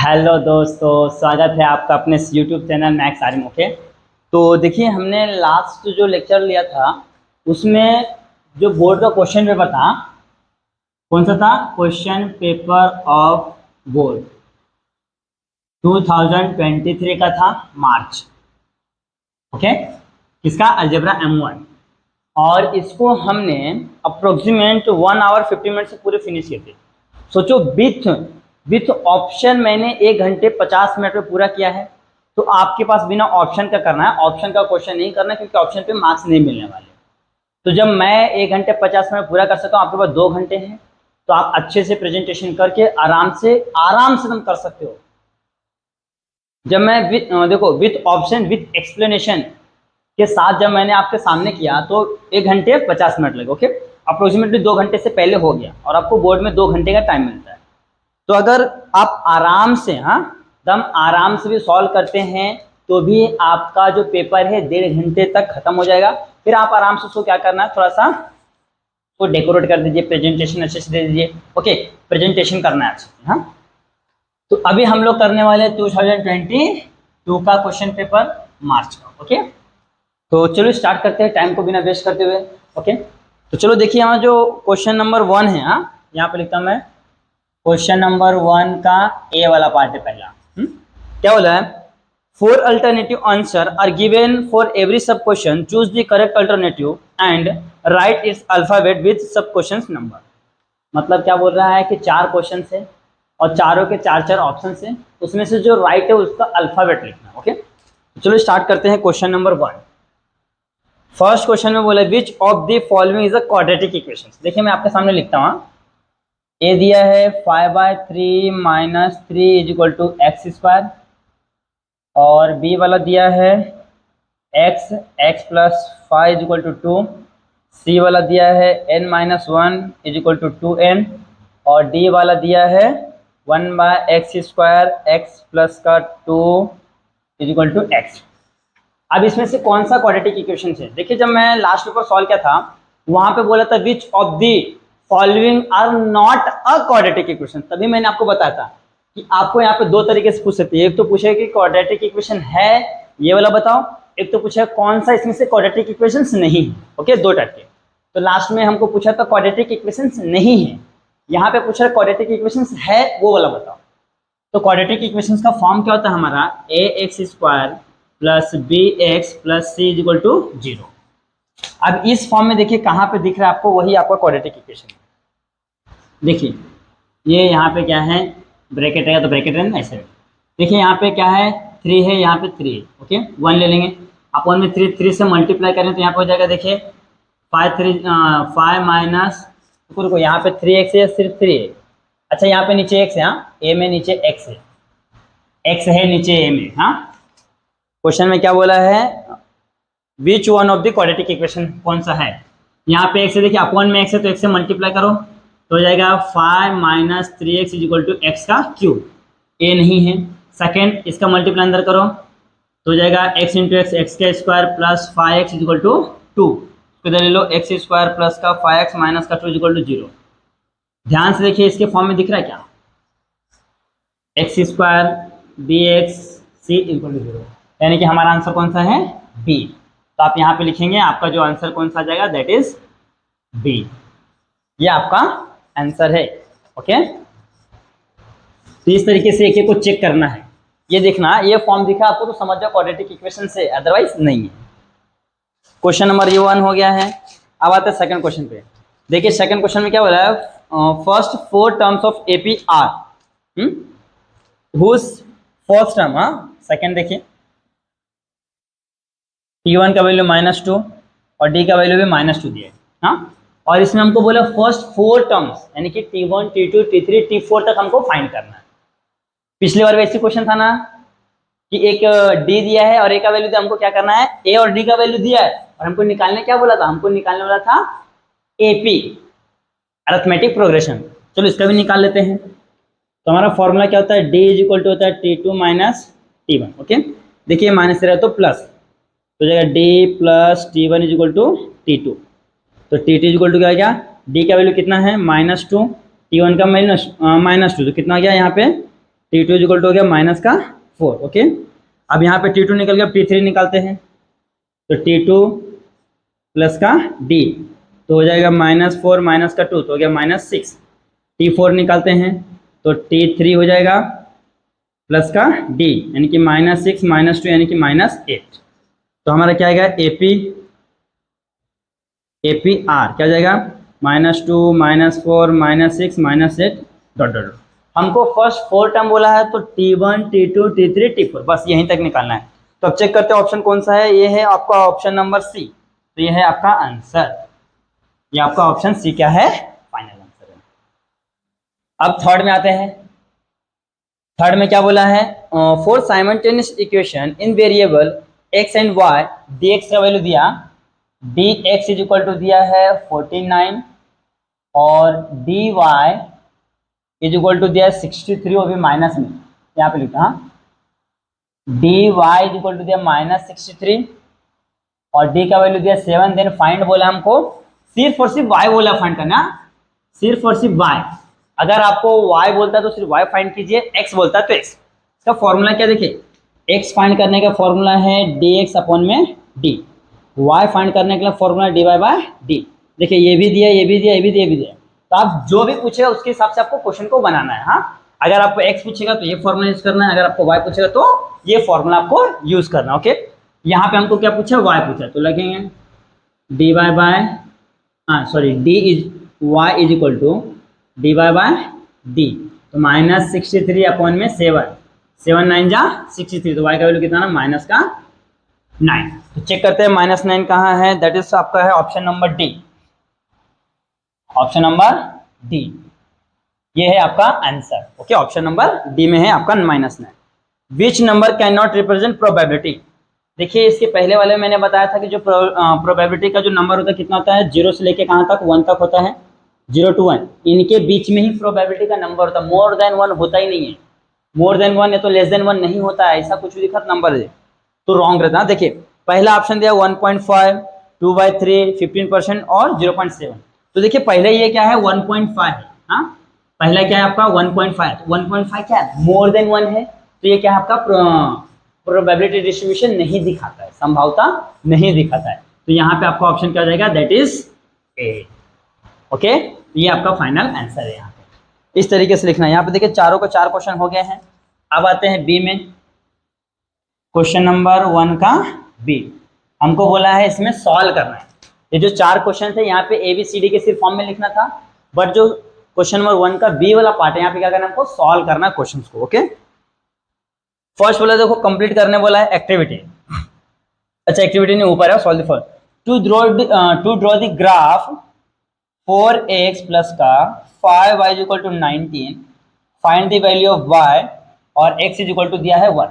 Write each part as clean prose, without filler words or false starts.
Hello दोस्तों, स्वागत है आपका अपने YouTube channel max army okay. तो देखिए, हमने लास्ट जो लेक्चर लिया था उसमें जो बोर्ड का क्वेश्चन पेपर था, कौन सा था? क्वेश्चन पेपर ऑफ बोर्ड 2023 का था, मार्च। ओके, किसका? Algebra M1। और इसको हमने अप्रोक्सीमेट 1 आवर 50 मिनट से पूरे फिनिश किए थे। सोचो, विथ ऑप्शन मैंने 1 घंटे 50 मिनट में पूरा किया है। तो आपके पास बिना ऑप्शन का करना है, ऑप्शन का क्वेश्चन नहीं करना, क्योंकि ऑप्शन पे मार्क्स नहीं मिलने वाले। तो जब मैं 1 घंटे 50 मिनट पूरा कर सकता हूँ, आपके पास 2 घंटे हैं, तो आप अच्छे से प्रेजेंटेशन करके आराम से तुम कर सकते हो। जब मैं देखो, विथ ऑप्शन विथ एक्सप्लेनेशन के साथ जब मैंने आपके सामने किया तो 1 घंटे 50 मिनट लगे। ओके, अप्रोक्सीमेटली 2 घंटे से पहले हो गया, और आपको बोर्ड में 2 घंटे का टाइम मिलता है। तो अगर आप आराम से दम आराम से भी सॉल्व करते हैं तो भी आपका जो पेपर है 1.5 घंटे तक खत्म हो जाएगा। फिर आप आराम से उसको क्या करना है, थोड़ा सा तो डेकोरेट कर दीजिए, प्रेजेंटेशन अच्छे से दे दीजिए। ओके, प्रेजेंटेशन करना है अच्छे से। तो अभी हम लोग करने वाले 2022 का क्वेश्चन पेपर, मार्च का। ओके, तो चलो स्टार्ट करते हैं टाइम को बिना वेस्ट करते हुए। ओके, तो चलो देखिए, यहाँ जो क्वेश्चन नंबर 1 है, यहाँ पे लिखता हूँ मैं। क्वेश्चन नंबर 1 का ए वाला पार्ट है पहला। क्या बोला है? 4 alternative answer are given for every sub question, choose the correct alternative and write its alphabet with sub question number. मतलब क्या बोल रहा है कि 4 क्वेश्चन है और चारों के 4 ऑप्शन है, उसमें से जो राइट है उसका अल्फाबेट लिखना। ओके, चलो स्टार्ट करते हैं क्वेश्चन नंबर 1। फर्स्ट क्वेश्चन में बोला which of the following is a quadratic equation. देखिए, मैं आपके सामने लिखता हूँ। ए दिया है 5/3 minus 3 is equal to X square, और बी वाला दिया है x plus 5 is equal to 2, C वाला दिया है n minus 1 is equal to 2n, और डी वाला दिया है 1/x स्क्वायर x प्लस का 2 इज इक्वल टू x। अब इसमें से कौन सा क्वाड्रेटिक इक्वेशन है? देखिए, जब मैं लास्ट पेपर सॉल्व किया था वहां पे बोला था which of the following are not a quadratic equation, तभी मैंने आपको बताया था कि आपको यहाँ पे 2 तरीके से पूछ सकते हैं। एक तो पूछेगा कि क्वाड्रेटिक इक्वेशन है, ये वाला बताओ। एक तो पूछेगा कौन सा इसमें से क्वाड्रेटिक इक्वेशन नहीं है। ओके, 2 टाइप के। तो लास्ट में हमको पूछा था क्वाड्रेटिक इक्वेशन नहीं है, यहाँ पे पूछा क्वाड्रेटिक इक्वेशन है, वो वाला बताओ। तो क्वाड्रेटिक इक्वेशन का फॉर्म क्या होता है हमारा? ax square plus b x plus c is equal to 0। अब इस फॉर्म में देखिए कहाँ पे दिख रहा है आपको, वही आपका क्वाड्रेटिक इक्वेशन है। देखिए, ये यहाँ पे क्या है, ब्रैकेट रहेगा तो ब्रैकेट है ना, ऐसे। देखिए यहाँ पे क्या है, 3 है, यहाँ पे 3 है। ओके, 1 ले लेंगे, अपन में 3 से मल्टीप्लाई करें तो यहाँ पे हो जाएगा। देखिए 5 माइनस, रुको, यहाँ पे 3x है, सिर्फ 3 है। अच्छा, यहाँ पे नीचे x है, ए में नीचे x है, x है नीचे a में। क्वेश्चन में क्या बोला है? Which one of the quadratic equation कौन सा है? यहाँ पे x है, देखिए अपॉन में x है तो x से मल्टीप्लाई करो तो हो जाएगा 5 minus 3x is equal to x का क्यूब। a नहीं है। सेकेंड, इसका मल्टीप्लाई अंदर करो तो हो जाएगा x इंटू एक्स का square plus 5x is equal to 2। इधर ले लो, एक्स स्क्वायर प्लस का 5x माइनस का 2 इज इक्वल टू 0। ध्यान से देखिए, इसके फॉर्म में दिख रहा है क्या? X square b x c equal to 0, यानी कि हमारा आंसर कौन सा है? बी। तो आप यहाँ पे लिखेंगे आपका जो आंसर कौन सा आ जाएगा, दैट इज बी। ये आपका आंसर है। ओके, तो इस तरीके से एक को चेक करना है। ये देखना, ये फॉर्म दिखा आपको तो समझ जाओ क्वाड्रेटिक इक्वेशन से, अदरवाइज नहीं है। क्वेश्चन नंबर ये 1 हो गया है। अब आते हैं सेकंड क्वेश्चन पे। देखिए सेकंड क्वेश्चन में क्या बोला है? First 4 terms of AP are whose first term, second देखिए T1 का वैल्यू -2 और D का वैल्यू भी -2 दिया है। और इसमें हमको बोला फर्स्ट 4 टर्म्स, यानी कि T1 T2 T3 T4 तक हमको फाइंड करना है। पिछली बार वैसे क्वेश्चन था ना कि एक D दिया है और A का वैल्यू दिया, हमको क्या करना है? A और D का वैल्यू दिया है और हमको निकालने क्या बोला था? हमको निकालने वाला था AP, अरिथमेटिक प्रोग्रेशन। चलो इसका भी निकाल लेते हैं। तो हमारा फॉर्मूला क्या होता है? D इज इक्वल टू होता है T2 माइनस T1। ओके, देखिए माइनस रहा तो प्लस, तो जाएगा D plus T1 is equal to T2। तो T2 इज इक्वल टू क्या हो गया? D का वैल्यू कितना है? -2, T1 का -2, तो कितना आ गया यहाँ पे? T2 इक्वल टू हो गया माइनस का 4, ओके। अब यहाँ पे T2 निकल गया, T3 निकालते हैं, तो T2 प्लस का D तो हो जाएगा -4 माइनस का 2 तो हो गया -6। T4 निकालते हैं तो T3 हो जाएगा प्लस का D यानी कि -6 -2 यानी कि -8। तो हमारा क्या आएगा APR क्या हो जाएगा -2 -4 -6 -8 डॉट डॉट। हमको फर्स्ट 4 टर्म बोला है तो T1 T2 T3 T4 बस यहीं तक निकालना है। तो अब चेक करते हैं ऑप्शन कौन सा है। ये है आपका ऑप्शन नंबर सी, तो ये है आपका आंसर। ये आपका ऑप्शन सी क्या है, फाइनल आंसर है। अब थर्ड में आते हैं। थर्ड में क्या बोला है, for simultaneous equation in variable x and y dx का वैल्यू दिया, dx इज इक्वल टू दिया है 49 और dy इज इक्वल टू दिया है 63, वो भी माइनस में, यहाँ पे लिखा dy इज इक्वल टू दिया -63 और d का वैल्यू दिया 7। देन फाइंड बोला हमको, सिर्फ और सिर्फ y बोला फाइंड करना, सिर्फ और सिर्फ y। अगर आपको y बोलता है तो सिर्फ y फाइंड कीजिए, x बोलता है तो x। इसका फॉर्मूला क्या देखिए, x फाइंड करने का फॉर्मूला है dx अपॉन में d, y फाइंड करने के लिए फॉर्मूला dy बाय d। देखिए ये भी दिया, ये भी दिया, ये भी दिया, ये भी दिया। तो आप जो भी पूछेगा उसके हिसाब से आपको क्वेश्चन को बनाना है। हाँ, अगर आपको x पूछेगा तो ये फॉर्मूला यूज करना है, अगर आपको y पूछेगा तो ये फॉर्मूला आपको यूज करना है, ओके। यहाँ पे हमको क्या पूछा, y पूछा, तो लगेंगे dy by d is y is equal to dy by d, तो -63 अपॉन में 7 9 जा 63, तो y का वैल्यू कितना ना -9। तो चेक करते हैं -9 कहाँ है, दैट इज आपका है option number D. Option number D ये है आपका answer, okay. Option number D में है आपका -9। Which number can not represent probability. देखिए इसके पहले वाले में मैंने बताया था कि जो प्रोबेबिलिटी का जो नंबर होता है कितना होता है, 0 से लेके कहाँ तक, 1 तक होता है, 0 to 1, इनके बीच में ही प्रोबेबिलिटी का नंबर होता है। मोर देन 1 होता ही नहीं है, मोर देन 1 या तो लेस देन 1 नहीं होता है, ऐसा कुछ भी दिखा नंबर है तो रॉन्ग रहता है। देखिए पहला ऑप्शन दिया 1.5, 2/3, 15% और 0.7। तो देखिए पहले ये क्या है 1.5 है, हाँ पहला क्या है आपका 1.5, तो 1.5 क्या है, मोर देन 1 है, तो ये क्या है आपका प्रोबेबिलिटी डिस्ट्रीब्यूशन नहीं दिखाता है, संभावता नहीं दिखाता है। तो यहाँ पे आपका ऑप्शन क्या हो जाएगा, दैट इज ए, ओके। ये आपका फाइनल आंसर है। यहाँ पे इस तरीके से लिखना है। यहाँ पे देखिए चारों को 4 क्वेश्चन हो गए हैं। अब आते हैं बी में, क्वेश्चन नंबर 1 का बी। हमको बोला है इसमें सॉल्व करना है। ये जो 4 क्वेश्चन थे यहाँ पे ABCD के सिर्फ फॉर्म में लिखना था, बट जो क्वेश्चन नंबर 1 का बी वाला पार्ट है यहाँ पे क्या करना है, हमको सॉल्व करना है क्वेश्चंस को, ओके। फर्स्ट बोला देखो कंप्लीट करने बोला है एक्टिविटी। अच्छा एक्टिविटी नहीं ऊपर है, solve the first to draw the graph 4x plus का 5y is equal to 19, find the value of y और x इज इक्वल टू दिया है 1।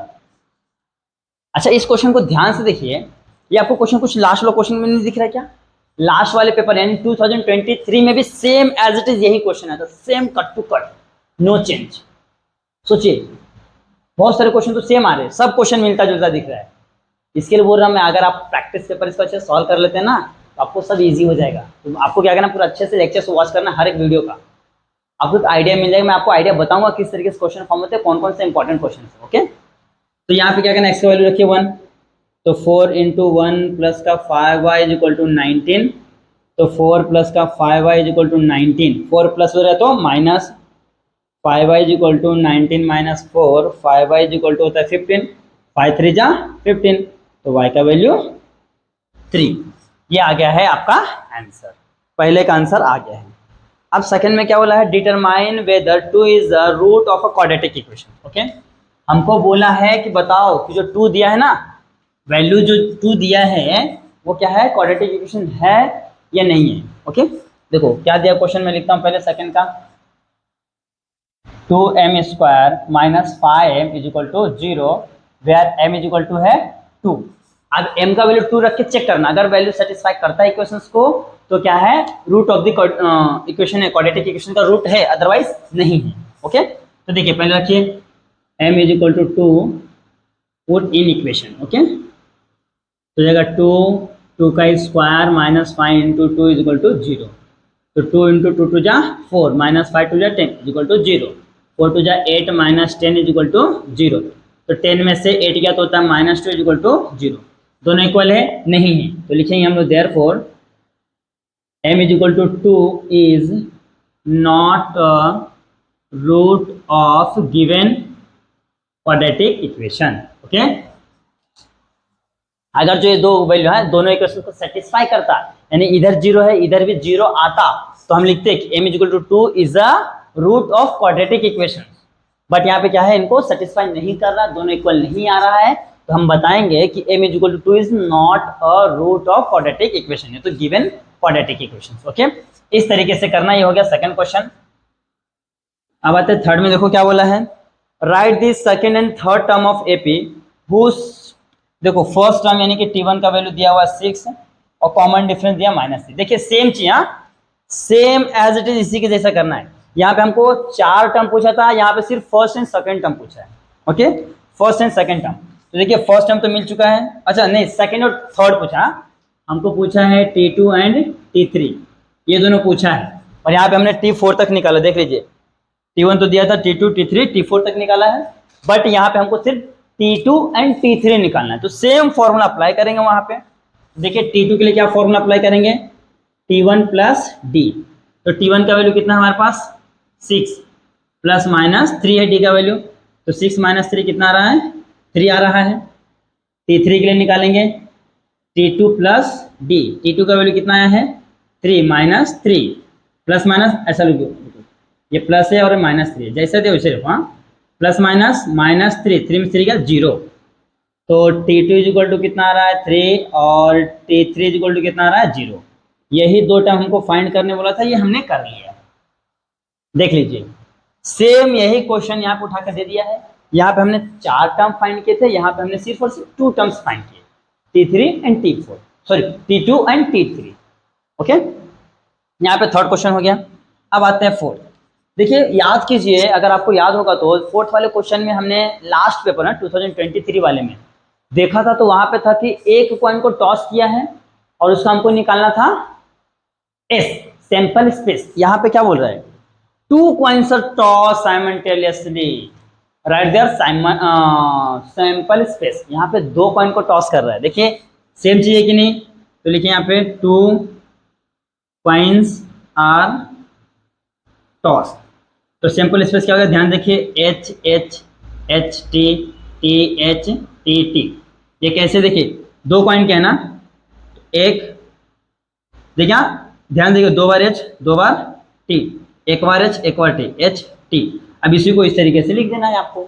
अच्छा इस क्वेश्चन को ध्यान से देखिए, ये आपको क्वेश्चन कुछ लास्ट वाला क्वेश्चन में नहीं दिख रहा है क्या, लास्ट वाले पेपर यानी 2023 में भी सेम एज इट इज यही क्वेश्चन है, तो same cut to cut, no change. सोचिए बहुत सारे क्वेश्चन तो सेम आ रहे हैं, सब क्वेश्चन मिलता जुलता दिख रहा है। इसके लिए बोल रहा हूँ मैं, अगर आप प्रैक्टिस पेपर इसको अच्छे से सॉल्व कर लेते हैं ना तो आपको सब इजी हो जाएगा। तो आपको क्या करना, पूरा अच्छे से लेक्चर से वॉच करना हर एक वीडियो का, आपको आइडिया मिल जाएगा। मैं आपको आइडिया बताऊंगा किस तरीके से क्वेश्चन फॉर्म होते हैं, कौन कौन से इंपॉर्टेंट क्वेश्चन है, ओके। तो यहाँ पे क्या करना, एक्स की वैल्यू रखिए 1, तो 4 × 1 प्लस का 5y इज इक्वल टू 19, तो 4 प्लस का 5y is equal to 19, 4 plus हो रहा है तो minus 5y is equal to 19 minus 4, 5y is equal to होता है 15, 5 3 जा 15, तो y का वैल्यू 3। ये आ गया है आपका आंसर, पहले का आंसर आ गया है। अब सेकंड में क्या बोला है, determine whether 2 is the root of a quadratic equation, okay. हमको बोला है कि बताओ कि जो 2 दिया है ना, वैल्यू जो 2 दिया है वो क्या है, क्वाड्रेटिक इक्वेशन है या नहीं है, ओके। देखो क्या दिया क्वेश्चन में, लिखता हूँ पहले सेकंड का, 2m² minus 5m is equal to 0 where m is equal to है 2। अब m का वैल्यू 2 रख के चेक करना, अगर वैल्यू सेटिस्फाई करता है इक्वेशंस को तो क्या है, रूट ऑफ द इक्वेशन है, क्वाड्रेटिक इक्वेशन का रूट है, अदरवाइज नहीं है, ओके। तो देखिए पहले रखिए m is equal to 2, put in equation, okay. तो जाएगा 2 का square minus 5 into 2 is equal to 0, तो 2 इंटू 2 2 जा 4 माइनस 5 2 जा 10 इज इक्वल टू 0, 4 टू जा 8 माइनस 10 इज इक्वल टू 0। तो 10 में से 8 गया तो होता है -2 इज इक्वल टू 0। दोनों इक्वल है? नहीं है। तो लिखेंगे हम लोग therefore m is equal to 2 is not root of given quadratic equation. Okay, अगर जो ये दो वैल्यू है दोनों इक्वेशन को सेटिस्फाई करता, यानी इधर 0 है इधर भी 0 आता, तो हम लिखते हैं m is equal to 2 is a root of quadratic equation. But यहाँ पे क्या है, इनको सेटिस्फाई नहीं कर रहा, दोनों इक्वल नहीं आ रहा है, तो हम बताएंगे कि m is equal to 2 is not a root of quadratic equation, है तो गिवन क्वाड्रेटिक इक्वेशन। ओके, इस तरीके से करना। ये हो गया सेकंड क्वेश्चन। अब आते हैं थर्ड में। देखो क्या बोला है, write this second and third term of AP whose, देखो फर्स्ट टर्म यानी कि t1 का वैल्यू दिया हुआ 6 और कॉमन डिफरेंस दिया -3। देखिए सेम चीज, सेम एज इट इज इसी के जैसा करना है। यहाँ पे हमको 4 टर्म पूछा था, यहाँ पे सिर्फ फर्स्ट एंड सेकंड टर्म पूछा है। Okay, first and second term. तो देखिए फर्स्ट टर्म तो मिल चुका है, अच्छा नहीं सेकंड और थर्ड पूछा, हमको पूछा है t2 एंड t3, ये दोनों पूछा है। और यहाँ पे हमने t4 तक निकाला, देख लीजिए t1 तो दिया था, t2 t3 t4 तक निकाला है, बट यहाँ पे हमको सिर्फ t2 एंड t3 निकालना है। तो सेम फॉर्मूला अप्लाई करेंगे वहां पे। देखिए t2 के लिए क्या फॉर्मूला अप्लाई करेंगे, t1 प्लस d। तो t1 का वैल्यू कितना है हमारे पास 6 प्लस -3 है d का वैल्यू, तो 6 - 3 कितना आ रहा है 3 आ रहा है। t3 के लिए निकालेंगे t2 प्लस d, t2 का वैल्यू कितना आया है 3 -3 प्लस माइनस, ऐसा लिखो ये प्लस है और -3 है, जैसे थे वैसे लिखो। हाँ, प्लस माइनस -3, 3 में 3 का 0, तो t2 इज इक्वल टू कितना आ रहा है 3 और t3 इज इक्वल टू कितना आ रहा है 0। यही दो टर्म हमको फाइंड करने बोला था, ये हमने कर लिया। देख लीजिए सेम यही क्वेश्चन यहाँ पे उठा कर दे दिया है। यहाँ पे हमने 4 टर्म फाइंड किए थे, यहाँ पे हमने सिर्फ और सिर्फ 2 टर्म्स फाइंड किए, t3 and t4, sorry t2 and t3। Okay, यहाँ पे थर्ड क्वेश्चन हो गया। अब आते हैं फोर्थ। देखिए याद कीजिए, अगर आपको याद होगा तो फोर्थ वाले क्वेश्चन में हमने लास्ट पेपर है 2023 वाले में देखा था, तो वहां पे था कि एक कॉइन को टॉस किया है और उसका हमको निकालना था एस, सैंपल स्पेस। यहाँ पे क्या बोल रहा है, 2 coins are toss simultaneously, write their sample space. यहाँ पे 2 कॉइन को टॉस कर रहा है। देखिए सेम चीज है कि नहीं, तो लिखिए यहाँ पे 2 कॉइन्स आर टॉस। तो सैंपल स्पेस क्या होगा, ध्यान देखिए H H H T T H T T, ये कैसे, देखिए 2 कॉइन के है ना, एक देखिए ध्यान देखिए 2 बार H 2 बार T, एक बार H एक बार T, H T। अब इसी को इस तरीके से लिख देना है आपको।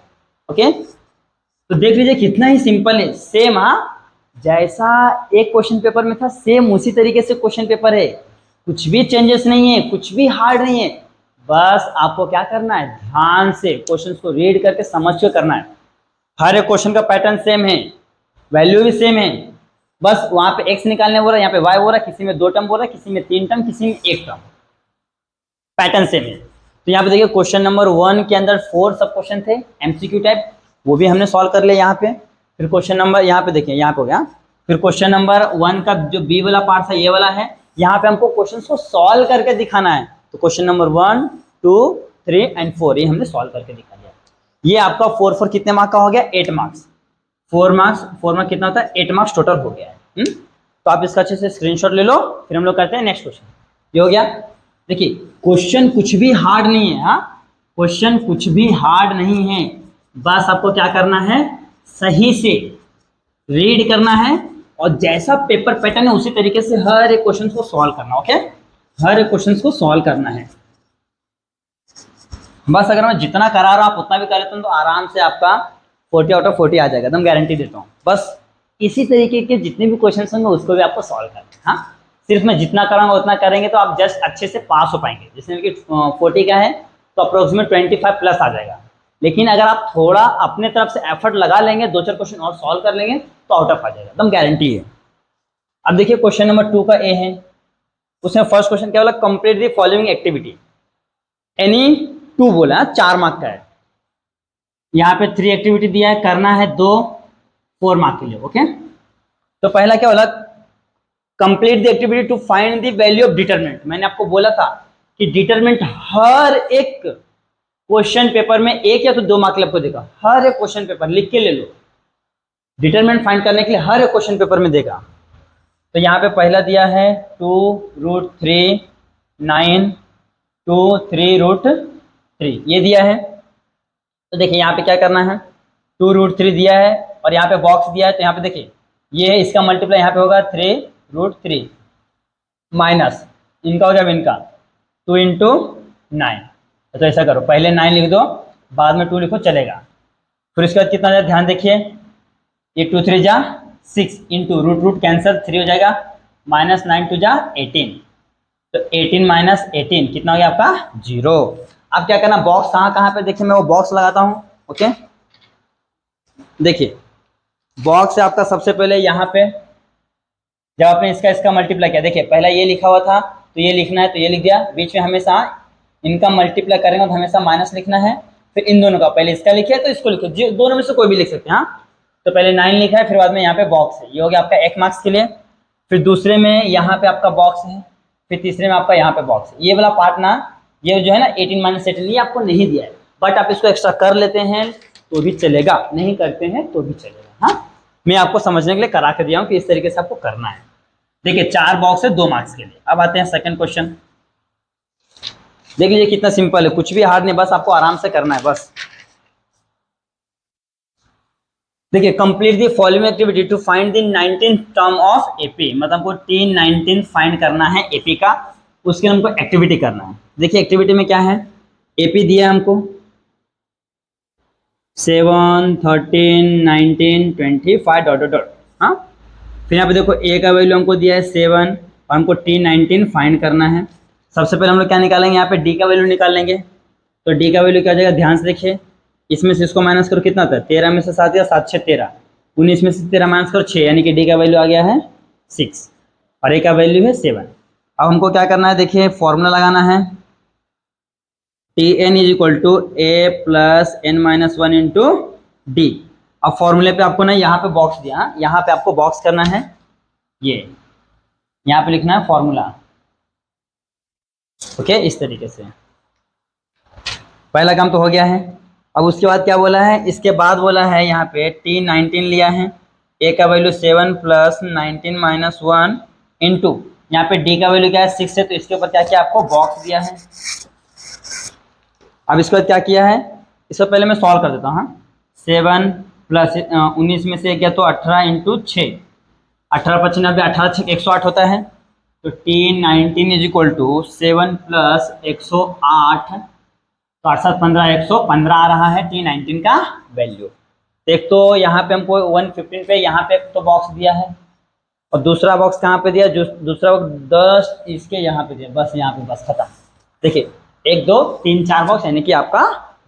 ओके, तो देख लीजिए कितना ही सिंपल है, सेम। हाँ, जैसा एक क्वेश्चन पेपर में था सेम उसी तरीके से क्वेश्चन पेपर है, कुछ भी चेंजेस नहीं है, कुछ भी हार्ड नहीं है। बस आपको क्या करना है, ध्यान से क्वेश्चंस को रीड करके समझ के करना है। हर एक क्वेश्चन का पैटर्न सेम है, वैल्यू भी सेम है, बस वहां पे x निकालने बोल रहा है, यहाँ पे y बोल रहा है, किसी में 2 टर्म बोल रहा है, किसी में 3 टर्म, किसी में 1 टर्म, पैटर्न सेम है। तो यहाँ पे देखिए क्वेश्चन नंबर 1 के अंदर 4 सब क्वेश्चन थे एमसीक्यू टाइप, वो भी हमने सॉल्व कर लिया यहाँ पे। फिर क्वेश्चन नंबर यहाँ पे देखिए, यहाँ पे हो गया। फिर क्वेश्चन नंबर 1 का जो बी वाला पार्ट था ये वाला है, यहाँ पे हमको क्वेश्चन को सॉल्व करके दिखाना है। तो क्वेश्चन नंबर 1 2 3 एंड 4 ये हमने सॉल्व करके दिखा दिया। ये आपका 4 कितने मार्क का हो गया, 8 मार्क्स। 4 मार्क्स कितना होता है, 8 मार्क्स टोटल हो गया है। तो आप इसका अच्छे से स्क्रीनशॉट ले लो, फिर हम लोग करते हैं नेक्स्ट क्वेश्चन। ये हो गया। देखिए क्वेश्चन कुछ भी हार्ड नहीं है। हाँ, क्वेश्चन कुछ भी हार्ड नहीं है, बस आपको क्या करना है, सही से रीड करना है और जैसा पेपर पैटर्न है उसी तरीके से हर एक क्वेश्चन को सॉल्व करना। ओके, हर एक क्वेश्चन को सॉल्व करना है। बस अगर मैं जितना करा रहा हूं आप उतना भी कर लेते हैं तो आराम से आपका 40 आउट ऑफ 40 आ जाएगा, एकदम गारंटी देता हूँ। बस इसी तरीके के जितने भी क्वेश्चन होंगे उसको भी आपको सॉल्व करना है। हाँ, सिर्फ मैं जितना कराऊंगा उतना करेंगे तो आप जस्ट अच्छे से पास हो पाएंगे। जैसे कि 40 का है तो अप्रोक्सीमेट 25 प्लस आ जाएगा, लेकिन अगर आप थोड़ा अपने तरफ से एफर्ट लगा लेंगे, 2-4 क्वेश्चन और सॉल्व कर लेंगे तो आउट ऑफ आ जाएगा, एकदम गारंटी है। अब देखिए क्वेश्चन नंबर 2 का ए है, उसमें फर्स्ट क्वेश्चन क्या बोला, complete the following activity, any 2 बोला, 4 मार्क का है। यहाँ पे 3 एक्टिविटी दिया है, करना है 2 4 मार्क के लिए। ओके, तो पहला क्या बोला, complete the activity to find the value of determinant. मैंने आपको बोला था कि डिटरमिनेंट हर एक क्वेश्चन पेपर में एक या तो 2 मार्क आपको देगा, हर एक क्वेश्चन पेपर लिख के ले लो, डिटरमिनेंट फाइंड करने के लिए हर एक क्वेश्चन पेपर में देगा। तो यहाँ पे पहला दिया है 2√3 9 2 3√3 ये दिया है। तो देखिए यहाँ पे क्या करना है, 2√3 दिया है और यहाँ पे बॉक्स दिया है, तो यहाँ पे देखिए ये है, इसका मल्टीप्लाई यहाँ पे होगा 3√3 माइनस इनका हो गया इनका 2 × 9। तो ऐसा करो, पहले 9 लिख दो, बाद में 2 लिखो चलेगा। फिर उसके बाद कितना जाए ध्यान देखिए, ये 2 3 जा 6 इंटू रूट कैंसिल 3 हो जाएगा, माइनस 9 2 जा 18, तो 18 माइनस 18 कितना हो गया आपका 0। अब क्या करना, बॉक्स कहाँ पे देखिए, मैं वो बॉक्स लगाता हूँ। ओके देखिए बॉक्स है आपका, सबसे पहले यहाँ पे जब आपने इसका मल्टीप्लाई किया, देखिए पहला ये लिखा हुआ था तो ये लिखना है, तो ये लिख दिया, बीच में हमेशा इनका मल्टीप्लाई करेंगे तो हमेशा माइनस लिखना है, फिर इन दोनों का, पहले इसका लिखिए तो इसको लिखो, जो दोनों में से कोई भी लिख सकते हैं। हाँ तो पहले 9 लिखा है, फिर बाद में यहाँ पे बॉक्स है, ये हो गया आपका 1 मार्क्स के लिए। फिर दूसरे में यहाँ पे आपका बॉक्स है, फिर तीसरे में आपका यहाँ पे बॉक्स है। ये वाला पार्ट ना, ये जो है ना 18 माइनस 18 ये आपको नहीं दिया है, बट आप इसको एक्स्ट्रा कर लेते हैं तो भी चलेगा, नहीं करते हैं तो भी चलेगा। हाँ मैं आपको समझने के लिए करा के दिया हूँ कि इस तरीके से आपको करना है। देखिए 4 बॉक्स है 2 मार्क्स के लिए। अब आते हैं सेकंड क्वेश्चन। देख लीजिए कितना सिंपल है, कुछ भी हार्ड नहीं, बस आपको आराम से करना है बस। देखिए complete the following activity to find the 19th term of AP, मतलब हमको T19 फाइंड करना है एपी का, उसके हमको एक्टिविटी करना है। देखिए एक्टिविटी में क्या है, एपी दिया है हमको 7 13 19 25 डॉट डॉट डॉट। हाँ फिर यहाँ पे देखो ए का वैल्यू हमको दिया है 7 और हमको T19 फाइंड करना है। सबसे पहले हम लोग क्या निकालेंगे, यहाँ पे डी का वैल्यू निकाल लेंगे। तो डी का वैल्यू क्या हो जाएगा, ध्यान से देखिए, इसमें से इसको माइनस करो, कितना था 13 में से 7 या 7 6 13, 19 में से 13 माइनस करो 6, यानी कि डी का वैल्यू आ गया है 6 और ए का वैल्यू है 7। अब हमको क्या करना है, देखिए फॉर्मूला लगाना है, Tn = a + n - 1 into D. अब फॉर्मूले पे आपको ना यहाँ पे बॉक्स दिया, यहाँ पे आपको बॉक्स करना है, ये यहाँ पे लिखना है फॉर्मूला। ओके इस तरीके से पहला काम तो हो गया है। अब उसके बाद क्या बोला है, इसके बाद बोला है यहाँ पे T19 लिया है, ए का वैल्यू 7 + 19 - 1 इंटू यहाँ पे डी का वैल्यू क्या है 6 है, तो इसके ऊपर क्या किया आपको बॉक्स दिया है। अब इसके बाद क्या किया है, इसको पहले मैं सॉल्व कर देता हूँ। 7 + 19 में से गया तो 18 इंटू 6, 18 × 95 18 6 108 होता है। तो T19 = 7 + 108, तो 8 7 15 115 आ रहा है T19 का वैल्यू। एक तो यहाँ पे हमको 115 पे यहाँ पे तो बॉक्स दिया है, और दूसरा बॉक्स कहाँ पे दिया, जो दूसरा बॉक्स 10 इसके यहाँ पे दिया, बस यहाँ पे बस खत्म। देखिए 1 2 3 4 बॉक्स, यानी कि आपका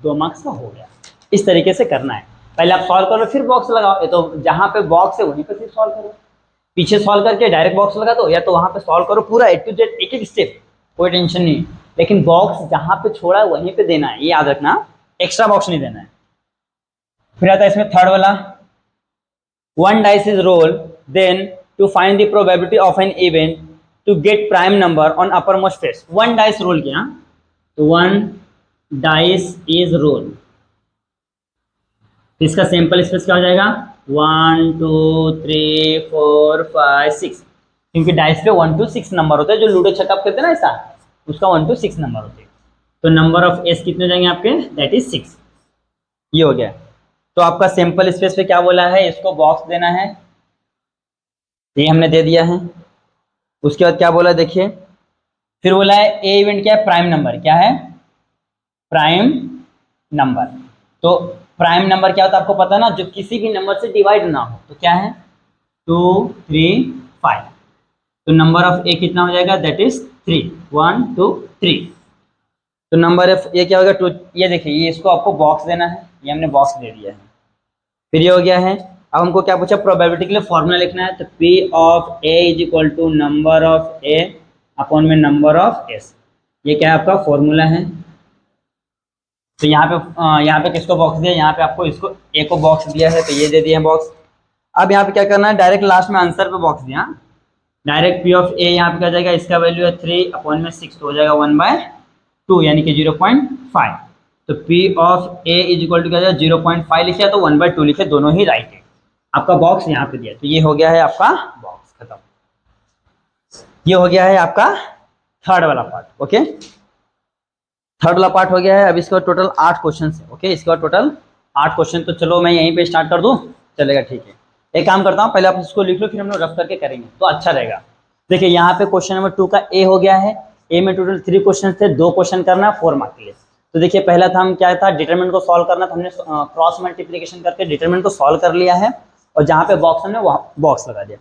2 मार्क्स का हो गया। इस तरीके से करना है, पहले आप सॉल्व करो फिर बॉक्स लगाओ, ये तो जहाँ पे बॉक्स है वहीं पे फिर सॉल्व करो, पीछे सॉल्व करके डायरेक्ट बॉक्स लगा दो, या तो वहाँ पे सॉल्व करो पूरा A to Z एक एक स्टेप, कोई टेंशन नहीं, लेकिन बॉक्स जहाँ पे छोड़ा है वहीं पे देना है, ये याद रखना, एक्स्ट्रा बॉक्स नहीं देना है। फिर आता है इसमें थर्ड वाला, 1 dice is rolled, then to find the probability of an event to get prime number on uppermost face। 1 dice roll किया, तो 1 dice is roll, इसका सैंपल स्पेस क्या हो जाएगा 1 2 3 4 5 6, क्योंकि डाइस पे 1 to 6 नंबर होते हैं, जो लूडो छक्का कहते हैं ना ऐसा, उसका 1 to 6 नंबर होते हैं। तो नंबर ऑफ एस कितने हो जाएंगे आपके, दैट इज 6। ये हो गया। तो आपका सैंपल स्पेस पे क्या बोला है, इसको बॉक्स देना है, ये हमने दे दिया है। उसके बाद क्या बोला देखिए, फिर बोला है ए इवेंट क्या है, प्राइम नंबर, क्या है प्राइम नंबर। तो प्राइम नंबर क्या होता है आपको पता है ना, जो किसी भी नंबर से डिवाइड ना हो, तो क्या है 2 3 5, तो नंबर ऑफ ए कितना हो जाएगा, दैट इज 3 1 2 3। तो नंबर ऑफ ए क्या होगा 2, ये देखिए ये इसको आपको बॉक्स देना है, ये हमने बॉक्स दे दिया है। फिर ये हो गया है। अब हमको क्या पूछा, प्रोबेबिलिटी के लिए फॉर्मूला लिखना है, तो P of A = number of A upon में नंबर ऑफ S, ये क्या है आपका फॉर्मूला है। तो यहाँ पे किसको बॉक्स दिया, यहाँ पे आपको इसको A को बॉक्स दिया है, तो ये दे दिया है बॉक्स। अब यहाँ पे क्या करना है, डायरेक्ट लास्ट में आंसर पे बॉक्स दिया, डायरेक्ट P ऑफ A यहाँ पे क्या जाएगा, इसका वैल्यू है 3 अपॉन में 6, तो हो जाएगा 1/2, यानी कि 0.5। तो P of A is equal to क्या है 0.5 लिखे तो 1/2 लिखे, दोनों ही राइट है। आपका बॉक्स यहाँ पे दिया, तो ये हो गया है आपका बॉक्स खत्म। ये हो गया है आपका थर्ड वाला पार्ट। ओके, थर्ड वाला पार्ट हो गया है। अब इसके बाद टोटल 8 क्वेश्चन है। ओके, इसके बाद टोटल 8 क्वेश्चन। तो चलो मैं यहीं पे स्टार्ट कर दूं, चलेगा? ठीक है, एक काम करता हूँ, पहले आप इसको लिख लो, फिर हम लोग रफ करके करेंगे तो अच्छा रहेगा। देखिए यहाँ पे क्वेश्चन नंबर 2 का ए हो गया है। ए में टोटल 3 क्वेश्चन थे, 2 क्वेश्चन करना है 4 मार्क के लिए। तो देखिए पहला था हम क्या था, डिटरमिनेंट को सॉल्व करना था, हमने क्रॉस मल्टीप्लिकेशन करके डिटरमिनेंट को सॉल्व कर लिया है, और जहाँ पे बॉक्स हमने वहाँ बॉक्स लगा दिया।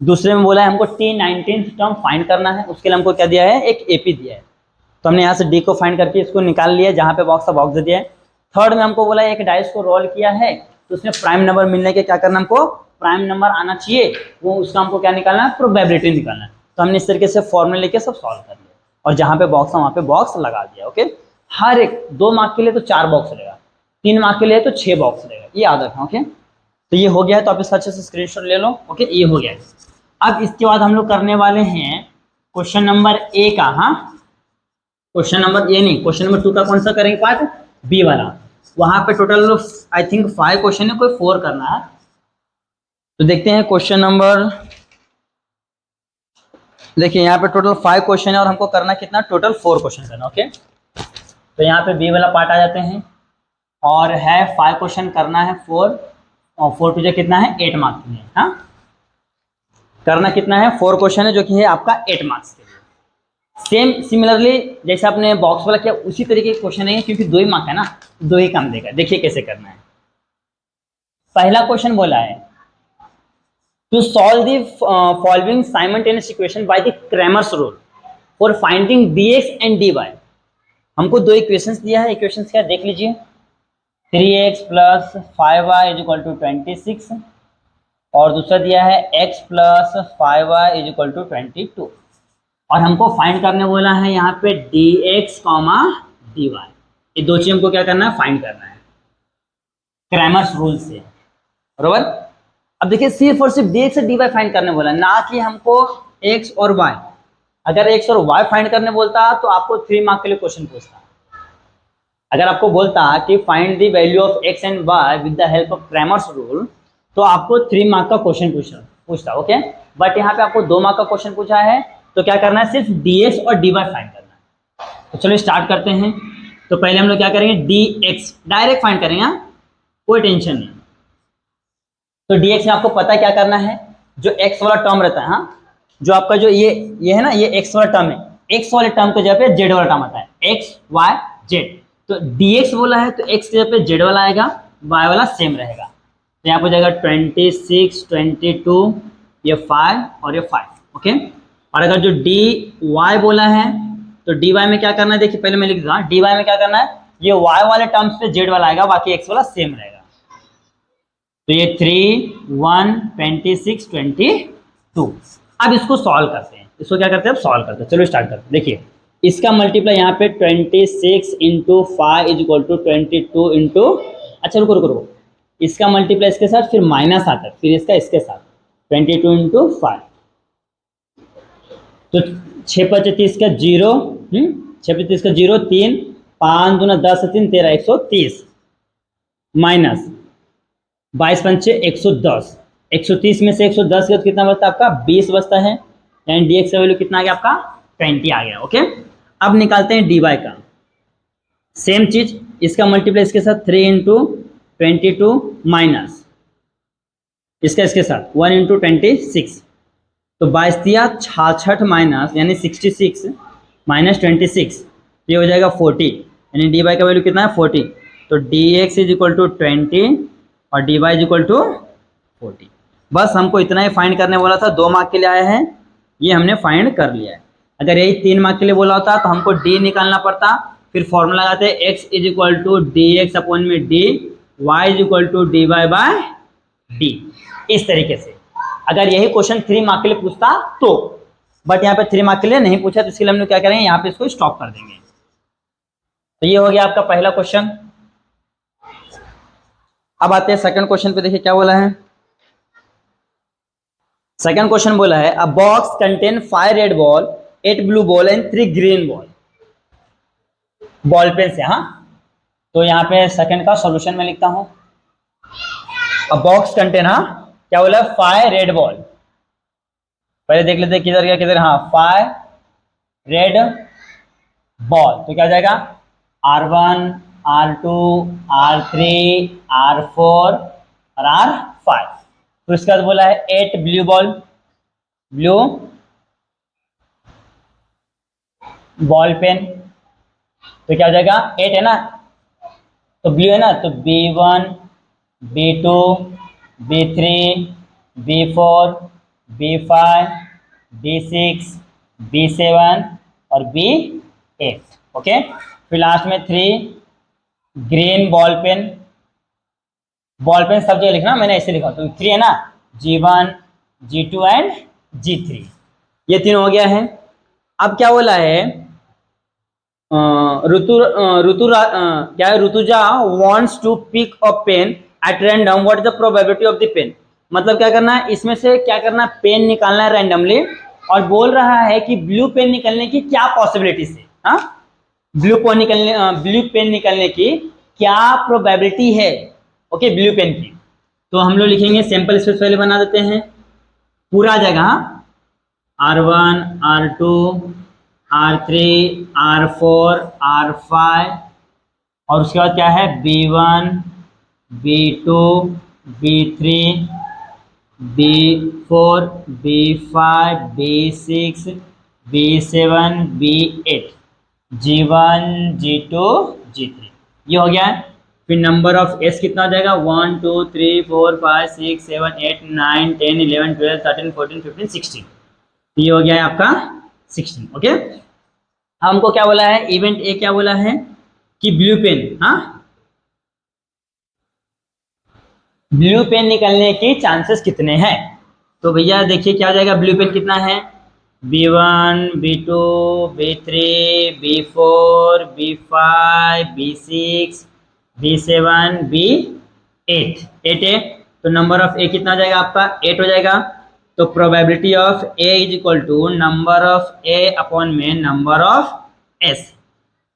दूसरे में बोला है हमको T19th टर्म फाइंड करना है, उसके लिए हमको क्या दिया है, एक एपी दिया है, तो हमने यहाँ से डी को फाइंड करके इसको निकाल लिया, जहाँ पे बॉक्स था बॉक्स दे दिया है। थर्ड में हमको बोला एक डाइस को रोल किया है, तो उसमें प्राइम नंबर मिलने के क्या करना, हमको प्राइम नंबर आना चाहिए, वो उसका हमको क्या निकालना है, प्रोबेबिलिटी निकालना है। तो हमने इस तरीके से फॉर्मूला लेके सब सॉल्व कर लिया, और जहाँ पे बॉक्स है वहाँ पे बॉक्स लगा दिया। ओके, हर एक 2 मार्क के लिए तो 4 बॉक्स रहेगा, 3 मार्क के लिए तो 6 बॉक्स रहेगा, ये याद रखना। ओके, तो ये हो गया है, तो आप इसका अच्छे से स्क्रीनशॉट ले लो। ओके, ये हो गया है। अब इसके बाद हम लोग करने वाले हैं क्वेश्चन नंबर ए का। हाँ, क्वेश्चन नंबर ए नहीं, क्वेश्चन नंबर 2 का कौन सा करेंगे पार्ट, बी वाला। वहां पे टोटल आई थिंक 5 क्वेश्चन है, कोई 4 करना है। तो देखते हैं क्वेश्चन नंबर, देखिए यहाँ पे टोटल 5 क्वेश्चन है, और हमको करना कितना, टोटल 4 क्वेश्चन करना। ओके, तो यहाँ पे बी वाला पार्ट आ जाते हैं, और है 5 क्वेश्चन करना है 4, और 4 टू कितना है 8 मार्क्स के लिए। हाँ, करना कितना है 4 क्वेश्चन है, जो कि है आपका 8 मार्क्स के लिए। सेम सिमिलरली जैसे आपने बॉक्स वाला किया उसी तरीके के क्वेश्चन है, क्योंकि 2 ही मार्क है ना, 2 ही काम देगा। देखिए कैसे करना है। पहला क्वेश्चन बोला है to solve the following simultaneous equation by the Cramer's rule for finding dx and dy। हमको 2 इक्वेशंस दिया है, इक्वेशंस क्या देख लीजिए, 3x plus 5y is equal to 26, और दूसरा दिया है x plus 5y is equal to 22, और हमको फाइंड करने बोला है यहाँ पे dx, dy। ये 2 चीज हमको क्या करना है, फाइंड करना है क्रैमर्स रूल से, बरोबर। अब देखिए सिर्फ और सिर्फ dx से dy फाइंड करने बोला, ना कि हमको x और y। अगर x और y फाइंड करने बोलता तो आपको 3 मार्क के लिए क्वेश्चन पूछता। अगर आपको बोलता कि find the value of x and y with the help of Cramer's rule, तो आपको 3 मार्क का क्वेश्चन पूछता। ओके, बट यहाँ पे आपको 2 मार्क का क्वेश्चन पूछा है, तो क्या करना है, सिर्फ dx और dy फाइंड करना है। तो चलो स्टार्ट करते हैं। तो पहले हम लोग क्या करेंगे, dx डायरेक्ट फाइंड करेंगे, कोई टेंशन नहीं। तो dx में आपको पता है क्या करना है, जो x वाला टर्म रहता है, हाँ, जो आपका जो ये है ना, ये x वाला टर्म है, x वाले टर्म के जगह पे z वाला टर्म आता है, x y z। तो dx बोला है तो x के जगह पे z वाला आएगा, y वाला सेम रहेगा। तो यहाँ पर जाएगा 26, 22, ये 5 और ये 5। ओके, और अगर जो dy बोला है तो dy में क्या करना है, देखिए पहले मैं लिख दूंगा, dy में क्या करना है, ये y वाले टर्म्स पे z वाला आएगा, बाकी x वाला सेम रहेगा। तो ये 3, 1, 26, 22। अब इसको सॉल्व करते हैं, इसको क्या करते हैं, अब सॉल्व करते हैं। चलो स्टार्ट करते हैं। देखिए इसका मल्टीप्लाई यहाँ पे 26 into 5 is equal to 22 into, अच्छा रुको रुको रुको, इसका मल्टीप्लाई इसके साथ, फिर माइनस आता है, फिर इसका इसके साथ 22 इंटू 5, तो 6 × 30 का 0, 6 × 30 का 0, 3, 5 दूना 10, 3, 13, 130, माइनस 22 पंचे 110, 130 में से 110 का कितना बचता है आपका, 20 बचता है, यानी dx का वैल्यू कितना आ गया आपका, 20 आ गया। ओके, अब निकालते हैं dy का, सेम चीज, इसका मल्टीप्लाई इसके साथ 3 इंटू 22 माइनस इसका इसके साथ 1 इंटू 26, तो 22 दिया 66 माइनस यानी 66 माइनस 26, ये हो जाएगा 40, यानी dy का वैल्यू कितना है 40। तो dx इज इक्वल टू 20 और dy इज इक्वल टू 40। बस हमको इतना ही फाइंड करने बोला था, 2 मार्क के लिए आया है, ये हमने फाइंड कर लिया है। अगर यही 3 मार्क के लिए बोला होता तो हमको d निकालना पड़ता, फिर फॉर्मूला लगाते x is equal to dx upon में d, y is equal to dy by d, इस तरीके से। अगर यही क्वेश्चन 3 मार्क के लिए पूछता तो, बट यहाँ पे 3 मार्क के लिए नहीं पूछा, तो इसके लिए हम लोग क्या करेंगे, यहाँ पे इसको स्टॉप कर देंगे। तो ये हो गया आपका पहला क्वेश्चन। अब आते हैं सेकंड क्वेश्चन पे, देखिए क्या बोला है। सेकंड क्वेश्चन बोला है a box contain 5 red ball, 8 blue ball and 3 green ball, ball pen से। हाँ, तो यहाँ पे सेकंड का सॉल्यूशन में लिखता हूँ। अब बॉक्स कंटेन, हाँ क्या बोला, 5 रेड बॉल। पहले देख लेते किधर गया किधर, हाँ 5 रेड बॉल। तो क्या हो जाएगा, R1 R2 R3 R4 और R5। तो इसका बोला है 8 blue ball, blue ball pen. तो क्या हो जाएगा, 8 है ना, तो ब्लू है ना, तो B1 B2 B3 B4 B5 B6 B7 और B8। ओके, फिर लास्ट में 3 green ball pen. Ball pen सब जगह लिखना, मैंने ऐसे लिखा, तो 3 है ना, G1 G2 एंड G3। ये 3 हो गया है। अब क्या बोला है, क्या है, Rutuja wants to pick a pen at random, what is the probability of the pen। मतलब क्या करना है, इसमें से क्या करना है, पेन निकालना है रैंडमली, और बोल रहा है कि ब्लू पेन निकलने की क्या पॉसिबिलिटीज है। हाँ, ब्लू पेन निकलने की क्या प्रोबेबिलिटी है। ओके, ब्लू पेन की। तो हम लोग लिखेंगे सैंपल स्पेस पहले बना देते हैं पूरा जगह, R1 R2 R3 R4 R5 और उसके बाद क्या है, B1 B2 B3 B4 B5 B6 B7 B8 G1 G2 G3, ये हो गया है। फिर नंबर ऑफ एस कितना हो जाएगा, 1 2 3 4 5 6 7 8 9 10 11 12 13 14 15 16, ये हो गया है आपका 16। ओके, हमको क्या बोला है, इवेंट ए क्या बोला है कि ब्लू पेन, हाँ ब्लू पेन निकलने की चांसेस कितने हैं। तो भैया देखिए क्या हो जाएगा, ब्लू पेन कितना है, B1 B2 B3 B4 B5 B6 B7 B8, 8 है, तो नंबर ऑफ ए कितना हो जाएगा आपका, 8 हो जाएगा। तो probability of A is equal to number of A upon में नंबर ऑफ एस।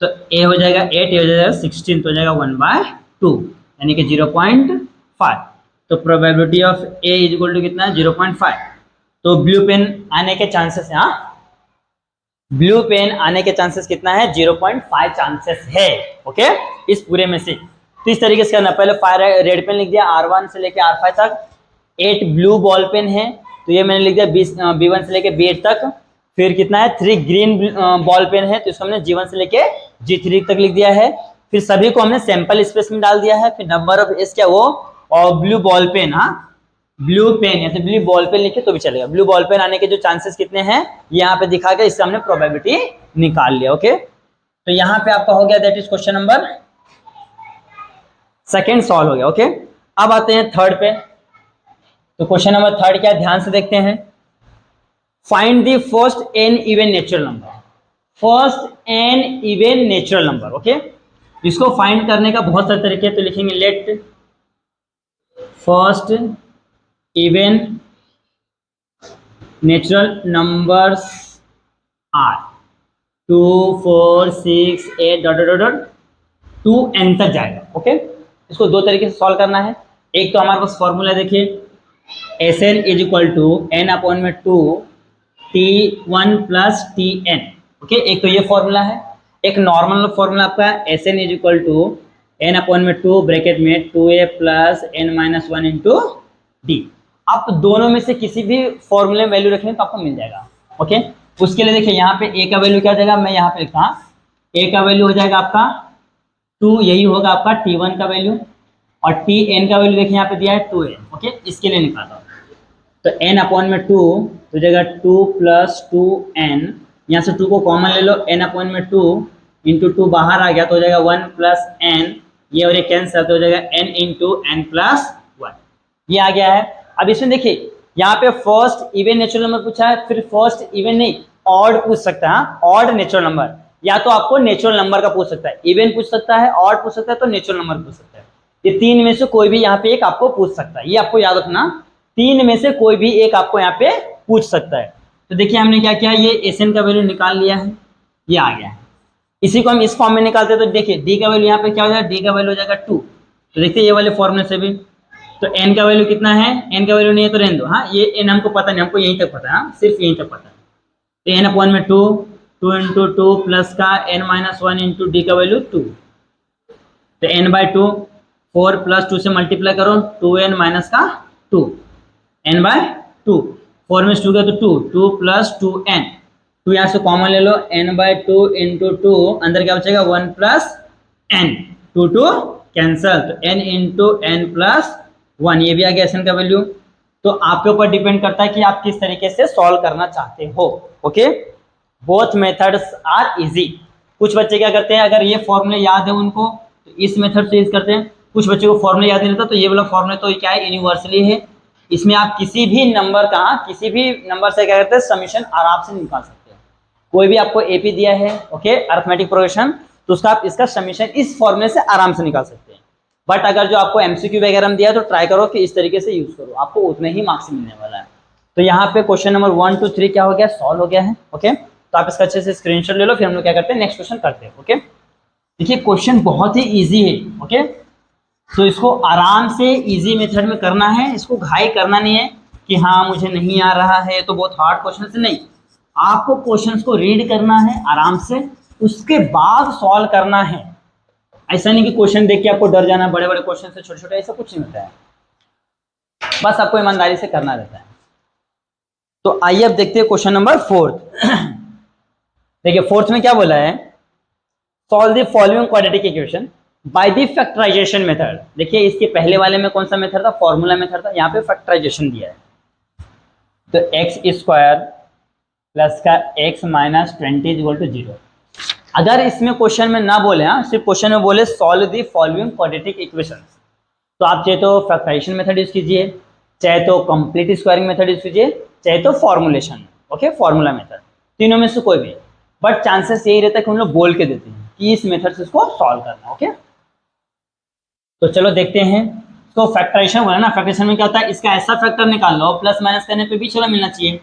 तो ए हो जाएगा 8, ए हो जाएगा 16, तो हो जाएगा 1/2 यानी कि 0.5। तो probability of A is equal to कितना है, 0.5। तो ब्लू पेन आने के चांसेस है, हाँ ब्लू पेन आने के चांसेस कितना है, 0.5 चांसेस है। ओके, इस पूरे में से। तो इस तरीके से करना, पहले 5 रेड पेन लिख दिया R1 से लेके R5 तक, 8 ब्लू बॉल पेन है, तो ये मैंने लिख दिया B1 से लेके B8 तक। फिर कितना है, 3 ग्रीन बॉल पेन है, तो इसको हमने G1 से लेके G3 तक लिख दिया है। फिर सभी को हमने सैंपल स्पेस में डाल दिया है। फिर नंबर ऑफ एस क्या वो, और ब्लू बॉल पेन, हाँ ब्लू पेन या तो ब्लू बॉल पेन लिखे तो भी चलेगा। ब्लू बॉल पेन आने के जो चांसेस कितने हैं यहाँ पे दिखा के इससे हमने प्रोबेबिलिटी निकाल लिया। ओके, तो यहाँ पे आपका हो गया, that is question number second solve हो गया। ओके, अब आते हैं थर्ड पे। तो क्वेश्चन नंबर थर्ड क्या, ध्यान से देखते हैं। Find the first n even natural number, first n even natural number. Okay, इसको फाइंड करने का बहुत सारे तरीके, तो लिखेंगे let first even natural numbers are 2 4 6 8 dot dot dot 2n तक जाएगा। ओके, इसको दो तरीके से सॉल्व करना है। एक तो हमारे पास फॉर्मूला देखिए, Sn is equal to n upon में 2 T1 प्लस Tn। ओके, एक तो ये फॉर्मूला है। एक नॉर्मल फॉर्मूला आपका Sn is equal to n upon में 2 ब्रैकेट में 2a plus n minus 1 into d. आप दोनों में से किसी भी फॉर्मूले में वैल्यू रखेंगे तो आपको मिल जाएगा। ओके, उसके लिए देखिए यहाँ पे a का वैल्यू क्या हो जाएगा, मैं यहाँ पे लिखता हूँ, a का वैल्यू हो जाएगा आपका 2, यही होगा आपका T1 का वैल्यू, और Tn का वैल्यू देखिए यहाँ पे दिया है 2n। ओके, इसके लिए निकाला तो n अपॉन में 2 तो जाएगा 2 प्लस 2n, यहाँ से 2 को कॉमन ले लो, n अपॉन में 2 इंटू 2 बाहर आ गया तो हो जाएगा 1 प्लस n, ये और ये कैंसिल तो हो जाएगा n इंटू n प्लस 1, ये आ गया है। अब इसमें देखिए यहाँ पे फर्स्ट इवन नेचुरल नंबर पूछा है, फिर फर्स्ट इवन नहीं ऑड पूछ सकता है, ऑड नेचुरल नंबर, या तो आपको नेचुरल नंबर का पूछ सकता है, इवन पूछ सकता है, ऑड पूछ सकता है, तो नेचुरल नंबर पूछ सकता है। ये तीन में से कोई भी यहाँ पे एक आपको पूछ सकता है, ये आपको याद रखना, तीन में से कोई भी एक आपको यहाँ पे पूछ सकता है। तो देखिए हमने क्या किया, ये Sn का वैल्यू निकाल लिया है, ये आ गया है। इसी को हम इस फॉर्म में निकालते हैं तो देखिए डी का वैल्यू यहाँ पे क्या हो जाएगा, डी का वैल्यू हो जाएगा 2। तो देखिए ये वाले फॉर्मूले से भी तो n का वैल्यू कितना है, n का वैल्यू नहीं है तो रहने दो। हाँ ये n हमको पता नहीं, हमको यहीं तक पता है, हाँ सिर्फ यहीं तक पता है। तो n अपॉन में 2, 2 इंटू 2 प्लस का n माइनस 1 इंटू डी का वैल्यू 2। तो n बाय 2, 4 प्लस 2 से मल्टीप्लाई करो 2n माइनस का 2, n बाय 2, 4 में 2 का तो 2, 2 प्लस 2n, 2 यहाँ से कॉमन ले लो, n बाय 2 इंटू 2 अंदर क्या बचेगा 1 प्लस n, 2 2 कैंसल, तो n इंटू n प्लस 1, ये भी आ गया n का वैल्यू। तो आपके ऊपर डिपेंड करता है कि आप किस तरीके से सॉल्व करना चाहते हो। Okay, both methods are easy. कुछ बच्चे क्या करते हैं, अगर ये फॉर्मूले याद है उनको तो इस मेथड से यूज करते हैं, कुछ बच्चों को फॉर्मूले याद नहीं रहता तो ये वाला फॉर्मूला तो क्या है, यूनिवर्सली है। इसमें आप किसी भी नंबर का, किसी भी नंबर से क्या करते हैं समीशन आराम से निकाल सकते हैं। कोई भी आपको एपी दिया है, ओके, अरिथमेटिक प्रोग्रेशन, तो उसका आप इसका समीशन इस फॉर्मूले से आराम से निकाल सकते हैं। बट अगर जो आपको एमसीक्यू वगैरह में दिया तो ट्राई करो कि इस तरीके से यूज करो, आपको उतने ही मार्क्स मिलने वाला है। तो यहाँ पे क्वेश्चन नंबर 1 2 3 क्या हो गया, सॉल्व हो गया है। ओके, तो आप इसका अच्छे से स्क्रीनशॉट ले लो, फिर हम लोग क्या करते हैं नेक्स्ट क्वेश्चन करते हैं। ओके, देखिए क्वेश्चन बहुत ही ईजी है। ओके, तो इसको आराम से इजी मेथड में करना है, इसको घाई करना नहीं है कि हाँ मुझे नहीं आ रहा है तो बहुत हार्ड क्वेश्चन से नहीं, आपको क्वेश्चंस को रीड करना है आराम से, उसके बाद सॉल्व करना है। ऐसा नहीं कि क्वेश्चन देख के आपको डर जाना, बड़े बड़े क्वेश्चन से छोटे छोटे, ऐसा कुछ नहीं होता है, बस आपको ईमानदारी से करना रहता है। तो आइए अब देखते हैं क्वेश्चन नंबर 4। देखिए 4th में क्या बोला है, solve the following quadratic equation by the factorisation method. देखिए इसके पहले वाले में कौन सा मेथड था, फॉर्मूला मेथड था, यहाँ पे फैक्टराइजेशन दिया है। तो एक्स स्क्वायर प्लस का एक्स माइनस 20 इक्वल टू 0। अगर इसमें क्वेश्चन में ना बोले, हाँ सिर्फ क्वेश्चन में बोले solve the following quadratic equations, तो आप चाहे तो फैक्टराइजेशन मेथड यूज कीजिए, चाहे तो कंप्लीट स्क्वायरिंग मेथड यूज कीजिए, चाहे तो फॉर्मुलेशन, ओके, फॉर्मूला मेथड, तीनों में से कोई भी। बट चांसेस यही रहता है कि हम लोग बोल के देते हैं कि इस मेथड से इसको सॉल्व करना। ओके, तो चलो देखते हैं। तो फैक्टराइजेशन बोला ना, फैक्टराइजेशन में क्या होता है, इसका ऐसा फैक्टर निकाल लो प्लस माइनस करने पे भी चलो मिलना चाहिए।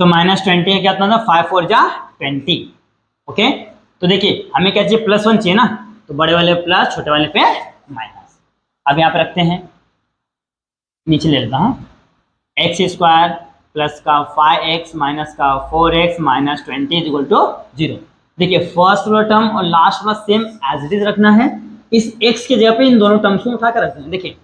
तो माइनस 20 क्या होता है, 5 4 जा 20। ओके, तो देखिए हमें क्या चाहिए, +1 चाहिए ना, तो बड़े वाले प्लस, छोटे वाले पे माइनस। अब यहाँ पे रखते हैं, नीचे ले लेता हूँ, एक्स स्क्वायर प्लस का 5x माइनस का 4x माइनस 20 इक्वल टू 0। देखिए फर्स्ट वाला टर्म और लास्ट वाला सेम एज इट इज रखना है, इस x के जगह पे इन दोनों टर्म्स को उठाकर रखते हैं। देखिए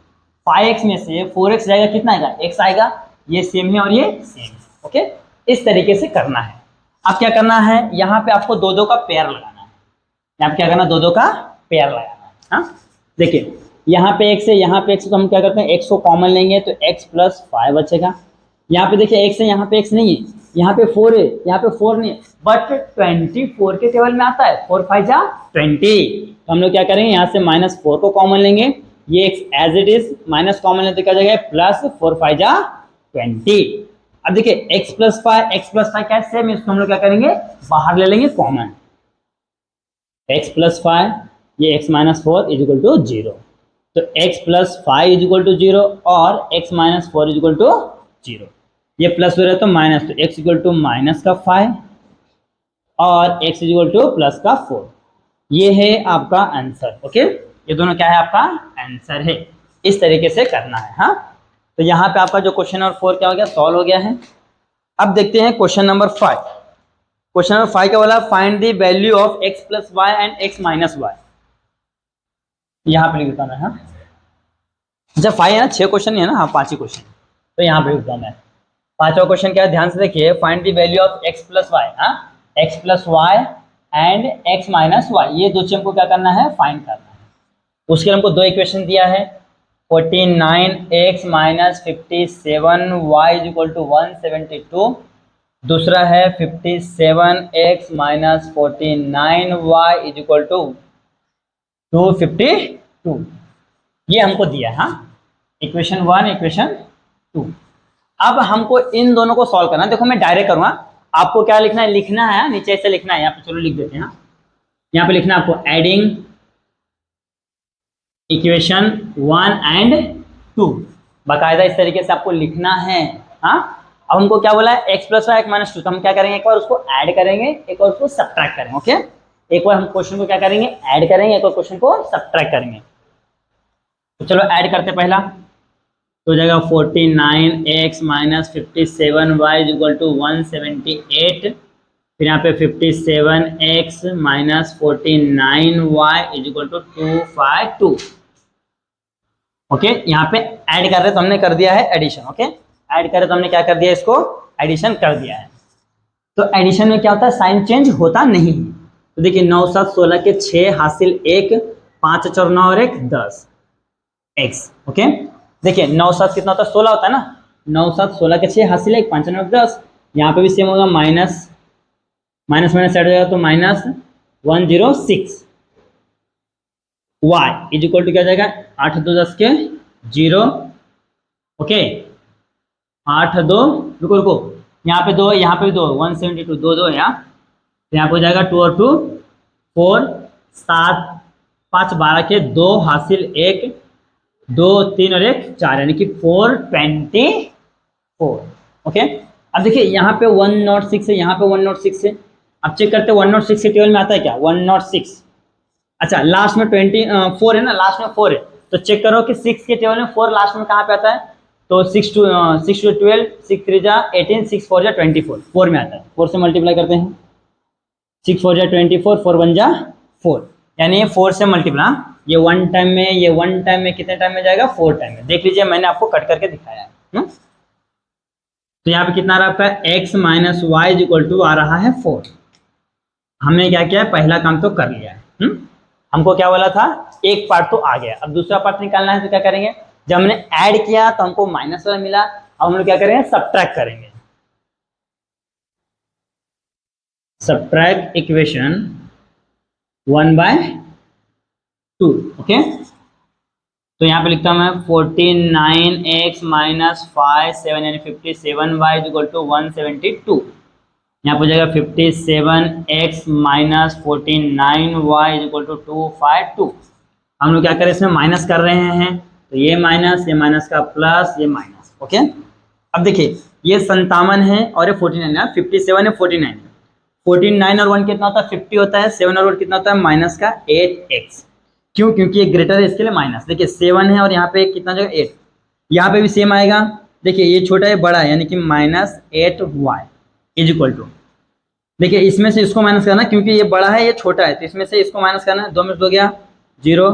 5x में से 4x जाएगा, कितना आएगा, x आएगा, ये सेम है और ये सेम है। ओके, इस तरीके से करना है। अब क्या करना है, यहाँ पे आपको दो का पेयर लगाना है, यहाँ पे क्या करना, दो का पेयर लगाना है। हाँ देखिए यहाँ पे x है, यहाँ पे x है, तो हम क्या करते हैं x को कॉमन लेंगे तो x प्लस 5 बचेगा। यहाँ पे देखिए x है, यहाँ पे x नहीं है, यहाँ पे 4 है, यहाँ पे 4 नहीं है, बट 24 के टेबल में आता है, 4 5 जा 20। तो हम लोग क्या करेंगे, यहाँ से -4 को कॉमन लेंगे, ये x as it is, minus common लेते क्या जाएगा, प्लस 4 5 जा 20। अब देखिए x प्लस 5 क्या है, सेम, इसको हम लोग क्या करेंगे, बाहर ले लेंगे कॉमन, x प्लस 5, ये x minus 4 is equal to 0। तो x plus 5 is equal to 0 और x minus 4 is equal to 0। ये प्लस हो रहा है तो माइनस, तो x इक्वल टू माइनस का 5 और x is equal two plus का 4। ये है आपका आंसर। ओके, ये दोनों क्या है, आपका आंसर है। इस तरीके से करना है। हाँ, तो यहाँ पे आपका जो क्वेश्चन नंबर 4 क्या हो गया, सॉल्व हो गया है। अब देखते हैं क्वेश्चन नंबर 5। क्वेश्चन नंबर 5 क्या बोला, find the value of x plus y and x minus y. यहाँ पे लिख देता मैं। हाँ, जब 5 है ना, 6 क्वेश्चन नहीं है ना, हाँ 5 ही क्वेश्चन, तो यहाँ पे लिखता मैं। 5वां क्वेश्चन क्या है, ध्यान से देखिए, find the value of x plus y. हाँ, x plus y and x minus y, ये दो चीज हमको क्या करना है, फाइंड करना है। उसके लिए हमको दो इक्वेशन दिया है, 49x minus 57y is equal to 172, दूसरा है 57x minus 49y is equal to 252। ये हमको दिया है। हाँ, इक्वेशन 1 इक्वेशन 2। अब हमको इन दोनों को सॉल्व करना है। देखो मैं डायरेक्ट करूंगा, आपको क्या लिखना है, लिखना है नीचे ऐसे लिखना है, यहाँ पे चलो लिख देते हैं। यहाँ पे लिखना है आपको एडिंग इक्वेशन 1 एंड 2, बाकायदा इस तरीके से आपको लिखना है। हाँ, अब हमको क्या बोला है, x plus y x minus 2, तो हम क्या करेंगे, एक बार उसको ऐड करेंगे, एक बार उसको सब्ट्रैक्ट करेंगे। ओके, एक बार हम क्वेश्चन को क्या करेंगे, ऐड करेंगे, एक बार क्वेश्चन को सब्ट्रैक्ट करेंगे। तो चलो ऐड करते पहला, तो हो जाएगा 49x minus 57y is equal to 178। फिर यहाँ पे 57x minus 49y is equal to 252। Okay, यहाँ पे ऐड कर रहे तो हमने कर दिया है एडिशन। ओके, ऐड कर रहे तो हमने क्या कर दिया, इसको एडिशन कर दिया है। तो एडिशन में क्या होता है, साइन चेंज होता नहीं है। तो देखिए 9 7 16 के 6 हासिल 1, 5 4 9 और 1 10 x। ओके, देखिए 9 7 कितना होता है, 16 होता है ना। 9 7 16 के 6 हासिल 1, 5 9 10। यहाँ पे भी सेम होगा, माइनस माइनस माइनस सेट हो जाएगा तो minus 106 y is equal to क्या जाएगा, 8 2 10 के 0। ओके, 8 2, रुको रुको, यहाँ पे 2, यहाँ पे भी 2, 172 2 2 यहाँ, तो यहाँ पे हो जाएगा 2 और 2 4, 7 5 12 के 2 हासिल 1, 2 3 और 1 4, यानी कि 424। ओके, अब देखिए यहाँ पे 106 है, यहाँ पे 106 है। अब चेक करते हैं 106 के टेबल में आता है क्या, 106। अच्छा, लास्ट में 24 है ना, लास्ट में 4 है, तो चेक करो कि 6 के टेबल में 4 लास्ट में कहाँ पे आता है। तो 6 टू 12, 6 3 जा 18, 6 4 जा 24, 4 में आता है। 4 से मल्टीप्लाई करते हैं, 6 4 जा 24, 4 1 जा 4, यानी ये 4 से मल्टीप्लाई, ये 1 टाइम में, ये 1 टाइम में, कितने टाइम में जाएगा, 4 टाइम में। देख लीजिए मैंने आपको कट करके दिखाया है। तो यहाँ पे कितना आ रहा है आपका, x minus Y is equal to आ रहा है 4। हमने क्या किया है, पहला काम तो कर लिया है। हमको क्या बोला था, एक पार्ट तो आ गया, अब दूसरा पार्ट निकालना है। तो क्या करेंगे, जब हमने ऐड किया तो हमको माइनस वाला मिला, अब हम लोग क्या करेंगे, सब्ट्रैक्ट करेंगे। Subtract equation 1/2। ओके, तो यहाँ पे लिखता हूँ मैं 49x माइनस 57 यानी 57y इज इक्वल टू 172। यहाँ पे हो जाएगा 57x minus 49y is equal to 252। हम लोग क्या करें, इसमें माइनस कर रहे हैं, तो ये माइनस का प्लस, ये माइनस। ओके, अब देखिए ये 57 है और ये 49 है, 57 है 49 है। 49 और 1 कितना होता है, 50 होता है। 7 और 1 कितना होता है, माइनस का 8x। क्यों, क्योंकि ये ग्रेटर है, इसके लिए माइनस। देखिए 7 है और यहाँ पे कितना जगह 8, यहाँ पे भी सेम आएगा। देखिए ये छोटा है बड़ा है, यानी कि minus 8y is equal to, देखिए इसमें से इसको माइनस करना, क्योंकि ये बड़ा है ये छोटा है, तो इसमें से इसको माइनस करना है। 2 में से 2 गया 0,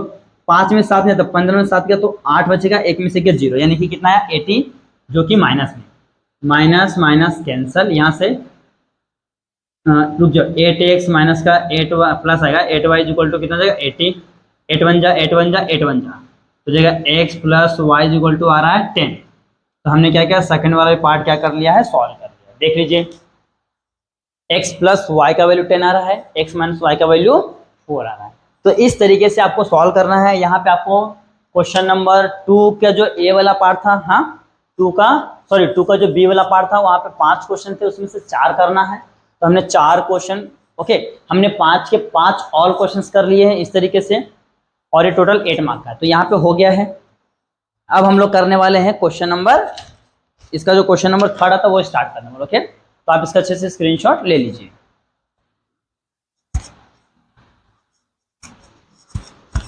5 में 7 गया तो 15 में 7 गया तो 8 बचेगा, 1 में से गया 0, यानी कि कितना है 80, जो कि माइनस में, माइनस माइनस कैंसल। यहाँ से रुक जाओ, 8x माइनस का 8 प्लस आएगा, 8y इज इक्वल टू कितना जाएगा 80, 8 1 जा 8 1 जा 8 1 जा, तो जाएगा x plus Y is equal to आ रहा है 10। तो हमने क्या किया, सेकंड वाला पार्ट क्या कर लिया है, सॉल्व कर लिया। देख लीजिए x प्लस वाई का वैल्यू 10 आ रहा है, x माइनस वाई का वैल्यू 4 आ रहा है। तो इस तरीके से आपको सॉल्व करना है। यहाँ पे आपको क्वेश्चन नंबर 2 का जो ए वाला पार्ट था, हाँ 2 का जो बी वाला पार्ट था, वहाँ पे 5 क्वेश्चन थे, उसमें से 4 करना है। तो हमने 4 क्वेश्चन, ओके, हमने 5 के 5 ऑल क्वेश्चंस कर लिए हैं इस तरीके से, और ये टोटल 8 मार्क का है। तो यहाँ पे हो गया है। अब हम लोग करने वाले हैं क्वेश्चन नंबर, इसका जो क्वेश्चन नंबर 3 आता वो स्टार्ट करने वाले। ओके, तो आप इसका अच्छे से स्क्रीनशॉट ले लीजिए।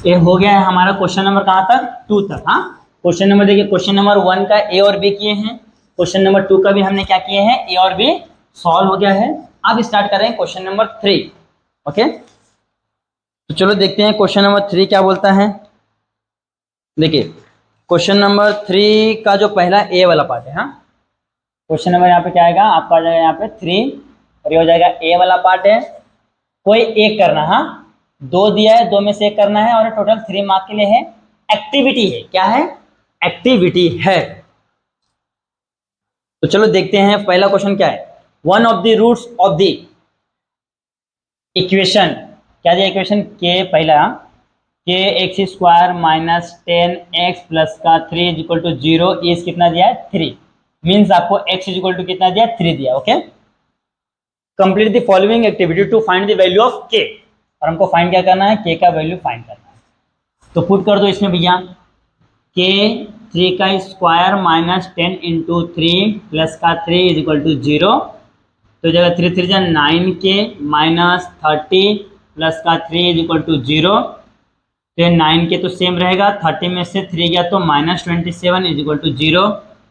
ये हो गया है हमारा क्वेश्चन नंबर कहाँ तक, 2 तक। हाँ, क्वेश्चन नंबर देखिए, क्वेश्चन नंबर 1 का ए और बी किए हैं, क्वेश्चन नंबर 2 का भी हमने क्या किए हैं, ए और बी सॉल्व हो गया है। अब स्टार्ट करें क्वेश्चन नंबर 3। ओके, तो चलो देखते हैं क्वेश्चन नंबर 3 क्या बोलता है। देखिए क्वेश्चन नंबर 3 का जो पहला ए वाला पार्ट है, हाँ क्वेश्चन नंबर यहाँ पे क्या आएगा आपका, आ जाएगा यहाँ पे 3 और ये हो जाएगा ए वाला पार्ट है। कोई एक करना, हाँ 2 दिया है, 2 में से एक करना है, और टोटल 3 मार्क के लिए है। एक्टिविटी है, क्या है, एक्टिविटी है। तो चलो देखते हैं पहला क्वेश्चन क्या है। One of the roots of the equation, क्या दिया इक्वेशन के, पहला के x square minus 10x plus का 3 इज इक्वल टू 0 इज कितना दिया है, 3। मीन्स आपको x इज इक्वल टू कितना दिया, 3 दिया। Okay, complete the following activity to find the value of k, और हमको फाइंड क्या करना है, k का वैल्यू फाइंड करना है। तो पुट कर दो इसमें भैया, k 3 का स्क्वायर माइनस 10 इंटू 3 प्लस का 3 इज इक्वल टू 0। तो जगह 3 3 जा 9k माइनस 30 प्लस का 3 इज इक्वल टू 0, तो 9 के तो सेम रहेगा, 30 में से 3 गया तो -27 इज इक्वल टू 0,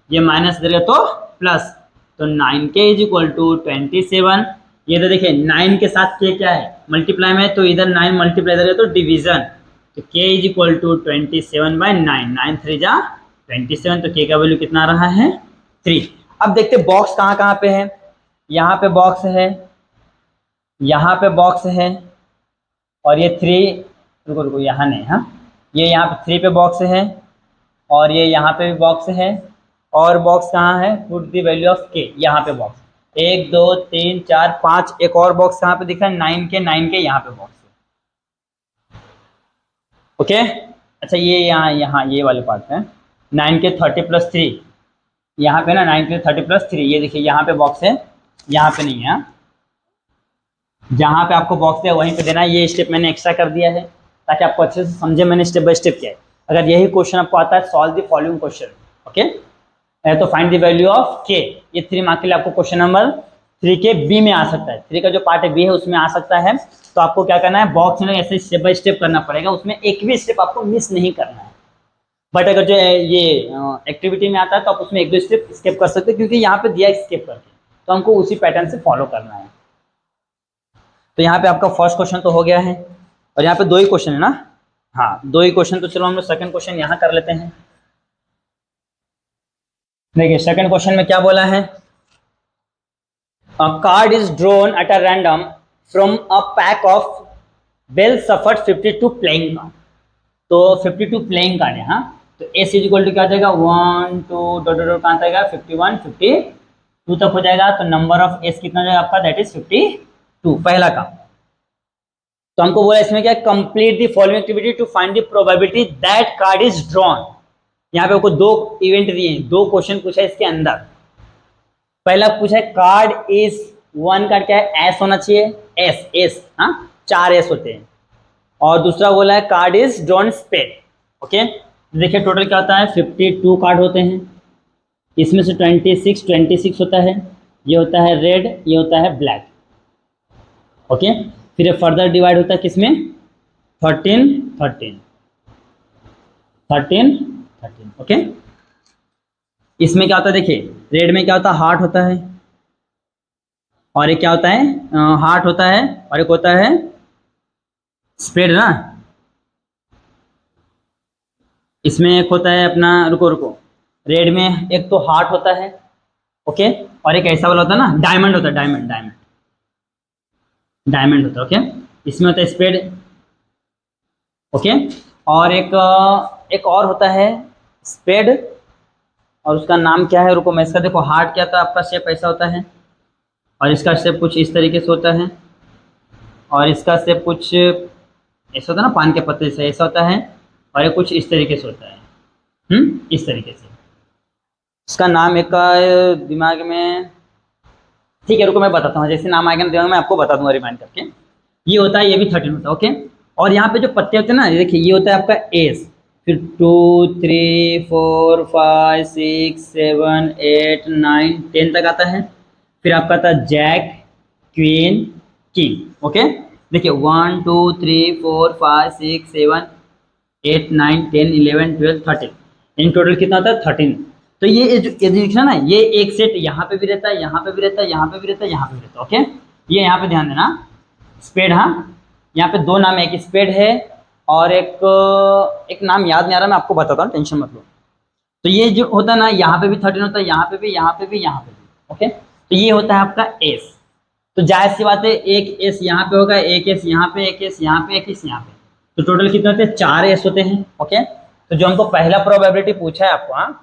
ये माइनस देगा तो प्लस, तो 9k इज इक्वल टू 27। ये तो देखिए 9 के साथ k क्या है, मल्टीप्लाई में, तो इधर 9 मल्टीप्लाई करेगा तो डिवीजन, तो k इज इक्वल टू 27/9, 9 3 जा 27, तो k का वैल्यू कितना आ रहा है 3। अब देखते बॉक्स कहाँ कहाँ पे है, यहाँ पे बॉक्स है, यहाँ पे बॉक्स है, और ये 3, रुको रुको यहाँ नहीं, हाँ ये यहाँ पे 3 पे बॉक्स है, और ये यहाँ पे भी बॉक्स है, और बॉक्स कहाँ है, put the value of k, यहाँ पे बॉक्स 1 2 3 4 5, एक और बॉक्स कहाँ पे दिख रहा है 9 के यहाँ पे बॉक्स है। ओके, अच्छा ये यहाँ ये वाले पार्ट है, 9 के 30 + 3, यहाँ पे ना 9 के 30 + 3, ये देखिए यहाँ पे बॉक्स है, यहाँ पे नहीं है, जहाँ पे आपको बॉक्स है वहीं पे देना है। ये स्टेप मैंने एक्स्ट्रा कर दिया है ताकि आपको अच्छे से समझे मैंने स्टेप बाय स्टेप क्या है। अगर यही क्वेश्चन आपको आता है, solve the following question, okay, तो find the value of k, ये 3 मार्क के लिए आपको क्वेश्चन नंबर 3 के बी में आ सकता है, 3 का जो पार्ट है बी है उसमें आ सकता है। तो आपको क्या करना है, बॉक्स में ऐसे स्टेप बाय स्टेप करना पड़ेगा, उसमें एक भी स्टेप आपको मिस नहीं करना है। बट अगर जो ये एक्टिविटी में आता है तो आप उसमें एक दो स्टेप स्किप कर सकते हैं, क्योंकि यहाँ पे दिया स्किप करके, तो हमको उसी पैटर्न से फॉलो करना है। तो यहाँ पे आपका फर्स्ट क्वेश्चन तो हो गया है, और यहाँ पे 2 ही क्वेश्चन है ना, हाँ 2 ही क्वेश्चन, तो चलो हम लोग सेकंड क्वेश्चन यहाँ कर लेते हैं। देखिए सेकंड क्वेश्चन में क्या बोला है, अ card is drawn at a random from a pack of well suffered 52 playing card, तो 52 प्लेइंग कार्ड है, हाँ, तो एस इज इक्वल टू क्या हो जाएगा 1 2 डॉट डॉट कहाँ तक आएगा 51 52 तक हो जाएगा, तो नंबर ऑफ एस कितना हो जाएगा आपका, दैट इज 52, पहला काम। तो हमको बोला इसमें क्या, complete the following activity to find the probability that card is drawn. यहाँ पे आपको 2 इवेंट दिए हैं, 2 क्वेश्चन पूछा है इसके अंदर। पहला पूछा है कार्ड इज, 1 कार्ड क्या है, एस होना चाहिए, एस एस, हाँ 4 एस होते हैं, और दूसरा बोला है card is drawn spade, okay. देखिए टोटल क्या होता है, 52 कार्ड होते हैं, इसमें से 26 होता है, ये होता है रेड, ये होता है ब्लैक, ओके। फिर फर्दर डिवाइड होता है किसमें, 13 13 13 13, ओके। इसमें क्या होता है, देखिए रेड में क्या होता है, हार्ट होता है, और एक क्या होता है, हार्ट होता है, और एक होता है स्पेड ना। इसमें एक होता है अपना, रुको रुको, रेड में एक तो हार्ट होता है, ओके, और एक ऐसा वाला होता है ना, डायमंड होता है, डायमंड डायमंड डायमंड होता है, ओके। इसमें होता है स्पेड, ओके, और एक और होता है स्पेड, और उसका नाम क्या है, रुको मैं इसका, देखो हार्ट क्या था आपका, शेप ऐसा होता है, और इसका शेप कुछ इस तरीके से होता है, और इसका शेप कुछ ऐसा होता है ना, पान के पत्ते से ऐसा होता है, और ये कुछ इस तरीके से होता है, इस तरीके से। इसका नाम एक दिमाग में, ठीक है रुको मैं बताता हूँ, जैसे नाम आएगा ना दिमाग में आपको बता दूंगा रिमाइंड करके। ये होता है, ये भी 13 होता है, ओके। और यहाँ पे जो पत्ते होते हैं ना, देखिए ये होता है आपका एस, फिर 2 3 4 5 6 7 8 9 10 तक आता है, फिर आपका आता है जैक क्वीन किंग, ओके। देखिए 1 2 3 4 5 6 7 8 9 10 11 12 13, इन टोटल कितना होता है 13। तो ये जो दिखना ना, ये एक सेट यहाँ पे भी रहता है, यहाँ पे भी रहता है, यहाँ पे भी रहता है, यहाँ पे भी रहता है, ओके। ये यहाँ पे ध्यान देना, स्पेड, हाँ यहाँ पे 2 नाम है, एक स्पेड है और एक नाम याद नहीं आ रहा, मैं आपको बताता हूँ, टेंशन मत लो। तो ये जो होता है ना, यहाँ पे भी 13 होता है, यहाँ पे भी, यहाँ पे भी, यहाँ पे भी, ओके। तो ये होता है आपका एस। तो जाहिर सी बात है, एक एस यहाँ पे होगा, एक एस यहाँ पे, एक एस यहाँ पे, एक एस यहाँ पे, तो टोटल कितने होते हैं, 4 एस होते हैं, ओके। तो जो हमको पहला प्रोबेबिलिटी पूछा है आपको, हाँ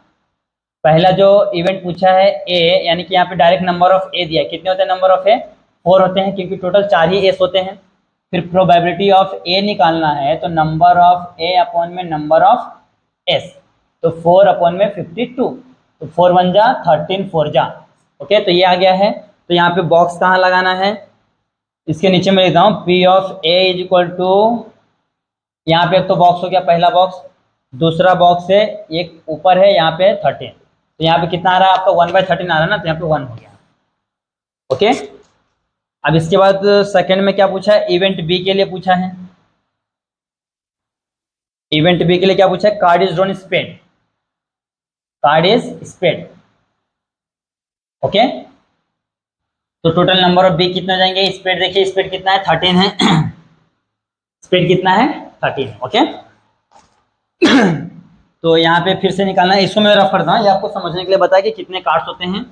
पहला जो इवेंट पूछा है ए, यानी कि यहाँ पे डायरेक्ट नंबर ऑफ ए दिया है, कितने होते हैं नंबर ऑफ ए, 4 होते हैं, क्योंकि टोटल 4 ही एस होते हैं। फिर प्रोबेबिलिटी ऑफ ए निकालना है, तो नंबर ऑफ ए अपॉन में नंबर ऑफ एस, तो 4 अपॉन में 52, तो 4 1 जा 13 4 जा, ओके। तो ये आ गया है। तो यहाँ पे बॉक्स कहाँ लगाना है, इसके नीचे में लिखता हूँ P of A is equal to, यहाँ पे एक तो बॉक्स हो गया पहला बॉक्स, दूसरा बॉक्स है एक ऊपर है यहाँ पे 13, तो यहाँ पे कितना आ रहा है आपका 1/13 आ रहा है ना, तो यहाँ पे 1 हो गया, ओके। अब इसके बाद सेकंड में क्या पूछा है, इवेंट बी के लिए पूछा है। इवेंट बी के लिए क्या पूछा है, card is drawn spade, card is spade. Okay, तो टोटल नंबर ऑफ बी कितना जाएंगे, स्पेड देखिए, स्पेड कितना है 13 है स्पेड कितना है 13। ओके तो यहाँ पे फिर से निकालना है, इसको मैं रफ करता हूँ, ये आपको समझने के लिए बताया कि कितने कार्ड्स होते हैं।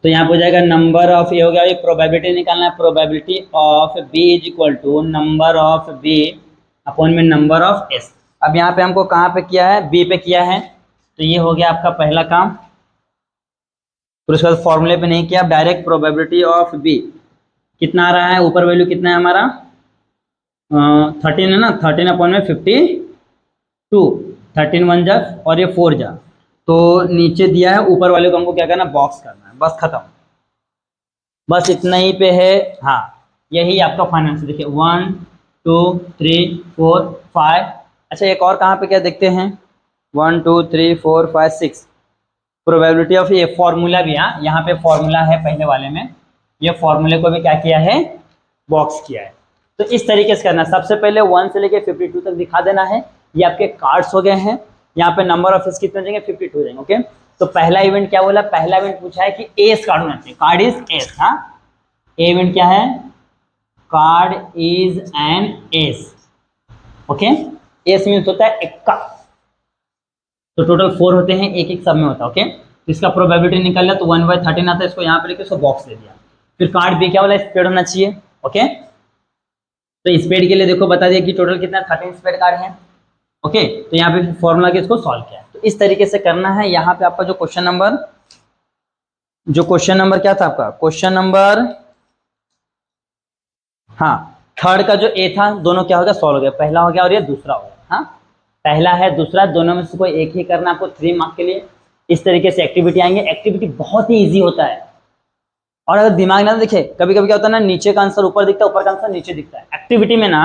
तो यहाँ पे हो जाएगा नंबर ऑफ, ये हो गया, ये प्रोबेबिलिटी निकालना है, probability of B is equal to number of B upon में नंबर ऑफ एस। अब यहाँ पे हमको कहाँ पे किया है, बी पे किया है, तो ये हो गया आपका पहला काम। फिर उसके बाद फॉर्मूले पे नहीं किया, डायरेक्ट प्रोबेबिलिटी ऑफ बी कितना आ रहा है, ऊपर वैल्यू कितना है हमारा 13 है ना, 13 अपॉन में 52, 13 वन जा और ये 4 जा, तो नीचे दिया है, ऊपर वाले को हमको क्या करना, बॉक्स करना है, बस खत्म, बस इतना ही पे है। हाँ, यही आपका फाइनेंस देखिए 1 2 3 4 5। अच्छा एक और कहाँ पे क्या देखते हैं, 1 2 3 4 5 6 प्रोबेबिलिटी ऑफ, ये फॉर्मूला भी, यहाँ पे फॉर्मूला है पहले वाले में, ये फॉर्मूले को भी क्या किया है, बॉक्स किया है। तो इस तरीके से करना, सबसे पहले 1 से लेके 52 तक दिखा देना है, ये आपके कार्ड्स हो गए हैं। यहाँ पे नंबर ऑफ एस कितने जाएंगे, 52 जाएंगे। ओके, तो पहला इवेंट क्या बोला, पहला इवेंट पूछा है कि एस कार्ड होना चाहिए, कार्ड इज एस। हाँ, इवेंट क्या है, card is an S. Okay, S means होता है इक्का, तो टोटल 4 होते हैं, एक एक सब में होता है। ओके, तो इसका प्रोबेबिलिटी निकल लिया, तो 1/13 आता है, इसको यहाँ पे लेके इसको बॉक्स दे दिया। फिर कार्ड बी क्या बोला, स्पेड होना चाहिए। ओके, तो स्पेड के लिए देखो बता दिया कि टोटल कितना 13 स्पेड कार्ड है। ओके, तो यहाँ पे फॉर्मूला के इसको सॉल्व किया, तो इस तरीके से करना है। यहाँ पे आपका जो क्वेश्चन नंबर क्या था आपका, क्वेश्चन नंबर, हाँ थर्ड का जो ए था, दोनों क्या हो गया, सॉल्व हो गया, पहला हो गया और ये दूसरा हो गया। हाँ, पहला है दूसरा, दोनों में से कोई एक ही करना आपको 3 मार्क के लिए। इस तरीके से एक्टिविटी आएंगे, एक्टिविटी बहुत ही ईजी होता है, और अगर दिमाग ना देखे, कभी कभी क्या होता है ना, नीचे का आंसर ऊपर दिखता है, ऊपर का आंसर नीचे दिखता है। एक्टिविटी में ना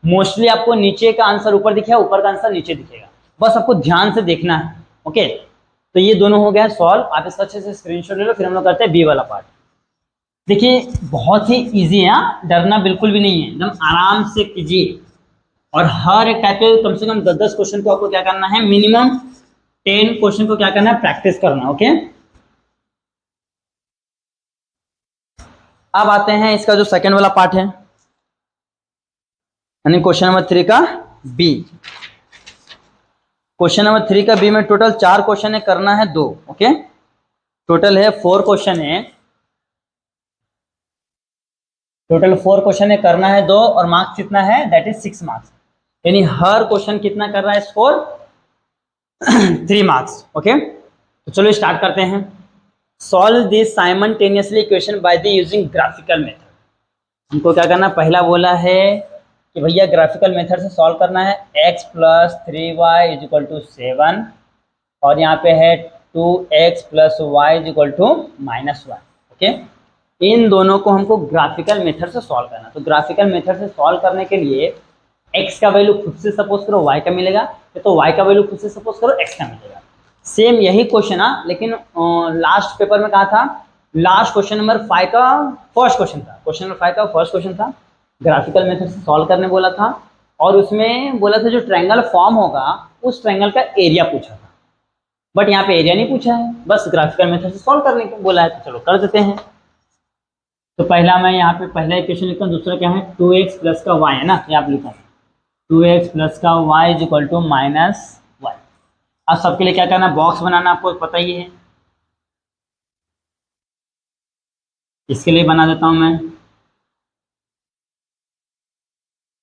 मोस्टली आपको नीचे का आंसर ऊपर दिखेगा, ऊपर का आंसर नीचे दिखेगा, बस आपको ध्यान से देखना है। ओके, तो ये दोनों हो गया सॉल्व, आप इसका अच्छे से स्क्रीनशॉट ले लो, फिर हम लोग करते हैं बी वाला पार्ट। देखिए बहुत ही इजी है, डरना बिल्कुल भी नहीं है, एकदम आराम से कीजिए, और हर एक टाइप के कम से कम 10-10 क्वेश्चन को आपको क्या करना है, मिनिमम 10 क्वेश्चन को क्या करना है, प्रैक्टिस करना। ओके, अब आते हैं इसका जो सेकंड वाला पार्ट है, यानी क्वेश्चन नंबर 3 का बी। क्वेश्चन नंबर 3 का बी में टोटल 4 क्वेश्चन है, करना है 2। ओके, टोटल है 4 क्वेश्चन है, टोटल 4 क्वेश्चन है, करना है 2, और मार्क्स कितना है, दैट इज 6 मार्क्स, यानी हर क्वेश्चन कितना कर रहा है स्कोर 3 मार्क्स। ओके, तो चलो स्टार्ट करते हैं। Solve this simultaneously equation by the using graphical method. हमको क्या करना, पहला बोला है कि भैया ग्राफिकल मेथड से सॉल्व करना है, x + 3y = 7, और यहाँ पे है 2x + y = -1। ओके, इन दोनों को हमको ग्राफिकल मेथड से सॉल्व करना। तो ग्राफिकल मेथड से सॉल्व करने के लिए x का वैल्यू खुद से सपोज करो y का मिलेगा, तो y का वैल्यू खुद से सपोज करो x का मिलेगा। सेम यही क्वेश्चन लेकिन लास्ट पेपर में कहा था, लास्ट क्वेश्चन नंबर 5 का फर्स्ट क्वेश्चन था, क्वेश्चन नंबर 5 का फर्स्ट क्वेश्चन था, ग्राफिकल मेथड से सॉल्व करने बोला था, और उसमें बोला था जो ट्रायंगल फॉर्म होगा उस ट्रायंगल का एरिया पूछा था, बट यहाँ पे एरिया नहीं पूछा है, बस ग्राफिकल मेथड से सॉल्व करने को बोला है, तो चलो कर देते हैं। तो पहला मैं यहाँ पे पहला इक्वेशन लिखता हूँ, दूसरा क्या है 2x + का y है ना, ये आप लिखा 2x + का y = -1। अब सबके लिए क्या करना, बॉक्स बनाना, आपको पता ही है, इसके लिए बना देता हूँ मैं।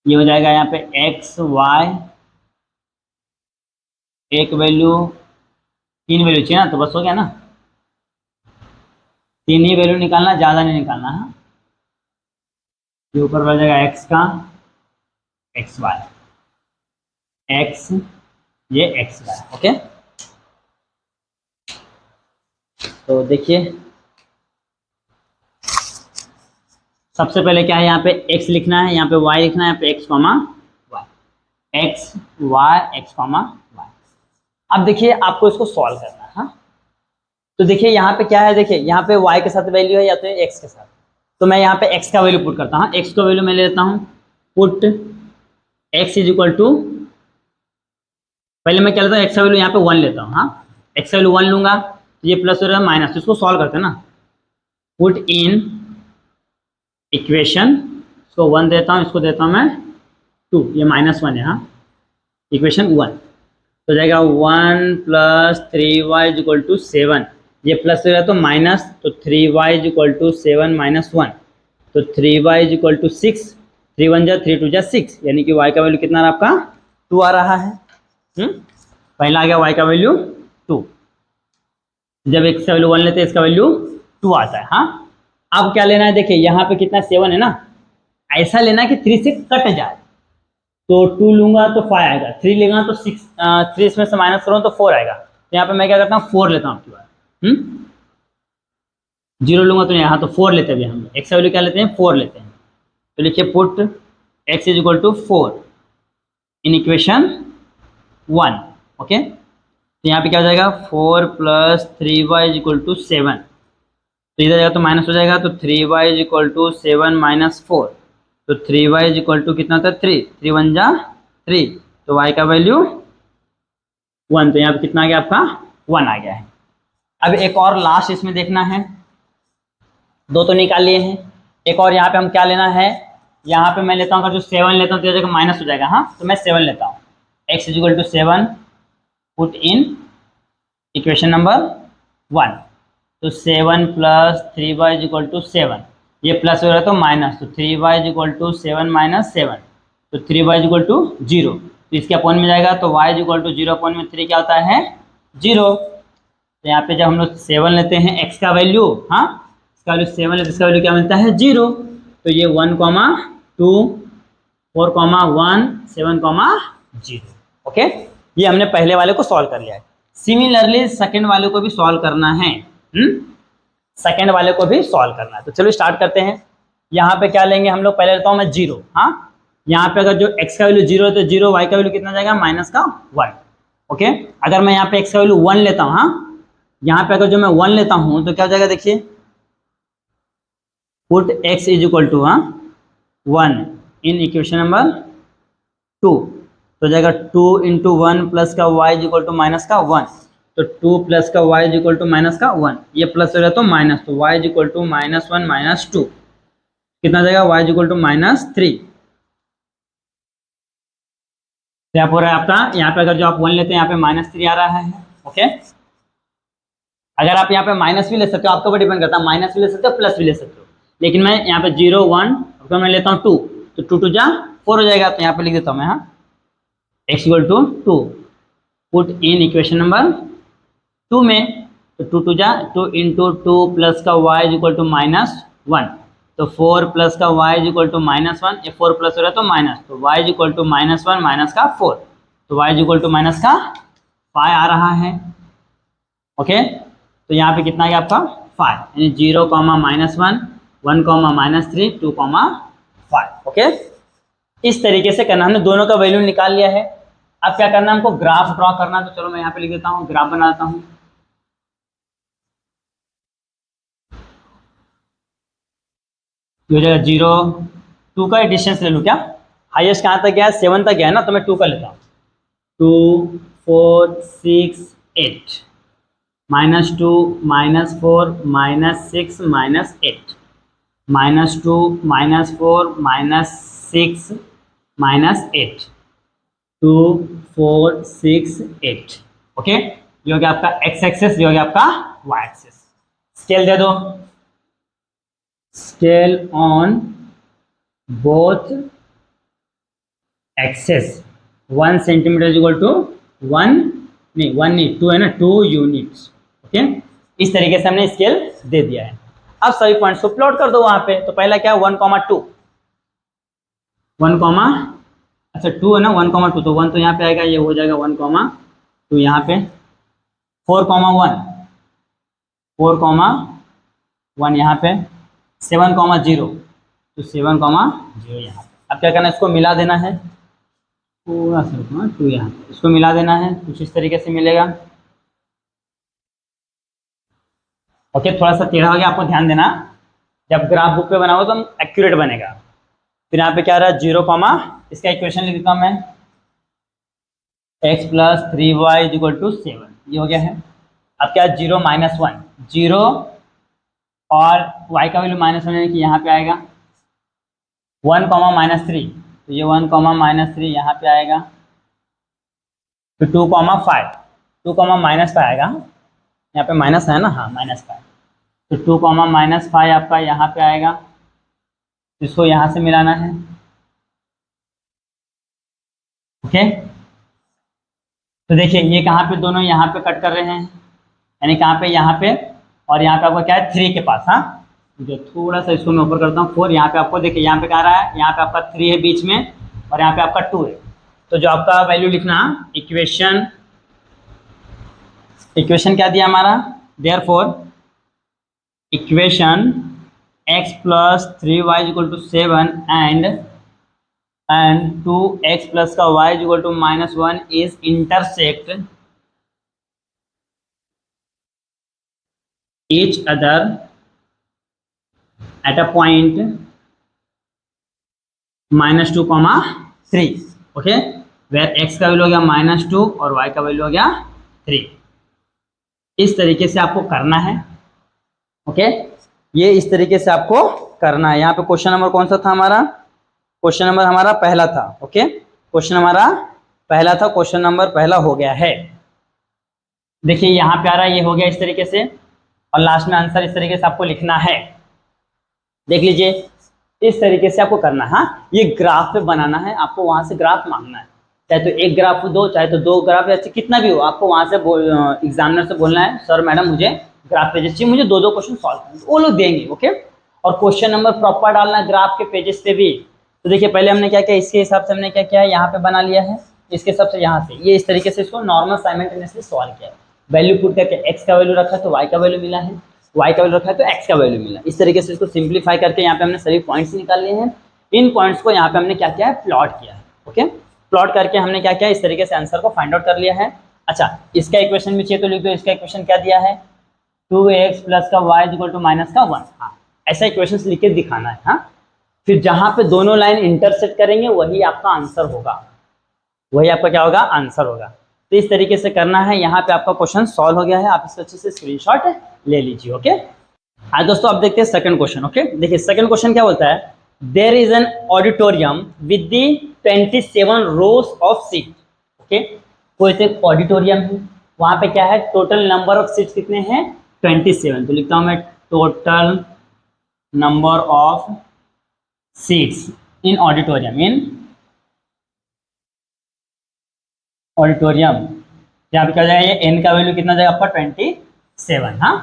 ये हो जाएगा यहाँ पे x y, एक वैल्यू 3 वैल्यू चाहिए ना, तो बस हो गया ना, 3 ही वैल्यू निकालना, ज़्यादा नहीं निकालना है। ये ऊपर बढ़ जाएगा x का x y, x ये x y। ओके, तो देखिए सबसे पहले क्या है, यहाँ पे x लिखना है, यहाँ पे y लिखना है, यहाँ पे x, y, x y x, y। अब देखिए आपको इसको सॉल्व करना है। हाँ, तो देखिए यहाँ पे क्या है, देखिए यहाँ पे y के साथ वैल्यू है या तो x के साथ, तो मैं यहाँ पे x का वैल्यू पुट करता हूँ। x का वैल्यू मैं ले लेता हूँ, put x is equal to, पहले मैं क्या लेता हूँ, x का वैल्यू यहाँ पे 1 लेता हूँ। हाँ, x का वैल्यू 1 लूंगा तो ये प्लस हो रहा है माइनस, तो इसको सॉल्व करते हैं ना। पुट इन इक्वेशन, इसको 1 देता हूँ, इसको देता हूँ मैं 2, ये -1 है। हाँ, इक्वेशन 1 तो जाएगा 1 plus 3y is equal to 7, ये प्लस हो गया तो माइनस, तो 3y is equal to 7 minus 1, तो 3y इज इक्वल टू 6, 3 1 जा 3 2 जा 6, यानी कि y का वैल्यू कितना आपका 2 आ रहा है। पहला आ गया y का वैल्यू 2, जब x का वैल्यू 1 लेते हैं इसका वैल्यू 2 आता है। हाँ, अब क्या लेना है, देखिए यहाँ पे कितना 7 है ना, ऐसा लेना है कि 3 से कट जाए, तो 2 लूंगा तो 5 आएगा, 3 लेगा तो 6, 3 इसमें से माइनस करूँ तो 4 आएगा, तो यहाँ पे मैं क्या करता हूँ 4 लेता हूँ आपकी बार। 0 लूंगा तो यहाँ तो 4 लेते हैं, हम x का वैल्यू क्या लेते हैं 4 लेते हैं, तो लिखिए put x is equal to 4 in equation 1। Okay, तो यहाँ पे क्या हो जाएगा 4 plus 3y is equal to 7, तो इधर जाएगा तो माइनस हो जाएगा, तो 3y is equal to 7 minus 4, तो 3y इज इक्वल टू कितना था 3, 3 1 जा 3, तो y का वैल्यू 1, तो यहाँ पे कितना आ गया आपका 1 आ गया है। अब एक और लास्ट इसमें देखना है, 2 तो निकाल लिए हैं, एक और यहाँ पे हम क्या लेना है, यहाँ पे मैं लेता हूँ अगर जो 7 लेता हूँ तो जगह माइनस हो जाएगा। हाँ, तो मैं 7 लेता हूँ, x is equal to 7 put in equation number 1, तो 7 plus 3y is equal to 7, ये प्लस हो रहा है तो माइनस, तो 3y is equal to 7 minus 7, तो 3y इज इक्वल टू 0, तो इसके अपॉन में जाएगा, तो y is equal to 0 upon में 3 क्या होता है 0। तो यहाँ पे जब हम लोग 7 लेते हैं x का वैल्यू, हाँ इसका वैल्यू 7 लेते इसका वैल्यू क्या मिलता है 0, तो ये 1, 2, 4, 1, 7, 0। ओके, ये हमने पहले वाले को सॉल्व कर लिया है। सिमिलरली सेकंड वाले को भी सॉल्व करना है, सेकंड वाले को भी सॉल्व करना है, तो चलो स्टार्ट करते हैं। यहाँ पे क्या लेंगे हम लोग, पहले लेता हूँ मैं 0। हाँ, यहाँ पे अगर जो x का वैल्यू 0 है तो 0, y का वैल्यू कितना जाएगा माइनस का 1। ओके, अगर मैं यहाँ पे x का वैल्यू 1 लेता हूँ, हाँ यहाँ पे अगर जो मैं 1 लेता हूँ तो क्या हो जाएगा, देखिए put x is equal to 1 in equation number 2, तो जाएगा 2 इंटू 1 प्लस का y is equal to minus का 1, तो 2 प्लस का y is equal to minus का 1, ये प्लस हो रहा है तो माइनस, तो y is equal to minus 1 minus 2, कितना जाएगा y is equal to minus 3। तो यहाँ पर आपका, यहाँ पे अगर जो आप 1 लेते हैं यहाँ पे माइनस 3 आ रहा है। ओके, अगर आप यहाँ पे माइनस भी ले सकते हो, आपके ऊपर डिपेंड करता है, माइनस भी ले सकते हो प्लस भी ले सकते हो, लेकिन मैं यहाँ पे 0 1 तो मैं लेता हूँ 2, तो 2 2 जा 4 हो जाएगा, तो यहाँ पे लिख देता हूँ मैं, हाँ x equal to 2 put in equation number 2 में, तो 2 2 जा 2 इंटू 2 प्लस का y is equal to minus 1, तो 4 प्लस का y is equal to minus 1, ये 4 प्लस हो रहा है तो माइनस, तो y is equal to minus 1 minus का 4, तो y is equal to minus का 5 आ रहा है। ओके, तो यहाँ पे कितना आ गया आपका 5, यानी 0 माइनस 1, 1 माइनस 3, 2 5। ओके, इस तरीके से करना, हमने दोनों का वैल्यू निकाल लिया है। अब क्या करना है, हमको ग्राफ ड्रॉ करना है, तो चलो मैं यहाँ पे लिख देता हूँ, ग्राफ बना देता हूँ। हो जाएगा 0 2 का डिस्टेंस ले लूँ क्या, हाईएस्ट कहाँ तक गया है 7 तक गया है ना, तो मैं 2 का लेता हूँ, 2 4 6 8 minus 2 minus 4 minus 6 minus 8 minus 2 minus 4 minus 6 minus 8 2 4 6 8। Okay, ये हो गया आपका x एक्सेस, ये हो गया आपका y एक्सेस। स्केल दे दो, scale on both axes 1 centimetre is equal to 1 नहीं 2 है ना, 2 यूनिट्स। ओके, इस तरीके से हमने स्केल दे दिया है। अब सभी पॉइंट्स को प्लॉट कर दो वहां पे, तो पहला क्या 1 2 1 अच्छा 2 है ना, 1 2, तो 1 तो यहाँ पे आएगा, ये हो जाएगा 1 2 यहाँ पे, 4 1 4 1 यहाँ पे, 7 0 तो 7 0 यहाँ पे। अब क्या करना है, इसको मिला देना है पूरा सा 2 यहाँ पे, इसको मिला देना है, कुछ इस तरीके से मिलेगा। ओके, थोड़ा सा टेढ़ा हो गया, आपको ध्यान देना, जब ग्राफ बुक पे बनाओ तो एक्यूरेट बनेगा। फिर यहाँ पे क्या रहा, 0 कॉमा, इसका इक्वेशन लिख देता हूँ मैं, x plus 3y is equal to 7, ये हो गया है। अब क्या, 0 माइनस 1, 0 और y का वैल्यू माइनस 1 यानी कि यहाँ पे आएगा 1 कॉमा माइनस 3, तो ये 1 कॉमा माइनस 3 यहाँ पे आएगा। फिर 2 कॉमा 5, 2 कॉमा माइनस 5 आएगा, यहाँ पे माइनस है ना, हाँ माइनस 5, तो 2 कॉमा माइनस 5 आपका यहाँ पे आएगा, इसको यहाँ से मिलाना है। ओके, तो देखिए ये कहाँ पे, दोनों यहाँ पे कट कर रहे हैं, यानी कहाँ पे, यहाँ पे, और यहाँ पे आपका क्या है 3 के पास। हाँ, जो थोड़ा सा इसको मैं ऊपर करता हूँ 4, यहाँ पे आपको देखिए, यहाँ पे क्या रहा है, यहाँ पे आपका 3 है बीच में, और यहाँ पे आपका 2 है। तो जो आपका वैल्यू लिखना, इक्वेशन क्या दिया हमारा, therefore equation x plus 3y equal to 7 and 2x plus का y equal to -1 is intersect each other at a point -2, 3। Okay, where x का वैल्यू हो गया -2 और y का वैल्यू हो गया 3। इस तरीके से आपको करना है। ओके, ये इस तरीके से आपको करना है। यहाँ पे क्वेश्चन नंबर कौन सा था हमारा, क्वेश्चन नंबर हमारा पहला था। ओके, क्वेश्चन हमारा पहला था, क्वेश्चन नंबर पहला हो गया है। देखिए यहाँ पे आ रहा है, ये हो गया इस तरीके से, और लास्ट में आंसर इस तरीके से आपको लिखना है। देख लीजिए, इस तरीके से आपको करना है। हाँ, ये ग्राफ पे बनाना है, आपको वहां से ग्राफ मांगना है, चाहे तो एक ग्राफ दो, चाहे तो 2 ग्राफ, या कितना भी हो, आपको वहां से एग्जामिनर से बोलना है, सर मैडम मुझे ग्राफ पेजेस चाहिए, मुझे 2 क्वेश्चन सॉल्व करना है, वो लोग देंगे। ओके, और क्वेश्चन नंबर प्रॉपर डालना है ग्राफ के पेजेस पे भी। तो देखिए पहले हमने क्या किया, इसके हिसाब से हमने क्या किया है, यहाँ पे बना लिया है, इसके हिसाब से यहाँ से, ये इस तरीके से इसको नॉर्मल साइमल्टेनियसली सॉल्व किया है। वैल्यू पुट करके x का वैल्यू रखा है तो y का वैल्यू मिला है, y का वैल्यू रखा है तो x का वैल्यू मिला। इस तरीके से इसको सिंप्लीफाई करके यहाँ पे हमने सभी पॉइंट्स निकाल लिए हैं। इन पॉइंट्स को यहाँ पे हमने क्या किया है, प्लॉट किया है। ओके, प्लॉट करके हमने क्या किया, इस तरीके से आंसर को फाइंड आउट कर लिया है। अच्छा, इसका इक्वेशन भी चाहिए तो लिख दो, इसका इक्वेशन क्या दिया है, 2x प्लस का y इक्वल टू माइनस का 1। हाँ, ऐसा इक्वेशन लिख के दिखाना है। हाँ, फिर जहां पे दोनों लाइन इंटरसेक्ट करेंगे वही आपका आंसर होगा, वही आपका क्या होगा, आंसर होगा। तो इस तरीके से करना है। यहाँ पे आपका क्वेश्चन सॉल्व हो गया है, आप इसको अच्छे से स्क्रीनशॉट ले लीजिए। ओके, आज दोस्तों आप देखते हैं सेकंड क्वेश्चन। ओके, देखिए सेकंड क्वेश्चन क्या बोलता है, there is an auditorium with the 27 rows of seat. Okay, कोई एक ऑडिटोरियम है, वहां पे क्या है, टोटल नंबर ऑफ सीट्स कितने हैं, 27। तो लिखता हूं मैं, total number of seats in auditorium, auditorium, यहाँ पे क्या हो जाएगा, ये n का वैल्यू कितना जाएगा आपका 27। हाँ,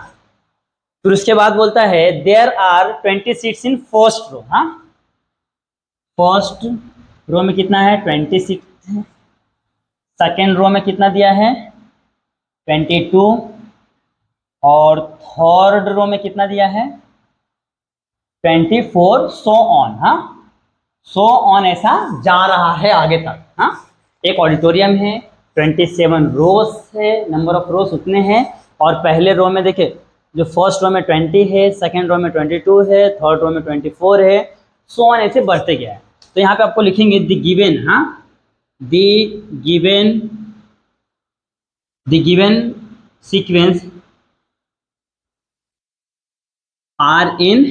फिर उसके बाद बोलता है there are 20 seats in first row. हाँ, फर्स्ट रो में कितना है, 20 सीट्स है। सेकेंड रो में कितना दिया है, 22, और थर्ड रो में कितना दिया है, 24, सो ऑन। हाँ, सो ऑन, ऐसा जा रहा है आगे तक। हाँ, एक ऑडिटोरियम है, 27 रोज है, नंबर ऑफ रोज उतने हैं, और पहले रो में देखिए, जो फर्स्ट रो में 20 है, सेकेंड रो में 22 है, थर्ड रो में 24 है, सो ऑन ऐसे बढ़ते गया है। तो यहाँ पे आपको लिखेंगे द गिवन, हाँ, the given sequence are in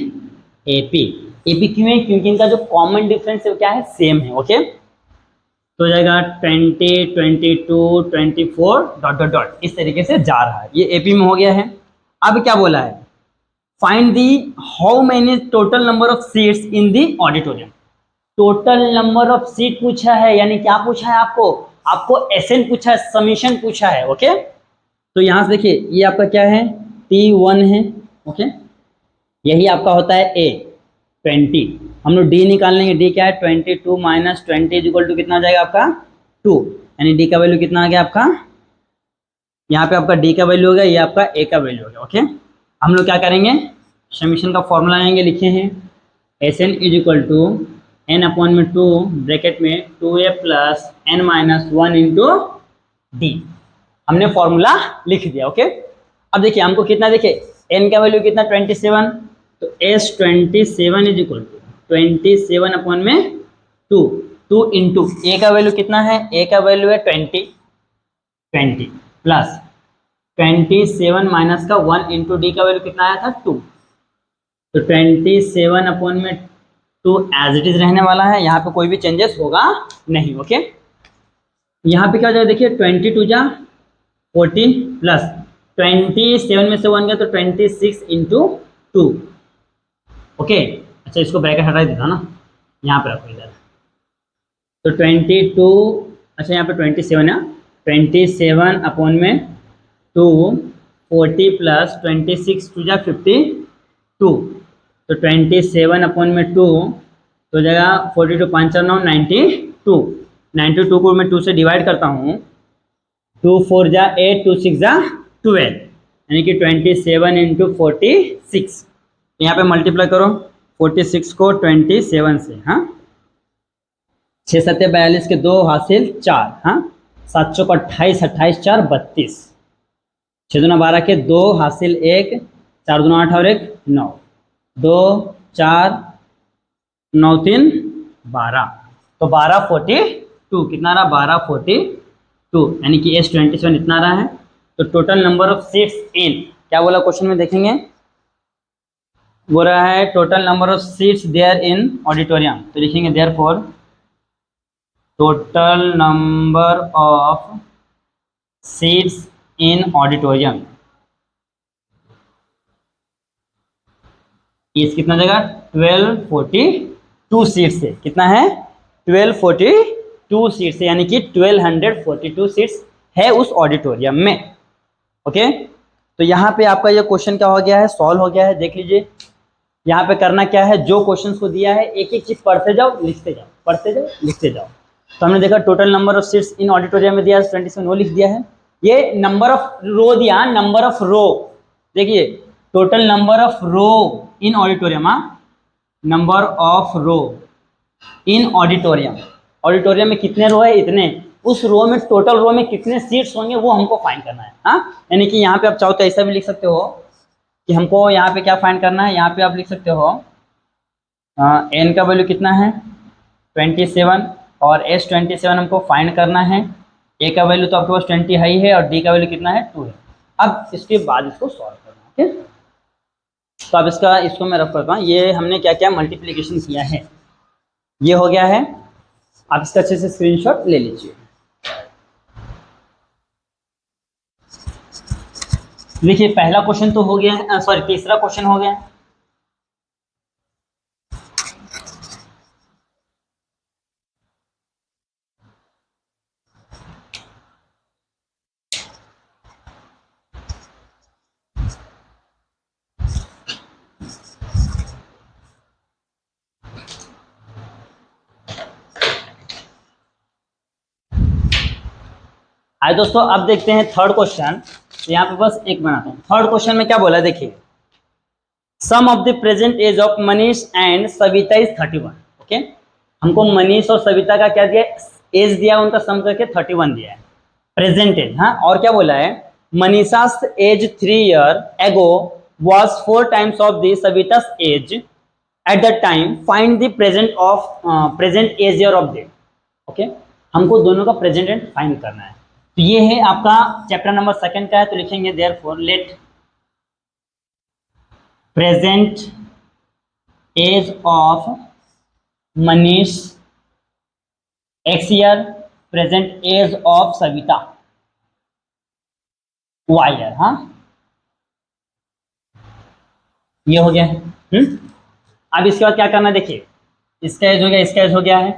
AP. AP क्यों है, क्योंकि इनका जो कॉमन डिफरेंस है वो क्या है, सेम है। ओके, तो हो जाएगा 20, 22, 24 डॉट डॉट डॉट, इस तरीके से जा रहा है, ये एपी में हो गया है। अब क्या बोला है, find the how many total number of seats in the auditorium. Total number of seat पूछा है, यानी क्या पूछा है आपको एसएन पूछा है, समीशन पूछा है। ओके, तो यहां से देखिए, ये आपका क्या है, T1 है। ओके, यही आपका होता है A 20। हम लोग D निकाल लेंगे, D क्या है, 22 माइनस 20 इज इक्वल टू कितना आ जाएगा आपका 2, यानी D का वैल्यू कितना आ गया आपका, यहाँ पे आपका D का वैल्यू हो गया, ये आपका A का वैल्यू हो गया। ओके, हम लोग क्या करेंगे, समीशन का फॉर्मूला आएंगे, लिखे हैं SN is equal to n upon में 2 ब्रैकेट में 2a plus n minus 1 into D। हमने फॉर्मूला लिख दिया। ओके, अब देखिए हमको कितना, देखिए एन का वैल्यू कितना 27, तो S 27 is equal to 27 upon में 2, 2 इंटू ए का वैल्यू कितना है, ए का वैल्यू है 20 प्लस 27 माइनस का 1 इंटू डी का वैल्यू कितना आया था 2, तो 27 अपॉन में 2 एज इट इज रहने वाला है, यहाँ पे कोई भी चेंजेस होगा नहीं। ओके, यहाँ पे क्या हो जाएगा देखिए 22 जा 40 प्लस 27 में से 1 गया तो 26 इंटू 2। ओके, अच्छा इसको ब्रैकेट हटा देता ना, यहाँ पे रखो इधर, तो 22, अच्छा यहाँ पे 27 है, 27 अपॉन में 2, 40 प्लस 26 टू जा 52, तो 27 अपॉन में 2 तो जगह 42 5 9 92 को मैं 2 से डिवाइड करता हूँ, 2 4 जा 8 2 6 जा 12, यानी कि 27 इंटू 46, यहाँ पे मल्टीप्लाई करो 46 को 27 से, हाँ 6 7 42 के 2 हासिल 4, हाँ 7 चौक 28 28 4 32, 6 दूना 12 के 2 हासिल 1, 4 दूना 8 और 1 9, 2 4 9 3 12, तो 12 42 कितना रहा 12 42, यानी कि एस 27 इतना रहा है। तो total number of seats in, क्या बोला क्वेश्चन में देखेंगे, बोल रहा है total number of seats there in auditorium, तो लिखेंगे therefore total number of seats in auditorium is कितना जगह 1242 सीट्स है, कितना है 1242 सीट्स है, यानी कि 1242 सीट्स है उस ऑडिटोरियम में। ओके, तो यहाँ पे आपका ये क्वेश्चन क्या हो गया है, सॉल्व हो गया है। देख लीजिए यहाँ पे करना क्या है, जो क्वेश्चंस को दिया है एक एक चीज पढ़ते जाओ लिखते जाओ, पढ़ते जाओ लिखते जाओ। तो हमने देखा total number of seats in auditorium में दिया है 27, वो लिख दिया है। ये नंबर ऑफ रो दिया, नंबर ऑफ रो, देखिए total number of row in auditorium, number of row in auditorium, auditorium में कितने रो है इतने, उस रो में टोटल रो में कितने सीट्स होंगे वो हमको फाइंड करना है। हाँ, यानी कि यहाँ पे आप चाहो तो ऐसा भी लिख सकते हो कि हमको यहाँ पे क्या फाइंड करना है, यहाँ पे आप लिख सकते हो एन का वैल्यू कितना है 27 और एस 27 हमको फाइंड करना है। ए का वैल्यू तो आपके पास 20 हाई है और डी का वैल्यू कितना है 2 है। अब इसके बाद इसको सॉल्व करना है। ओके, तो अब इसको मैं रख करता हूँ, ये हमने क्या क्या मल्टीप्लिकेशन किया है, ये हो गया है। आप इसका अच्छे से स्क्रीनशॉट ले लीजिए। देखिए पहला क्वेश्चन तो हो गया है, सॉरी तीसरा क्वेश्चन हो गया है। आइए दोस्तों अब देखते हैं थर्ड क्वेश्चन। तो यहाँ पे बस एक बनाता हूँ। थर्ड क्वेश्चन में क्या बोला है देखिए, sum of the present age of Manish and Savita is 31। Okay, हमको मनीष और सविता का क्या दिया, एज दिया, उनका सम करके 31 दिया है, प्रेजेंट एज। हाँ, और क्या बोला है, मनीषा's as 3 years ago was 4 times of the Savita's age at that time, find the present age year of them। Okay, हमको दोनों का प्रेजेंट एज फाइंड करना है। तो ये है आपका चैप्टर नंबर 2 का है, तो लिखेंगे therefore let present age of Manish x year, present age of Savita y year. हाँ, ये हो गया है। अब इसके बाद क्या करना है देखिए, इसका एज हो गया, इसका एज हो गया है।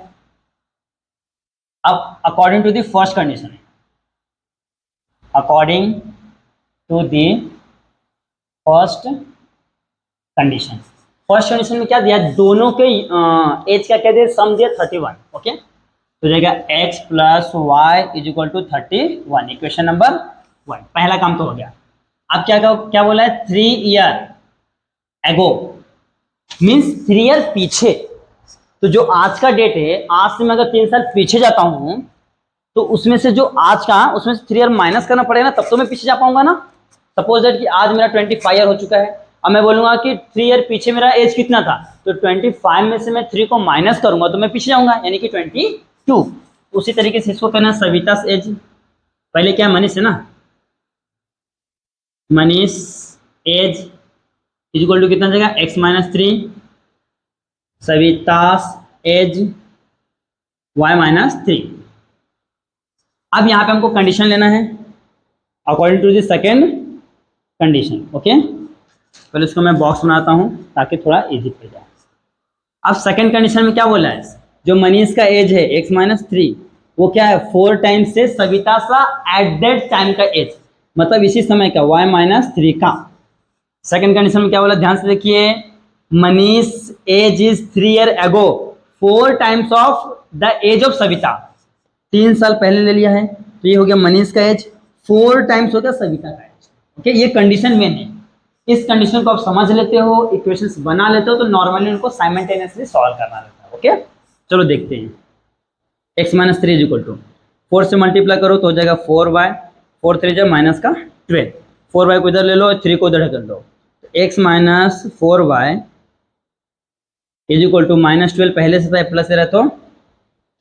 अब according to the first condition, according to the first condition, first condition में क्या दिया, दोनों के एज का क्या दिया, सम दिया 31। ओके, तो जाएगा x plus Y is equal to 31, equation number 1। पहला काम तो हो गया। अब क्या बोला है, 3 years एगो मीन्स 3 ईयर पीछे। तो जो आज का डेट है, आज से मैं अगर 3 साल पीछे जाता हूं तो उसमें से जो आज का, उसमें से 3 ईयर माइनस करना पड़ेगा ना, तब तो मैं पीछे जा पाऊंगा ना। सपोज दैट कि आज मेरा 25 ईयर हो चुका है, अब मैं बोलूंगा कि 3 ईयर पीछे मेरा एज कितना था, तो 25 में से मैं 3 को माइनस करूंगा तो मैं पीछे जाऊंगा, यानी कि 22। उसी तरीके से इसको कहना सविता's एज, पहले क्या मनीष है ना, Manish age is equal to कितना जाएगा x-3, सविता's एज y-3। अब यहाँ पे हमको कंडीशन लेना है according to the second condition. Okay, पहले इसको मैं बॉक्स बनाता हूँ ताकि थोड़ा इजी पड़ जाए। अब सेकेंड कंडीशन में क्या बोला है, जो मनीष का एज है x-3 वो क्या है 4 टाइम्स से सविता सा एट दैट टाइम का एज, मतलब इसी समय का y-3 का। सेकेंड कंडीशन में क्या बोला, ध्यान से देखिए, Manish age is 3 year ago 4 times of the age of Savita. 3 साल पहले ले लिया है तो ये हो गया मनीष का एज, 4 टाइम्स हो गया सविता का एज। ओके, ये कंडीशन मेन है। इस कंडीशन को आप समझ लेते हो, इक्वेशंस बना लेते हो, तो नॉर्मली उनको साइमल्टेनियसली सॉल्व करना रहता है। ओके, चलो देखते हैं। x-3 इज इक्वल टू 4 से मल्टीप्लाई करो तो हो जाएगा 4y, 4 3 जा माइनस का 12, 4y को इधर ले लो, 3 को इधर ढकेल दो, x-4y इज इक्वल टू -12, पहले से था प्लस रहा तो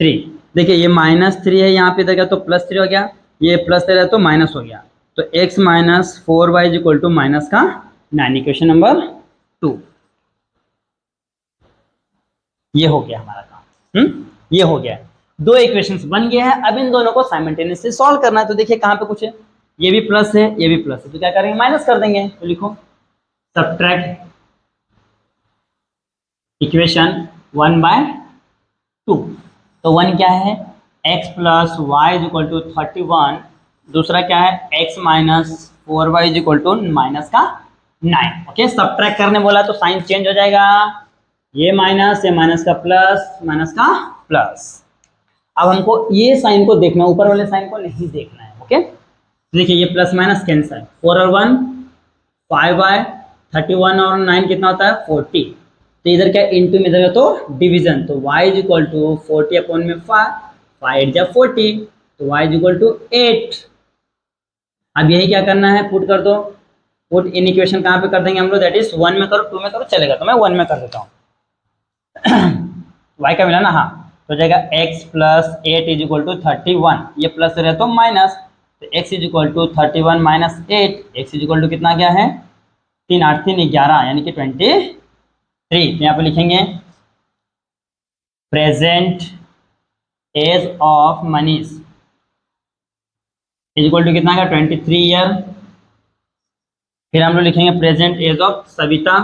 3। देखिए ये -3 है, यहाँ पे देखा तो +3 हो गया, ये प्लस रहा तो माइनस हो गया, तो x-4y is equal to minus का 9, इक्वेशन नंबर 2। ये हो गया हमारा काम। ये हो गया, 2 इक्वेशंस बन गए हैं। अब इन दोनों को साइमल्टेनियसली सॉल्व करना है। तो देखिए कहाँ पे कुछ है, ये भी प्लस है, ये भी प्लस है, तो क्या करेंगे माइनस कर देंगे। तो लिखो सब्ट्रैक्ट इक्वेशन 1/2। तो 1 क्या है, x + y = 31, दूसरा क्या है x-4y = माइनस का 9। ओके, सब्ट्रैक्ट करने बोला तो साइन चेंज हो जाएगा, ये माइनस, ये माइनस का प्लस, माइनस का प्लस। अब हमको ये साइन को देखना, ऊपर वाले साइन को नहीं देखना है। ओके, देखिए ये प्लस माइनस कैंसिल, 4 और 1 5y, 31 और 9 कितना होता है 40, तो इधर क्या इंटू में इधर तो डिवीजन, तो y = 40/5, 5 8 40, तो y = 8। अब यही क्या करना है, पुट कर दो, पुट इन इक्वेशन कहाँ पे कर देंगे हम लोग, दैट इज 1 में करो 2 में करो चलेगा, तो मैं 1 में कर देता हूँ। y का मिला ना, हाँ, तो जाएगा x + 8 = 31, ये प्लस रहे तो माइनस, तो x = 31 - 8, x = कितना गया है 3 8 3 11, यानी कि 23। तो यहाँ पे लिखेंगे present age of Manish equal to कितना का 23 ईयर। फिर हम लोग लिखेंगे present age of Savita,